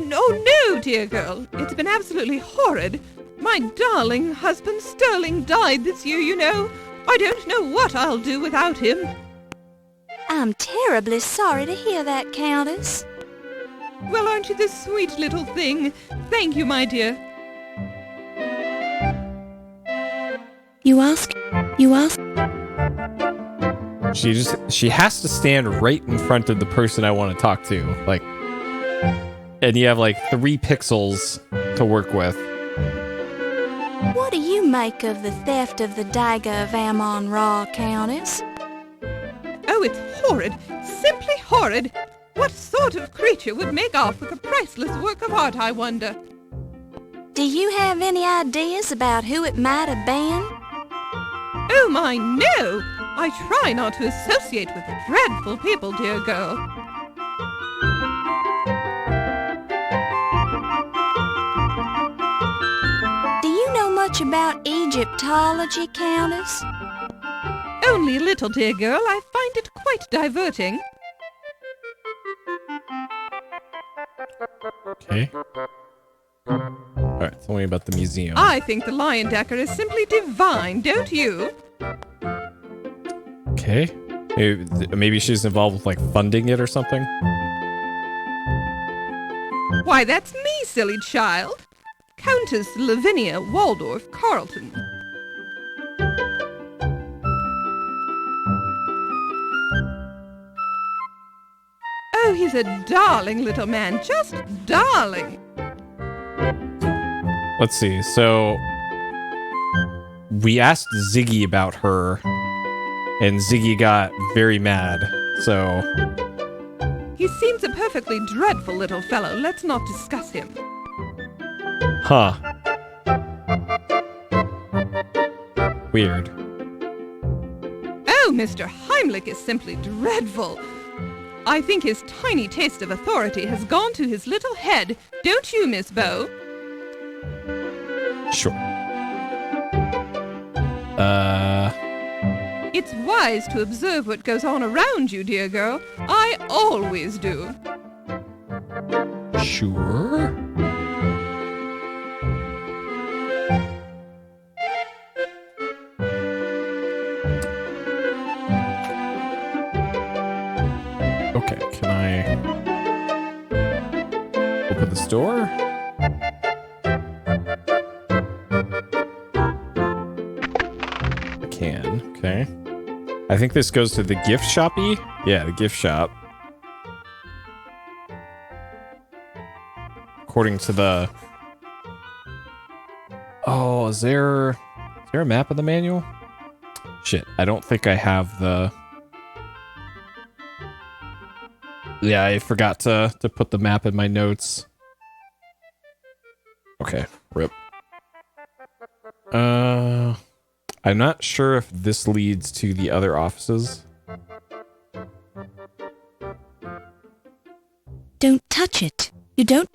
No, dear girl. It's been absolutely horrid. My darling husband Sterling died this year, you know. I don't know what I'll do without him. I'm terribly sorry to hear that, Countess. Well, aren't you the sweet little thing? Thank you, my dear. You ask. She has to stand right in front of the person I want to talk to. Like, and you have like 3 pixels to work with. What do you make of the theft of the Dagger of Amon Ra, Countess? Oh, it's horrid. Simply horrid. What sort of creature would make off with a priceless work of art, I wonder? Do you have any ideas about who it might have been? Oh, my, no! I try not to associate with dreadful people, dear girl. Do you know much about Egyptology, Countess? Only a little, dear girl. I find it quite diverting. Okay. Alright, tell me about the museum. I think the lion decker is simply divine, don't you? Okay. Maybe she's involved with, like, funding it or something? Why, that's me, silly child. Countess Lavinia Waldorf Carlton. Oh, he's a darling little man, just darling. Let's see. So we asked Ziggy about her, and Ziggy got very mad. So He seems a perfectly dreadful little fellow. Let's not discuss him. huh. Weird. Oh, Mr. Heimlich is simply dreadful. I think his tiny taste of authority has gone to his little head. Don't you, Miss Bow? Sure. It's wise to observe what goes on around you, dear girl. I always do. Sure. Okay, can I open this door? I can, okay. I think this goes to the gift shoppy? Yeah, the gift shop. According to the... Oh, is there a map in the manual? Shit, I don't think I have the... Yeah, I forgot to put the map in my notes. Okay, rip. I'm not sure if this leads to the other offices. Don't touch it. You don't...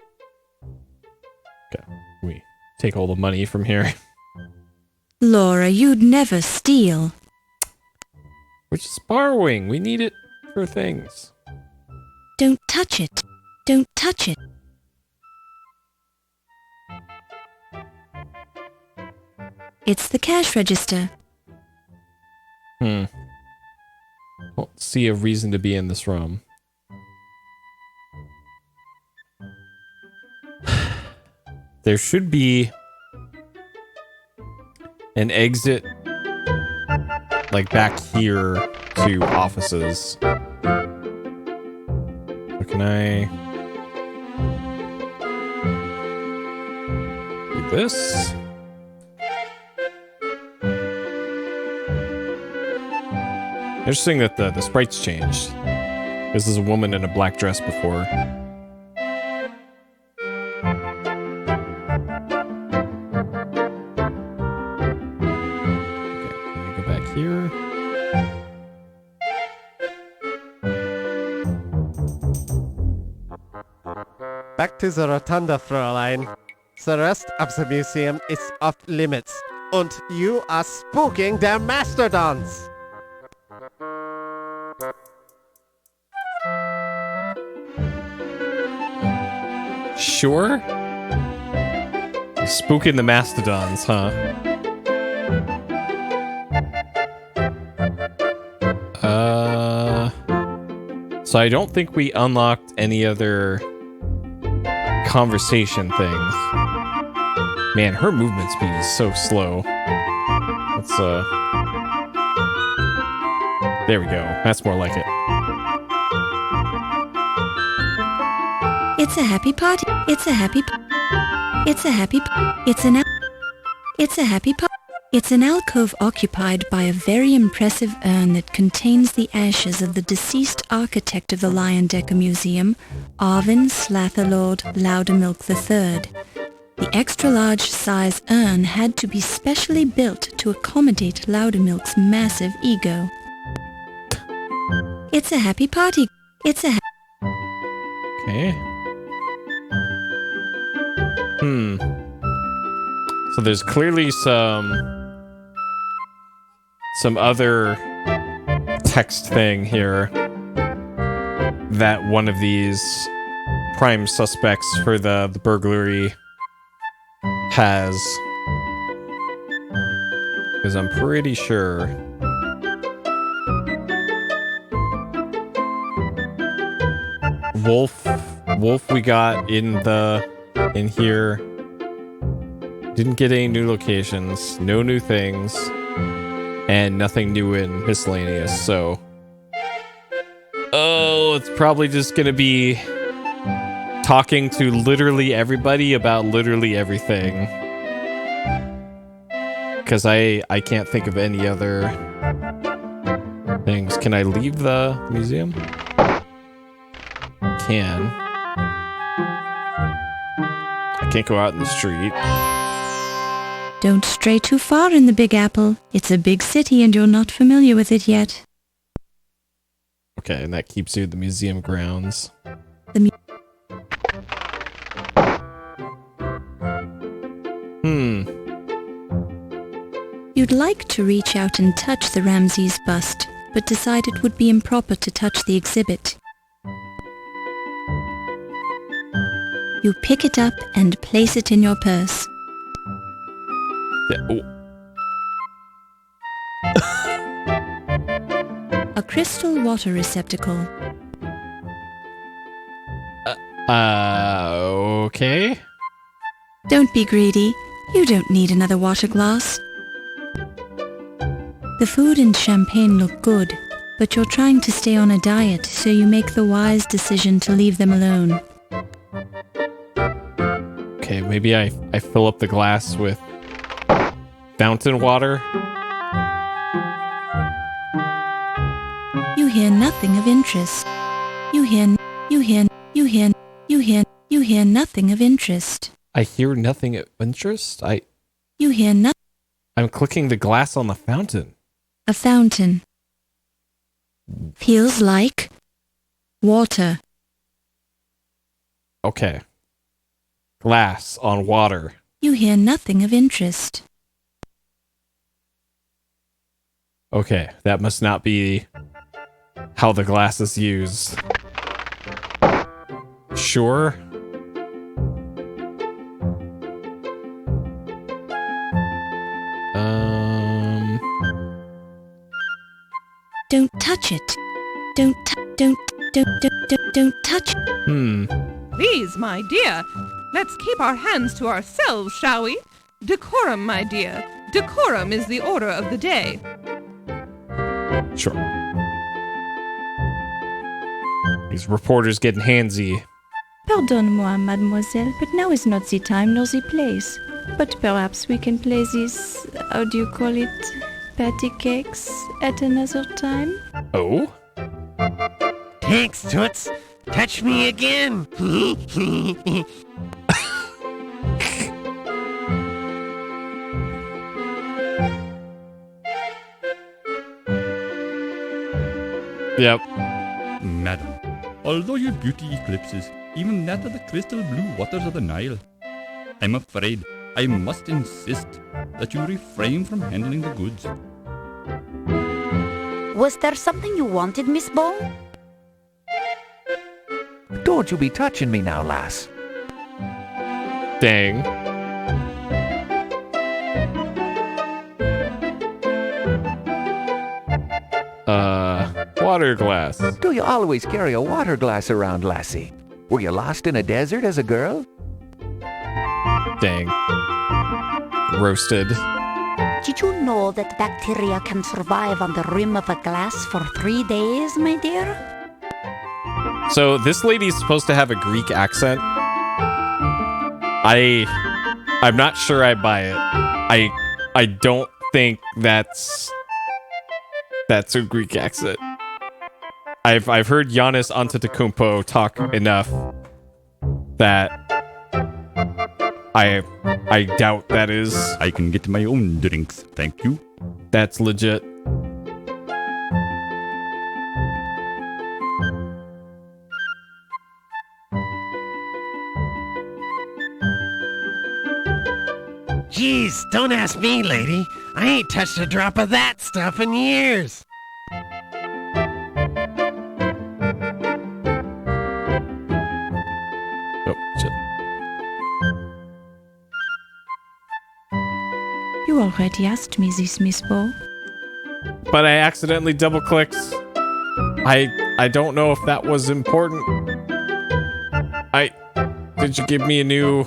Okay, we take all the money from here. Laura, you'd never steal. We're just borrowing. We need it for things. Don't touch it. Don't touch it. It's the cash register. Don't see a reason to be in this room. There should be an exit like back here to offices. So can I do this? Interesting that the sprites changed. This is a woman in a black dress before. Here. Back to the Rotunda, Fräulein. The rest of the museum is off limits. And you are spooking their mastodons. Sure. You're spooking the mastodons, huh? So I don't think we unlocked any other conversation things. Man, her movement speed is so slow. Let's, there we go. That's more like it. It's a happy party. It's a happy It's a happy It's an It's a happy party. It's an alcove occupied by a very impressive urn that contains the ashes of the deceased architect of the Leyendecker Museum, Arvin Slatherlord Loudermilk III. The extra-large size urn had to be specially built to accommodate Loudermilk's massive ego. It's a happy party. It's a Okay. So there's clearly some other text thing here that one of these prime suspects for the burglary has. Because I'm pretty sure Wolf we got in here. Didn't get any new locations, no new things, and nothing new in miscellaneous, so it's probably just gonna be talking to literally everybody about literally everything. Because I can't think of any other things. Can I leave the museum? Can. I can't go out in the street. Don't stray too far in the Big Apple. It's a big city and you're not familiar with it yet. Okay, and that keeps you at the museum grounds. You'd like to reach out and touch the Ramses bust, but decide it would be improper to touch the exhibit. You pick it up and place it in your purse. A crystal water receptacle. Okay. Don't be greedy. You don't need another water glass. The food and champagne look good, but you're trying to stay on a diet, so you make the wise decision to leave them alone. Okay, maybe I fill up the glass with fountain water. You hear nothing of interest. You hear nothing of interest. I hear nothing of interest? You hear nothing. I'm clicking the glass on the fountain. A fountain. Feels like water. Okay. Glass on water. You hear nothing of interest. Okay, that must not be how the glass is used. Sure. don't touch it. Don't touch. Please, my dear, let's keep our hands to ourselves, shall we? Decorum, my dear. Decorum is the order of the day. Sure. These reporters getting handsy. Pardon-moi, mademoiselle, but now is not the time nor the place. But perhaps we can play this, how do you call it, patty cakes at another time? Oh? Thanks, Toots. Touch me again. Yep. Madam, although your beauty eclipses even that of the crystal blue waters of the Nile, I'm afraid I must insist that you refrain from handling the goods. Was there something you wanted, Miss Bo? Don't you be touching me now, lass. Dang. Water glass. Do you always carry a water glass around, lassie? Were you lost in a desert as a girl? Dang. Roasted. Did you know that bacteria can survive on the rim of a glass for 3 days, my dear? So this lady's supposed to have a Greek accent. I'm not sure I buy it. I don't think that's a Greek accent. I've heard Giannis Antetokounmpo talk enough that I doubt that is. I can get my own drinks, thank you. That's legit. Jeez, don't ask me, lady. I ain't touched a drop of that stuff in years. Oh, shit. You already asked me this, Miss Bo. But I accidentally double-clicked. I don't know if that was important. Did you give me a new...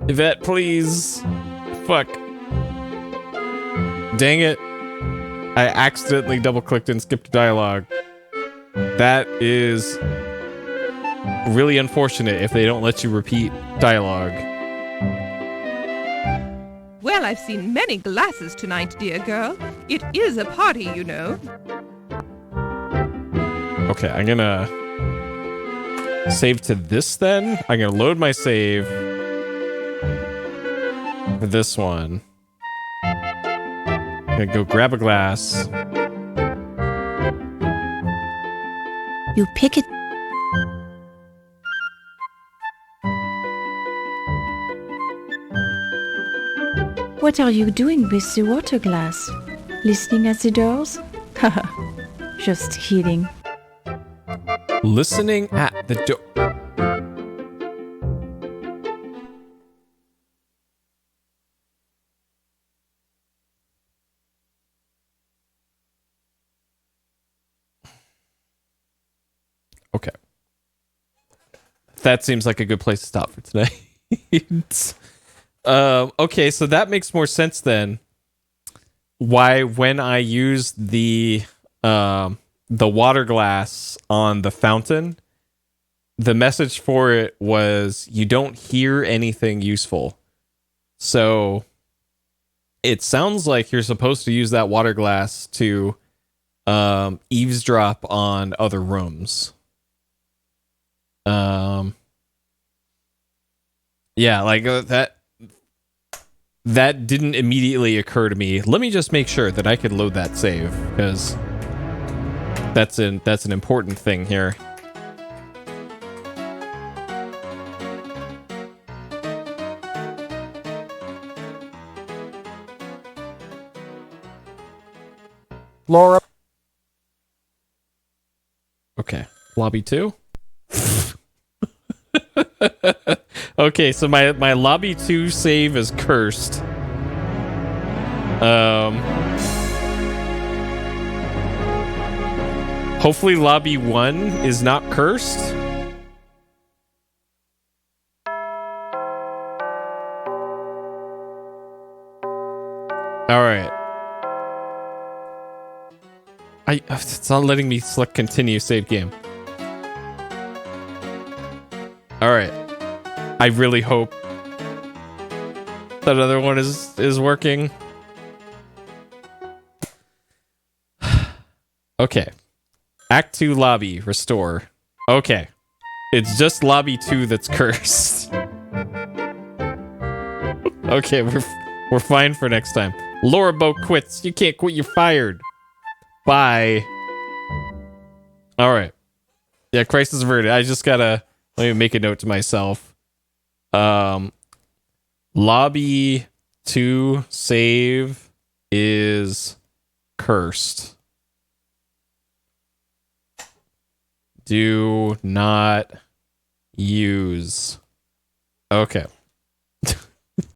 Yvette, please. Fuck. Dang it. I accidentally double-clicked and skipped dialogue. That is really unfortunate if they don't let you repeat dialogue. Well, I've seen many glasses tonight, dear girl. It is a party, you know. Okay, I'm gonna save to this then. I'm gonna load my save for this one. I'm gonna go grab a glass. You pick it. What are you doing with the water glass? Listening at the doors? Haha, just kidding. Listening at the door. Okay. That seems like a good place to stop for today. Okay, so that makes more sense then. Why, when I use the water glass on the fountain, the message for it was you don't hear anything useful. So it sounds like you're supposed to use that water glass to eavesdrop on other rooms. Yeah, like that didn't immediately occur to me. Let me just make sure that I could load that save, because that's an important thing here. Laura. Okay, lobby 2. Okay, so my lobby 2 save is cursed. Hopefully lobby 1 is not cursed. Alright. It's not letting me select continue save game. Alright. I really hope that other one is working. Okay. Act 2 lobby, restore. Okay. It's just lobby 2 that's cursed. Okay, we're fine for next time. Laura Boat quits. You can't quit, you're fired. Bye. Alright. Yeah, crisis averted. I just gotta let me make a note to myself. Lobby 2 save is cursed. Do not use. Okay.